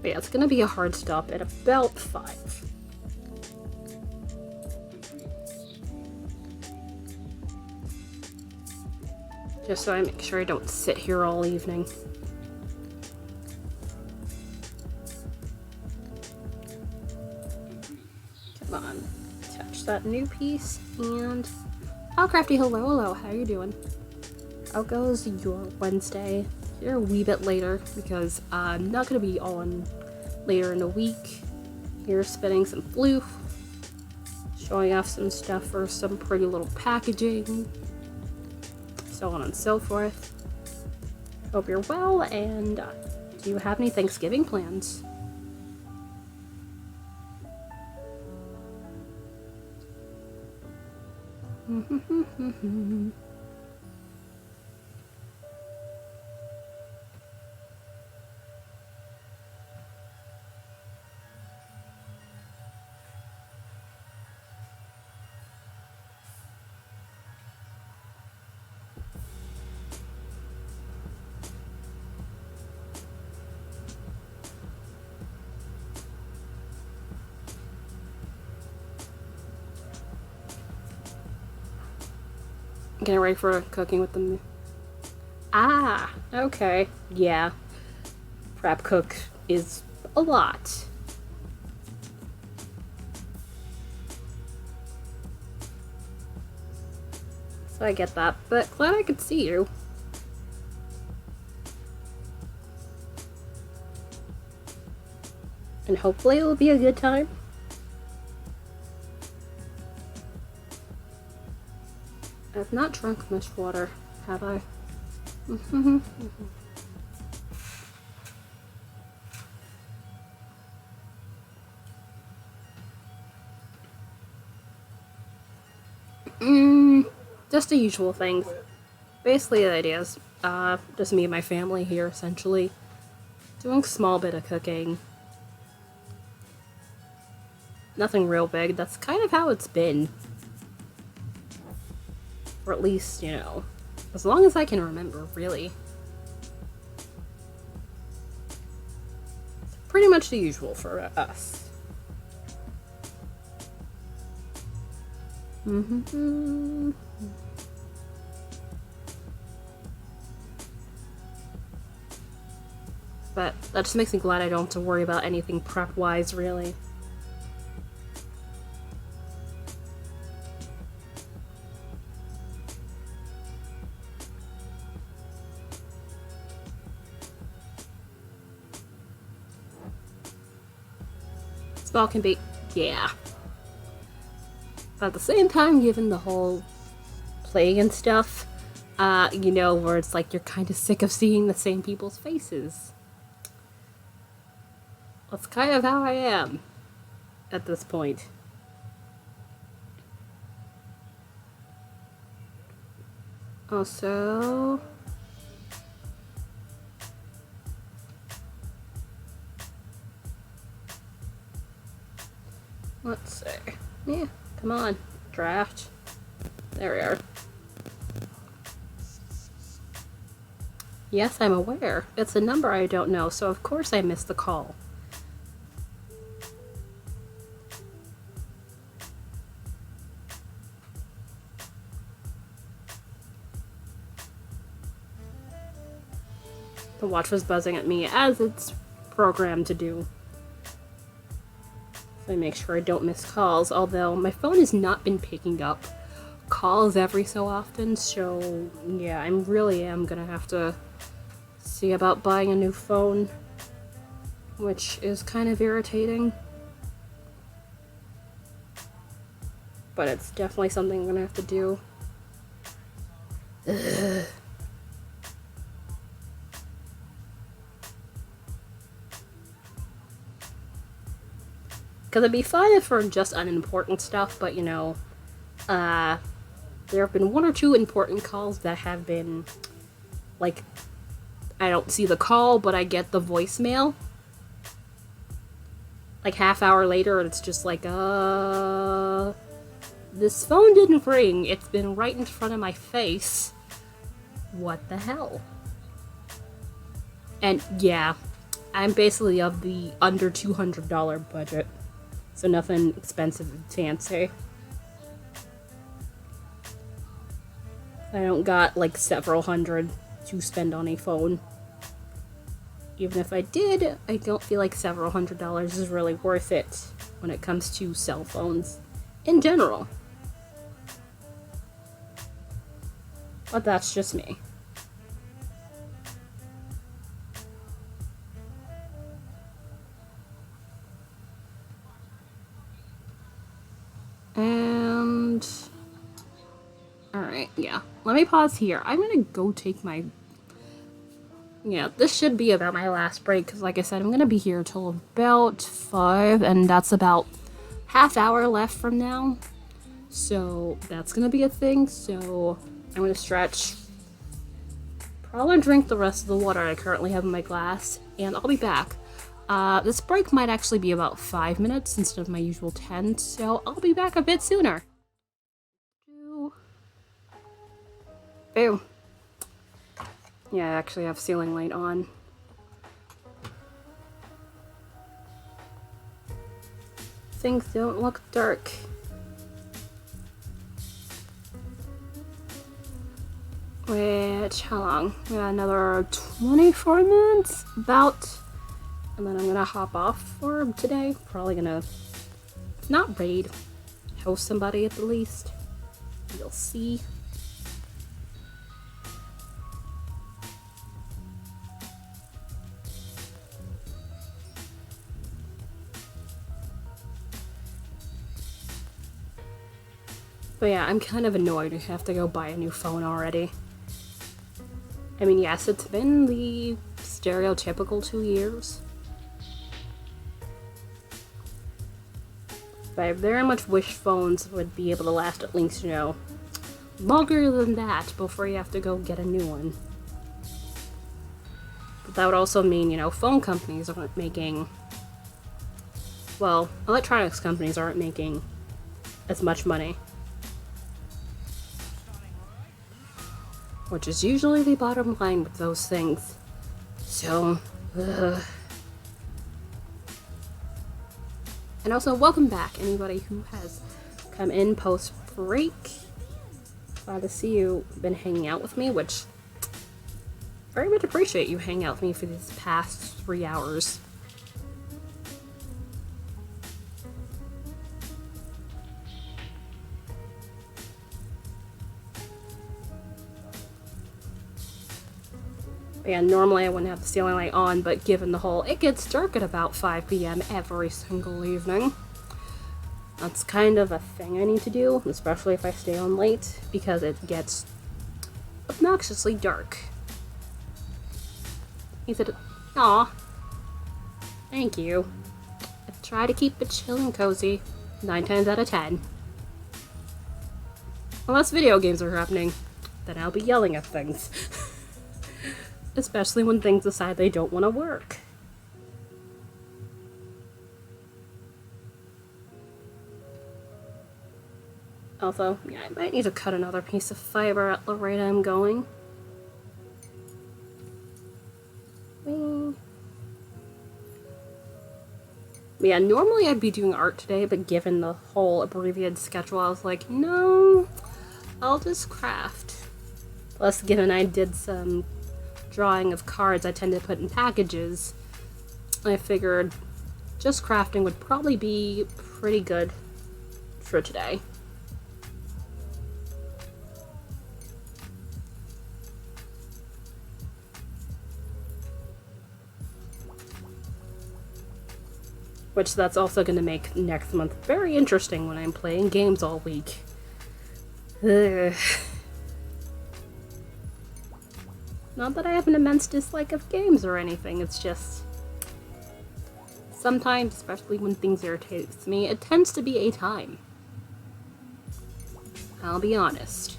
But yeah, it's gonna be a hard stop at about 5. Just so I make sure I don't sit here all evening. Come on, attach that new piece, and oh, Crafty, hello, how you doing? How goes your Wednesday? You're a wee bit later because I'm not gonna be on later in the week. Here spinning some floof, showing off some stuff for some pretty little packaging, so on and so forth. Hope you're well, and do you have any Thanksgiving plans? Getting ready for cooking with them. Ah, okay. Yeah. Prep cook is a lot. So I get that, but glad I could see you. And hopefully it will be a good time. I've not drunk much water, have I? Just the usual things. Basically, the idea is just me and my family here, essentially. Doing a small bit of cooking. Nothing real big. That's kind of how it's been. Or at least, you know, as long as I can remember, really. It's pretty much the usual for us. But that just makes me glad I don't have to worry about anything prep-wise, really. Small can be, yeah. But at the same time, given the whole plague and stuff, you know, where it's like you're kind of sick of seeing the same people's faces. That's kind of how I am at this point. Also, let's see. Yeah, come on, draft. There we are. Yes, I'm aware. It's a number I don't know, so of course I missed the call. The watch was buzzing at me as it's programmed to do. So I make sure I don't miss calls, although my phone has not been picking up calls every so often, so yeah, I really am gonna have to see about buying a new phone, which is kind of irritating. But it's definitely something I'm gonna have to do. Ugh. Because it'd be fine for just unimportant stuff, but you know, there have been one or two important calls that have been, like, I don't see the call, but I get the voicemail. Like, half hour later, it's just like, this phone didn't ring. It's been right in front of my face. What the hell? And yeah, I'm basically of the under $200 budget. So nothing expensive and fancy. I don't got like several hundred to spend on a phone. Even if I did, I don't feel like several $100s is really worth it when it comes to cell phones in general. But that's just me. And alright, yeah. Let me pause here. I'm gonna go take my... Yeah, this should be about my last break, because like I said, I'm gonna be here till about 5, and that's about half hour left from now. So that's gonna be a thing, so I'm gonna stretch. Probably drink the rest of the water I currently have in my glass, and I'll be back. This break might actually be about 5 minutes instead of my usual 10, so I'll be back a bit sooner. Boom. Yeah, I actually have ceiling light on. Things don't look dark. Which, how long? We got another 24 minutes, about. And then I'm gonna hop off for today. Probably gonna, not raid, host somebody at the least. You'll see. But yeah, I'm kind of annoyed to have to go buy a new phone already. I mean, yes, it's been the stereotypical 2 years. But I very much wish phones would be able to last at least, longer than that before you have to go get a new one. But that would also mean, phone companies aren't making... Well, electronics companies aren't making as much money. Which is usually the bottom line with those things. So, And also, welcome back, anybody who has come in post-break. Glad to see you been hanging out with me, which very much appreciate you hanging out with me for these past 3 hours. And normally I wouldn't have the ceiling light on, but given the whole, it gets dark at about 5 p.m. every single evening. That's kind of a thing I need to do, especially if I stay on late, because it gets obnoxiously dark. He said, "Aw, thank you. I try to keep it chill and cozy, 9 times out of 10. Unless video games are happening, then I'll be yelling at things." Especially when things decide they don't want to work. Also, yeah, I might need to cut another piece of fiber at the rate I'm going. Yeah, normally I'd be doing art today, but given the whole abbreviated schedule, I was like, no, I'll just craft. Plus, given I did some drawing of cards I tend to put in packages, I figured just crafting would probably be pretty good for today. Which that's also going to make next month very interesting when I'm playing games all week. Ugh. Not that I have an immense dislike of games or anything, it's just... sometimes, especially when things irritate me, it tends to be a time. I'll be honest.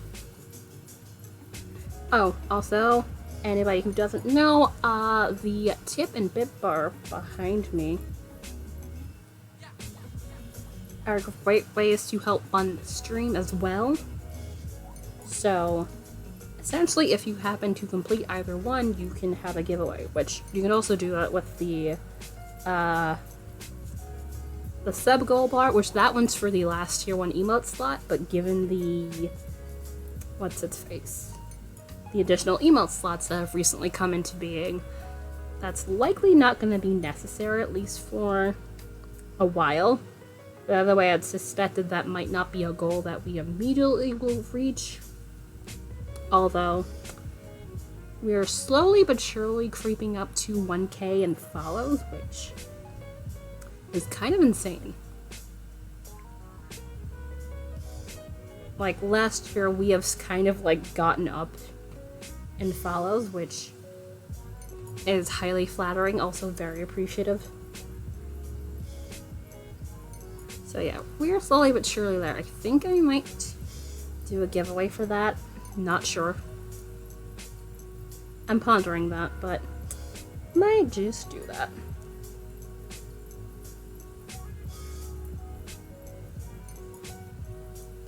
Oh, also, anybody who doesn't know, the tip and bit bar behind me are great ways to help fund the stream as well. So, essentially, if you happen to complete either one, you can have a giveaway, which you can also do that with the sub goal bar, which that one's for the last tier 1 emote slot, but given the, what's its face? The additional emote slots that have recently come into being, that's likely not going to be necessary, at least for a while. The other way, I'd suspected that might not be a goal that we immediately will reach. Although, we're slowly but surely creeping up to 1K in follows, which is kind of insane. Like, last year we have kind of, gotten up in follows, which is highly flattering, also very appreciative. So yeah, we're slowly but surely there. I think I might do a giveaway for that. Not sure. I'm pondering that, but might just do that.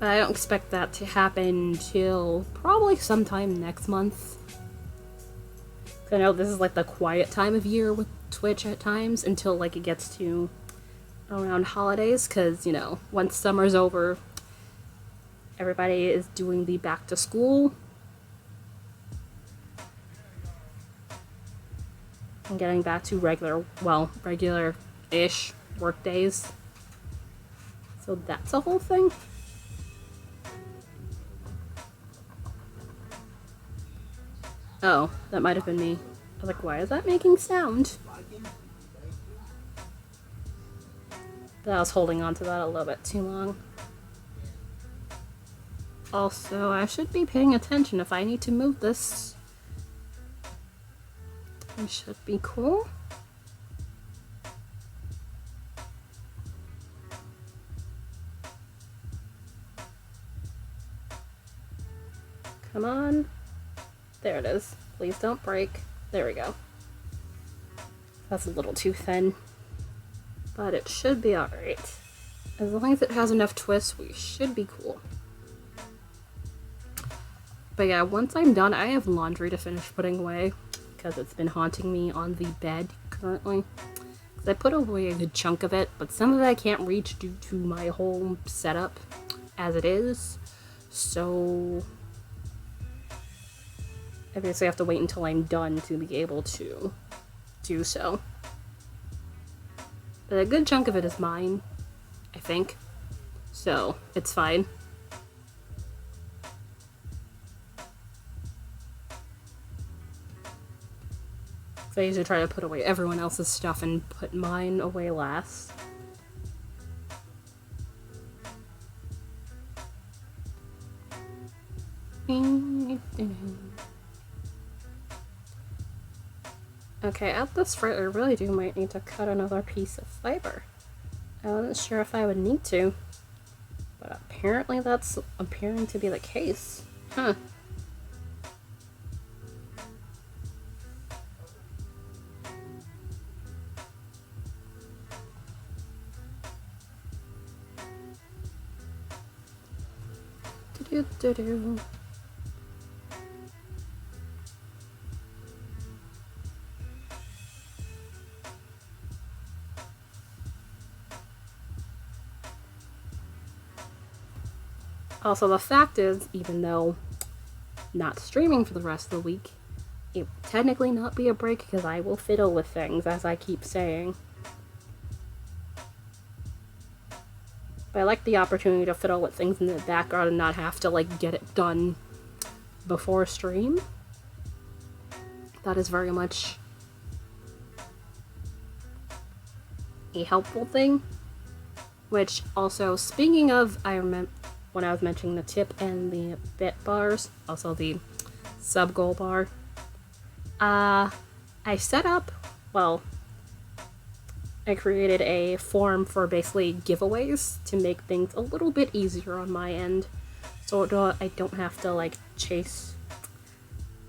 But I don't expect that to happen till probably sometime next month. I know this is the quiet time of year with Twitch at times until it gets to around holidays, because, once summer's over, everybody is doing the back to school and getting back to regular-ish work days. So that's a whole thing. Oh, that might have been me. I was like, why is that making sound? But I was holding on to that a little bit too long. Also, I should be paying attention if I need to move this. It should be cool. Come on. There it is. Please don't break. There we go. That's a little too thin. But it should be alright. As long as it has enough twists, we should be cool. But yeah, once I'm done, I have laundry to finish putting away because it's been haunting me on the bed currently. Because I put away a good chunk of it, but some of it I can't reach due to my whole setup as it is. So I basically have to wait until I'm done to be able to do so. But a good chunk of it is mine, I think. So it's fine. I usually try to put away everyone else's stuff and put mine away last. Okay, at this rate, I really might need to cut another piece of fiber. I wasn't sure if I would need to, but apparently that's appearing to be the case. Huh. Do-do-do-do. Also, the fact is, even though not streaming for the rest of the week, it will technically not be a break because I will fiddle with things, as I keep saying. But I like the opportunity to fiddle with things in the background and not have to, like, get it done before stream. That is very much a helpful thing. Which, also, speaking of, I remember when I was mentioning the tip and the bit bars, also the sub goal bar, I set up, well, I created a form for basically giveaways to make things a little bit easier on my end, so I don't have to, like, chase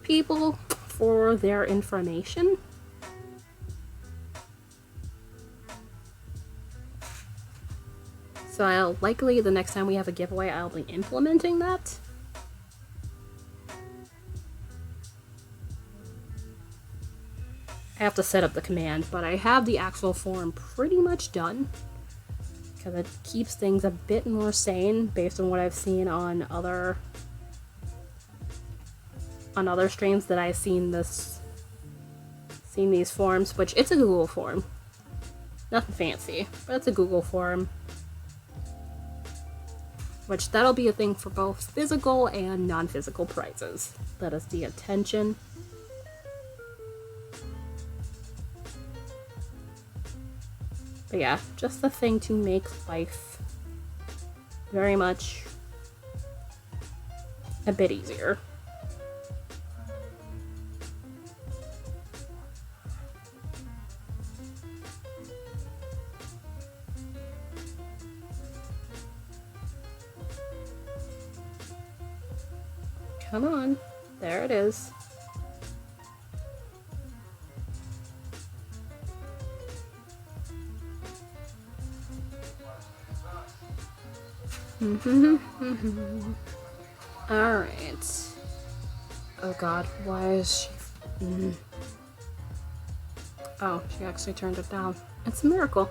people for their information. So I'll likely, the next time we have a giveaway, I'll be implementing that. I have to set up the command, but I have the actual form pretty much done. Because it keeps things a bit more sane based on what I've seen on other streams that I've seen these forms, which it's a Google form. Nothing fancy, but it's a Google form. Which, that'll be a thing for both physical and non-physical prizes. That is the intention. But yeah, just the thing to make life very much a bit easier. Come on. There it is. Alright. Oh god, why is she... Oh, she actually turned it down. It's a miracle.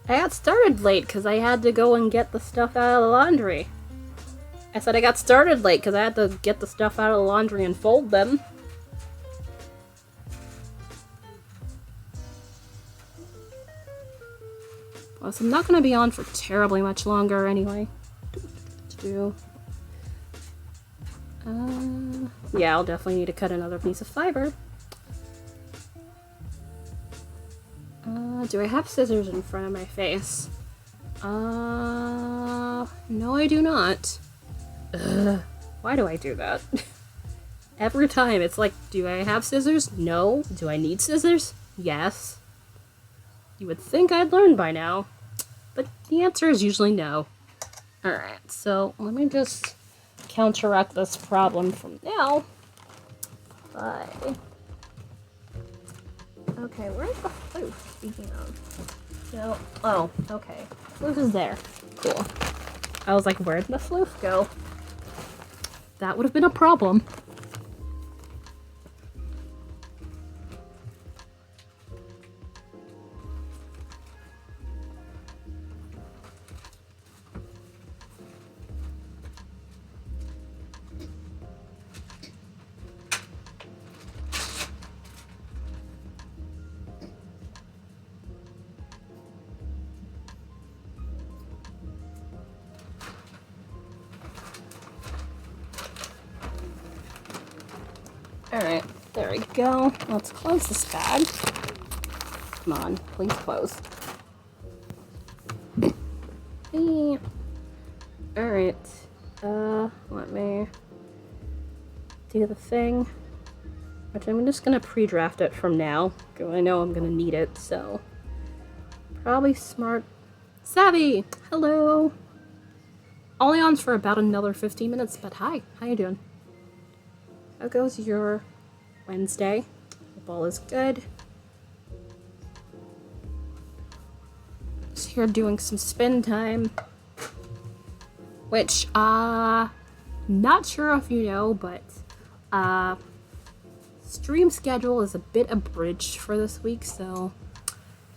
I got started late because I had to go and get the stuff out of the laundry. I said I got started late because I had to get the stuff out of the laundry and fold them. Plus, I'm not going to be on for terribly much longer anyway. Yeah, I'll definitely need to cut another piece of fiber. Do I have scissors in front of my face? No, I do not. Ugh, why do I do that? Every time it's like, do I have scissors? No. Do I need scissors? Yes. You would think I'd learn by now, but the answer is usually no. Alright, so let me just counteract this problem from now by... Okay, where's the floof, speaking of? No. Oh, okay. Floof is there. Cool. I was like, where'd the floof go? That would have been a problem. Alright, there we go. Let's close this bag. Come on, please close. Alright, let me do the thing, which I'm just gonna pre-draft it from now, because I know I'm gonna need it, so. Probably smart. Savvy! Hello! Only on for about another 15 minutes, but hi, how you doing? How goes your Wednesday? Hope all is good. Just here doing some spin time. Which, not sure if you know, but, stream schedule is a bit abridged for this week, so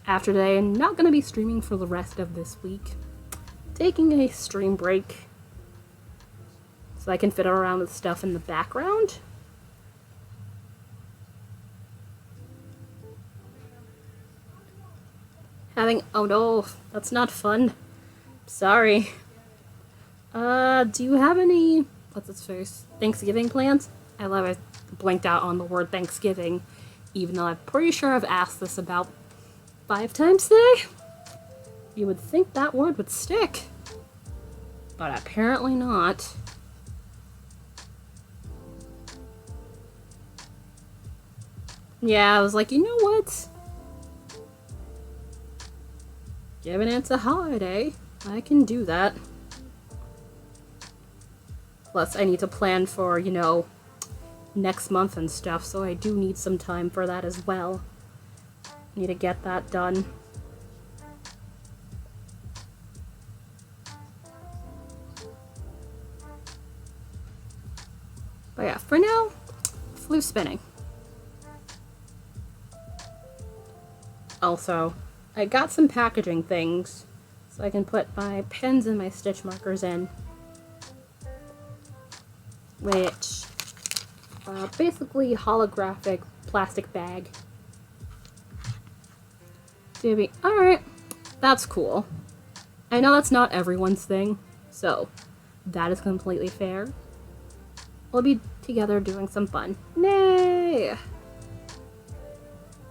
after today, I'm not gonna be streaming for the rest of this week. Taking a stream break so I can fiddle around with stuff in the background. Oh no, that's not fun. Sorry. Do you have any, what's its face, Thanksgiving plans? I love it. Blanked out on the word Thanksgiving, even though I'm pretty sure I've asked this about 5 times today. You would think that word would stick, but apparently not. Yeah, I was like, you know what? Given it's a holiday, I can do that. Plus, I need to plan for, you know, next month and stuff, so I do need some time for that as well. Need to get that done. But yeah, for now, Floof Spinning. Also, I got some packaging things so I can put my pens and my stitch markers in, which basically holographic plastic bag. Alright, that's cool. I know that's not everyone's thing, so that is completely fair. We'll be together doing some fun. Nay!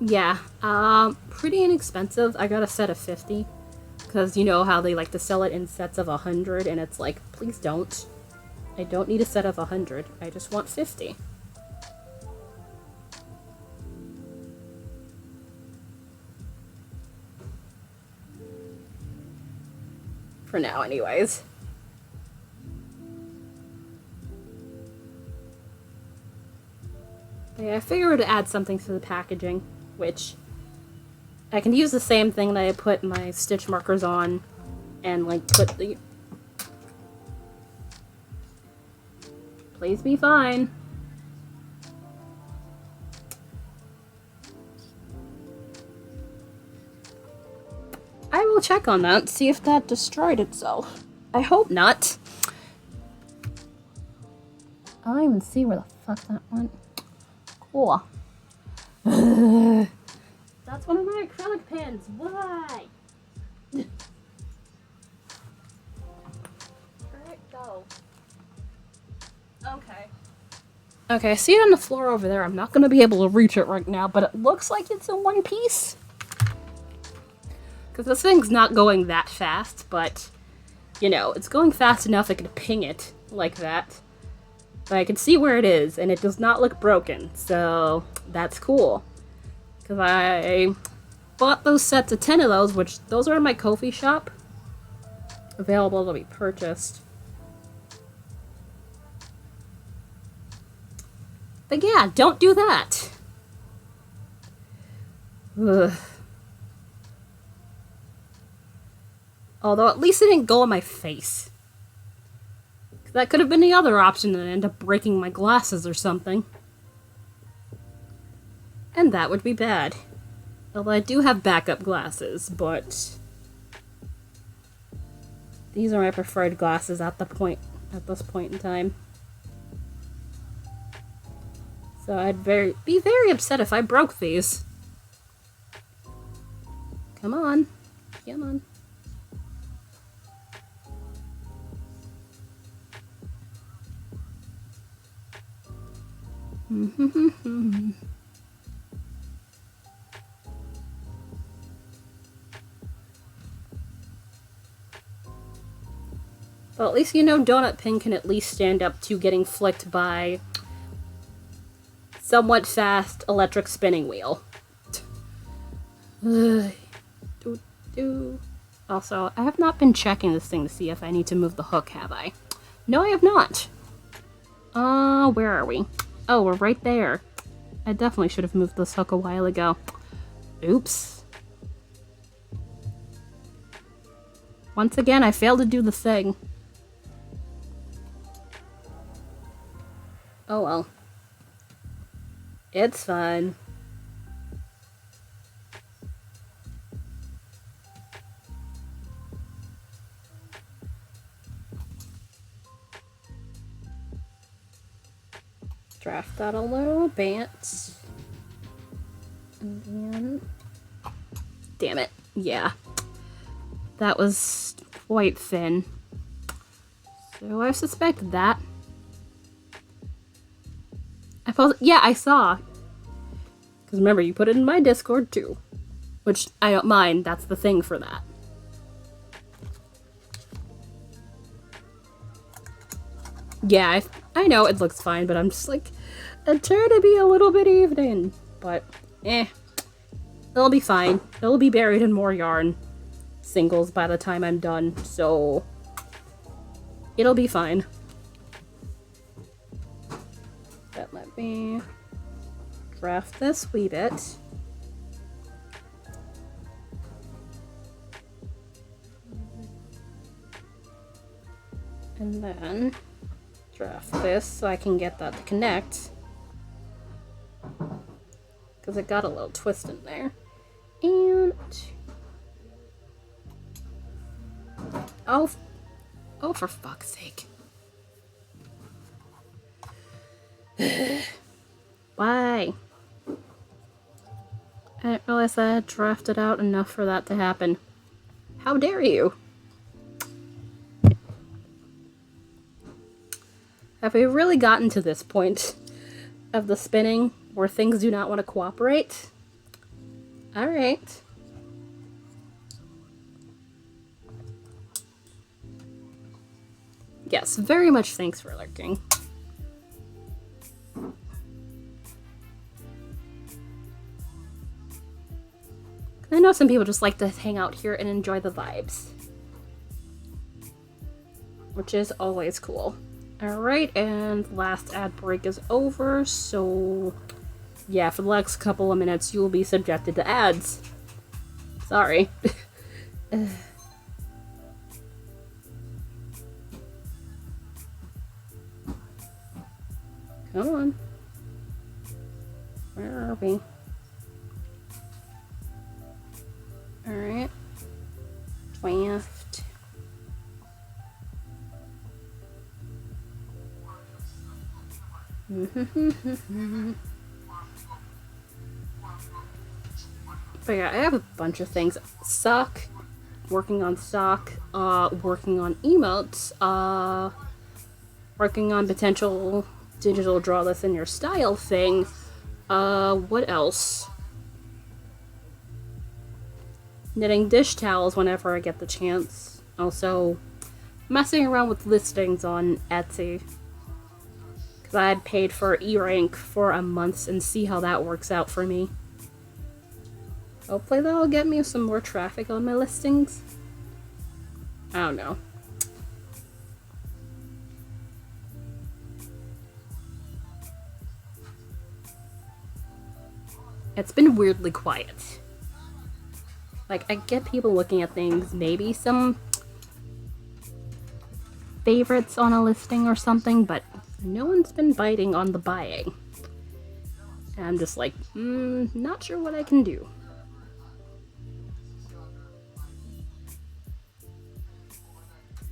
Yeah, pretty inexpensive. I got a set of 50, because you know how they like to sell it in sets of 100, and it's like, please don't. I don't need a set of 100, I just want 50. For now, anyways. But yeah, I figured to add something to the packaging, which I can use the same thing that I put my stitch markers on and like put the... Please be fine. I will check on that, see if that destroyed itself. I hope not. I don't even see where the fuck that went. Cool. That's one of my acrylic pens. Why? Where'd it go? Okay. Okay, I see it on the floor over there. I'm not going to be able to reach it right now, but it looks like it's in one piece. Because this thing's not going that fast, but, you know, it's going fast enough I can ping it like that. But I can see where it is, and it does not look broken, so that's cool. Because I bought those sets of 10 of those, which those are in my Ko-fi shop. Available to be purchased. But yeah, don't do that. Ugh. Although at least it didn't go in my face. That could have been the other option, and I end up breaking my glasses or something. And that would be bad. Although I do have backup glasses, but these are my preferred glasses at this point in time. So I'd be very upset if I broke these. Come on. Come on. Well, at least you know Donut Pin can at least stand up to getting flicked by somewhat fast electric spinning wheel. Also, I have not been checking this thing to see if I need to move the hook, have I? No, I have not. Where are we? Oh, we're right there. I definitely should have moved this hook a while ago. Oops. Once again, I failed to do the thing. Oh well. It's fine. Draft that a little bit. And then... Damn it. Yeah. That was quite thin. So I suspect that. Yeah, I saw. Because remember, you put it in my Discord too. Which I don't mind. That's the thing for that. Yeah, I know it looks fine, but I'm just like, I'm trying to be a little bit even. But, it'll be fine. It'll be buried in more yarn singles by the time I'm done, so it'll be fine. But let me draft this wee bit. And then draft this so I can get that to connect. Because it got a little twist in there. And... Oh, for fuck's sake. Why? I didn't realize I had drafted out enough for that to happen. How dare you? Have we really gotten to this point of the spinning where things do not want to cooperate? Alright. Yes, very much thanks for lurking. I know some people just like to hang out here and enjoy the vibes. Which is always cool. Alright, and last ad break is over, so yeah, for the next couple of minutes you will be subjected to ads. Sorry. Come on. Where are we? Alright. Draft. But yeah, I have a bunch of things. Sock, working on sock, working on emotes, working on potential digital draw this in your style thing. What else? Knitting dish towels whenever I get the chance. Also, messing around with listings on Etsy. Because I had paid for E-Rank for a month and see how that works out for me. Hopefully that'll get me some more traffic on my listings. I don't know. It's been weirdly quiet. Like, I get people looking at things, maybe some favorites on a listing or something, but no one's been biting on the buying. And I'm just like, not sure what I can do.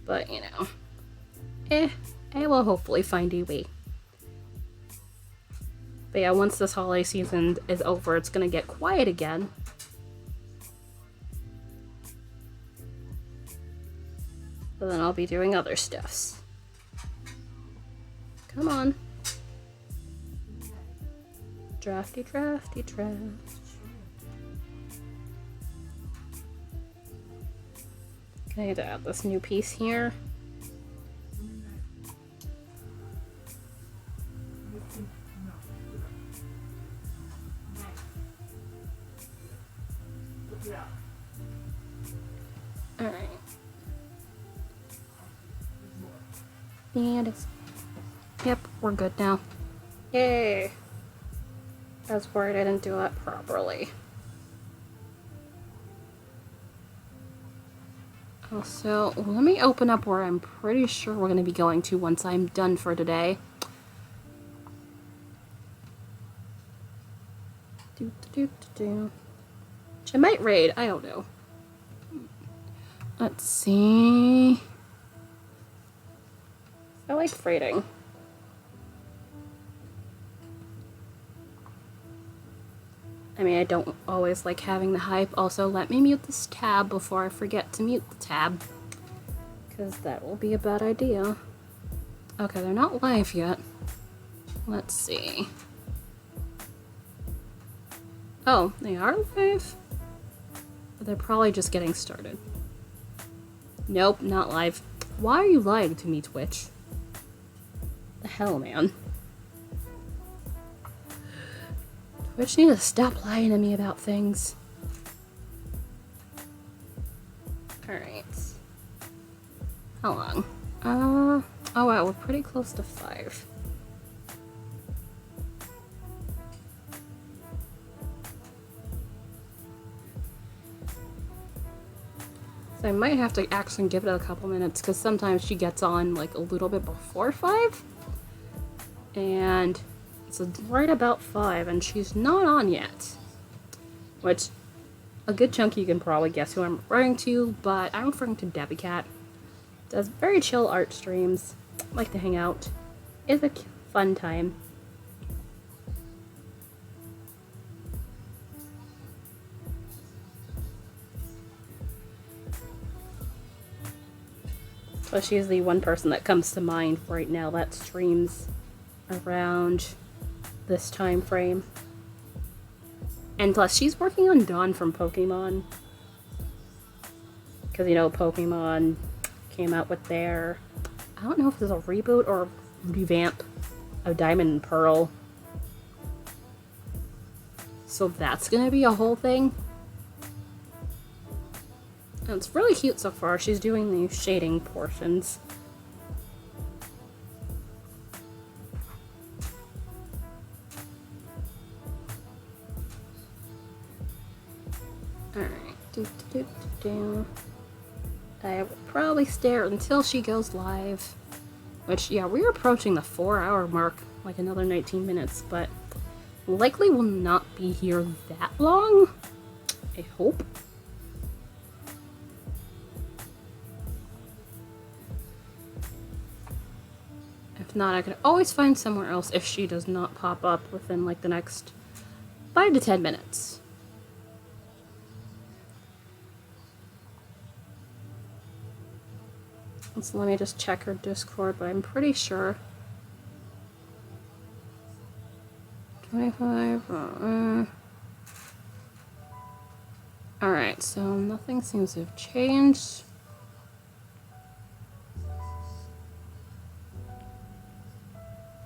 But, you know, I will hopefully find a way. But yeah, once this holiday season is over, it's gonna get quiet again. So then I'll be doing other stuffs. Come on. Drafty, drafty, draft. Okay, to add this new piece here. Alright. And it's... Yep, we're good now. Yay! I was worried I didn't do that properly. Also, let me open up where I'm pretty sure we're going to be going to once I'm done for today. Which I might raid, I don't know. Let's see. I like freighting. I mean, I don't always like having the hype. Also, let me mute this tab before I forget to mute the tab. Because that will be a bad idea. Okay, they're not live yet. Let's see. Oh, they are live? But they're probably just getting started. Nope, not live. Why are you lying to me, Twitch? The hell, man. Twitch need to stop lying to me about things. Alright. How long? Oh wow, we're pretty close to 5. So I might have to actually give it a couple minutes because sometimes she gets on like a little bit before 5. And it's right about 5 and she's not on yet. Which, a good chunk you can probably guess who I'm referring to, but I'm referring to Debbie Cat. Does very chill art streams. Like to hang out. It's a fun time. So she's the one person that comes to mind right now that streams around this time frame. And plus, she's working on Dawn from Pokemon. Because, you know, Pokemon came out with their... I don't know if it's a reboot or revamp of Diamond and Pearl. So that's gonna be a whole thing. And it's really cute so far. She's doing the shading portions. Alright. I will probably stare until she goes live. Which, yeah, we're approaching the 4-hour mark, like another 19 minutes, but likely will not be here that long. I hope. If not, I could always find somewhere else if she does not pop up within like the next 5 to 10 minutes. So let me just check her Discord, but I'm pretty sure. 25. Alright, so nothing seems to have changed.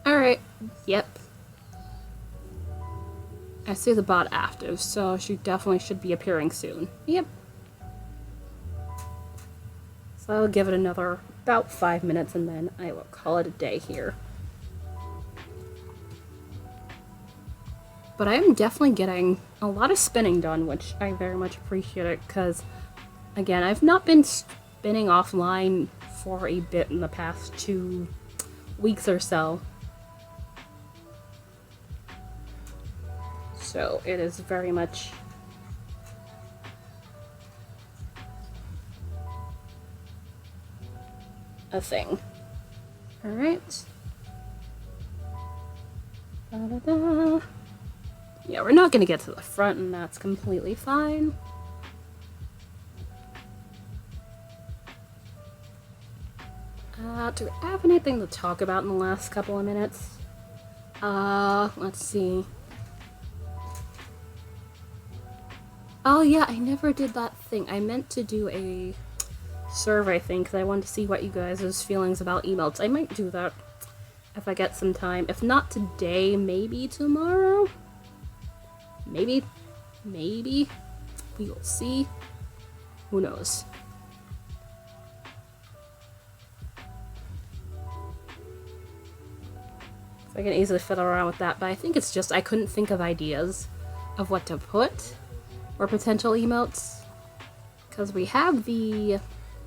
Alright, yep. I see the bot active, so she definitely should be appearing soon. Yep. So I'll give it another about 5 minutes and then I will call it a day here. But I am definitely getting a lot of spinning done, which I very much appreciate it, because, again, I've not been spinning offline for a bit in the past 2 weeks or so. So it is very much a thing. Alright. Da-da-da. Yeah, we're not gonna get to the front, and that's completely fine. Do we have anything to talk about in the last couple of minutes? Let's see. Oh yeah, I never did that thing. I meant to do a survey thing because I wanted to see what you guys' feelings about emotes. I might do that if I get some time. If not today, maybe tomorrow? Maybe. We will see. Who knows? So I can easily fiddle around with that, but I think it's just I couldn't think of ideas of what to put or potential emotes. Because we have the...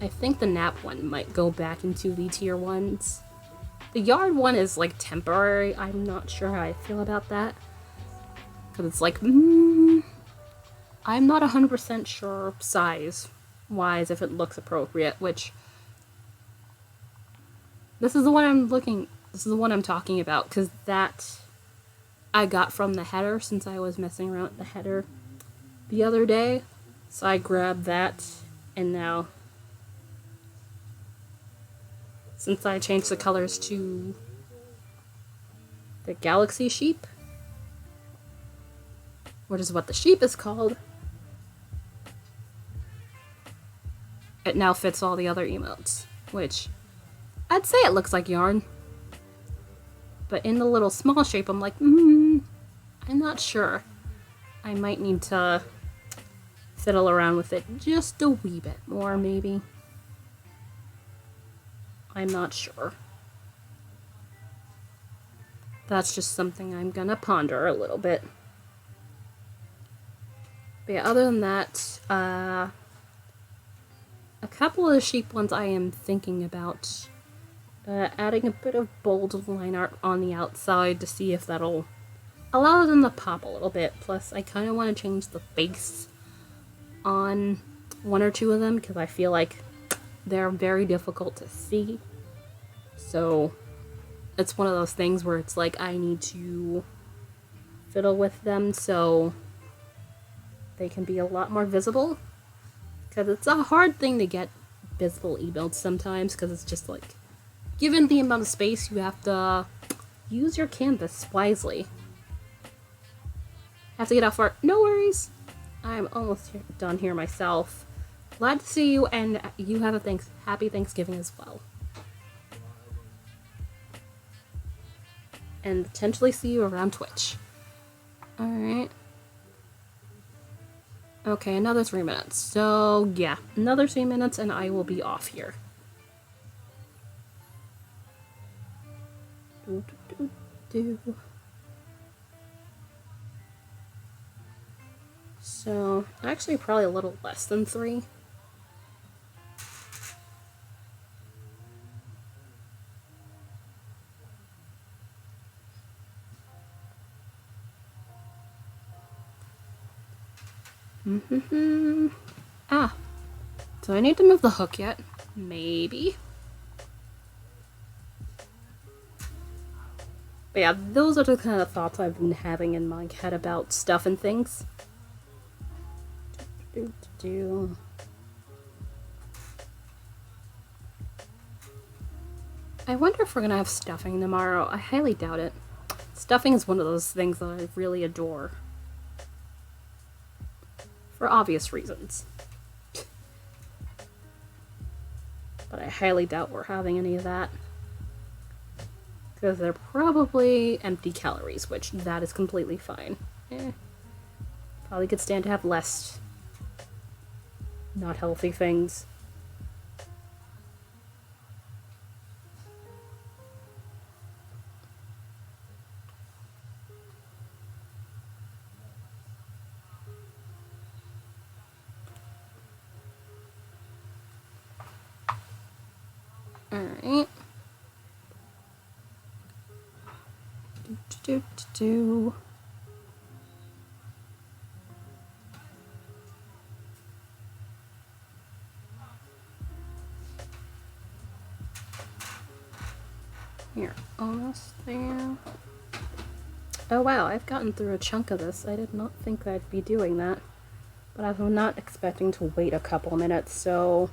I think the nap one might go back into the tier 1s. The yard one is like temporary. I'm not sure how I feel about that. Because it's like, I'm not 100% sure size-wise if it looks appropriate, which... This is the one I'm talking about, because that I got from the header since I was messing around with the header the other day. So I grabbed that, and now, since I changed the colors to the Galaxy Sheep, which is what the sheep is called, it now fits all the other emotes, which I'd say it looks like yarn. But in the little small shape, I'm like, I'm not sure. I might need to fiddle around with it just a wee bit more, maybe. I'm not sure. That's just something I'm gonna ponder a little bit. But yeah, other than that, a couple of the sheep ones I am thinking about adding a bit of bold line art on the outside to see if that'll allow them to pop a little bit. Plus, I kind of want to change the face on 1 or 2 of them because I feel like they're very difficult to see. So it's one of those things where it's like I need to fiddle with them so they can be a lot more visible. Because it's a hard thing to get visible emotes sometimes because it's just like, given the amount of space, you have to use your canvas wisely. Have to get off art. No worries. I'm almost done here myself. Glad to see you, and you have a happy Thanksgiving as well. And potentially see you around Twitch. Alright. Okay, another 3 minutes. So, yeah, another 3 minutes and I will be off here. So, actually probably a little less than 3. Ah, do I need to move the hook yet? Maybe. But yeah, those are the kind of thoughts I've been having in my head about stuff and things. I wonder if we're gonna have stuffing tomorrow. I highly doubt it. Stuffing is one of those things that I really adore. For obvious reasons. But I highly doubt we're having any of that. Because they're probably empty calories, which that is completely fine. Probably could stand to have less not healthy things. Alright. Do. Here, almost there. Oh wow, I've gotten through a chunk of this. I did not think I'd be doing that. But I was not expecting to wait a couple minutes, so...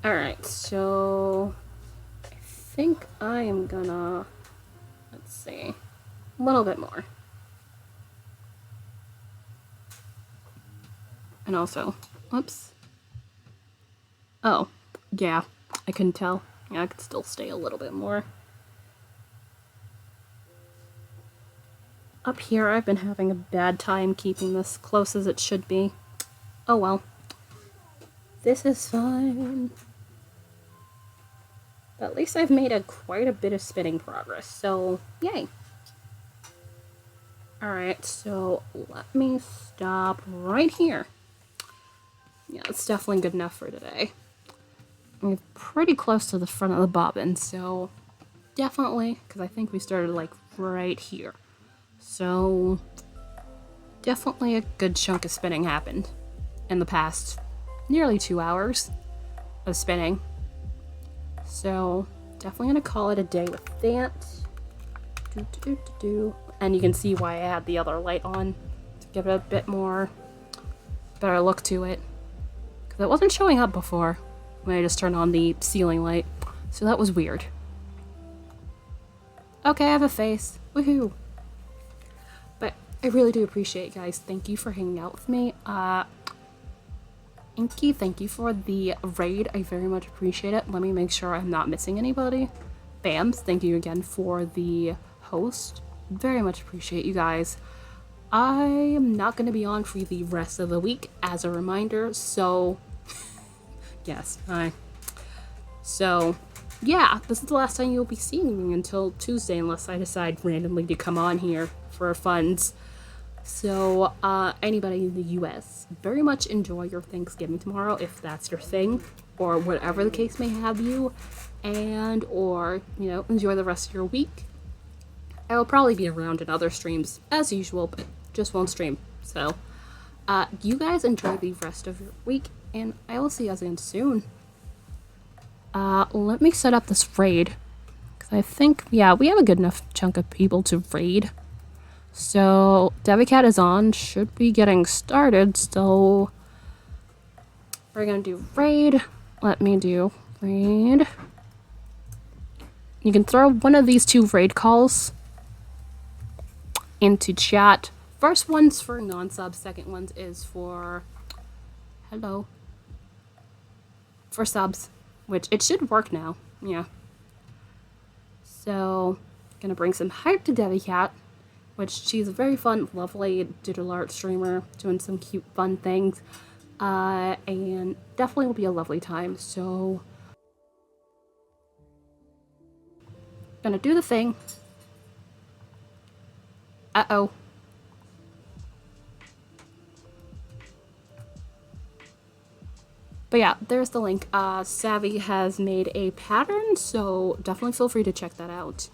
Alright, so... I think I am gonna... Let's see... A little bit more. And also... Whoops. Oh, yeah, I couldn't tell. Yeah, I could still stay a little bit more. Up here, I've been having a bad time keeping this close as it should be. Oh well. This is fine. But at least I've made quite a bit of spinning progress, so yay. Alright, so let me stop right here. Yeah, it's definitely good enough for today. I'm pretty close to the front of the bobbin, so definitely, because I think we started like right here. So definitely a good chunk of spinning happened in the past nearly 2 hours of spinning. So definitely gonna call it a day with that. And you can see why I had the other light on to give it a bit more better look to it, because it wasn't showing up before when I just turned on the ceiling light, so that was weird. Okay, I have a face. Woohoo! But I really do appreciate it, guys. Thank you for hanging out with me. Inky, thank you for the raid. I very much appreciate it. Let me make sure I'm not missing anybody. Bams, thank you again for the host. Very much appreciate you guys. I am not going to be on for the rest of the week, as a reminder, so... Yes, hi. So, yeah, this is the last time you'll be seeing me until Tuesday, unless I decide randomly to come on here for funds. So, anybody in the US, very much enjoy your Thanksgiving tomorrow, if that's your thing, or whatever the case may have you, and, or, you know, enjoy the rest of your week. I will probably be around in other streams, as usual, but just won't stream, so, you guys enjoy the rest of your week, and I will see you guys again soon. Let me set up this raid, because I think, yeah, we have a good enough chunk of people to raid. So, Devicat is on, should be getting started, so we're gonna do raid. Let me do raid. You can throw one of these 2 raid calls into chat. First one's for non-subs, second one is for, hello, for subs, which it should work now, yeah. So, gonna bring some hype to Devicat, which she's a very fun, lovely digital art streamer, doing some cute, fun things, and definitely will be a lovely time, so... Gonna do the thing. Uh-oh. But yeah, there's the link. Savvy has made a pattern, so definitely feel free to check that out.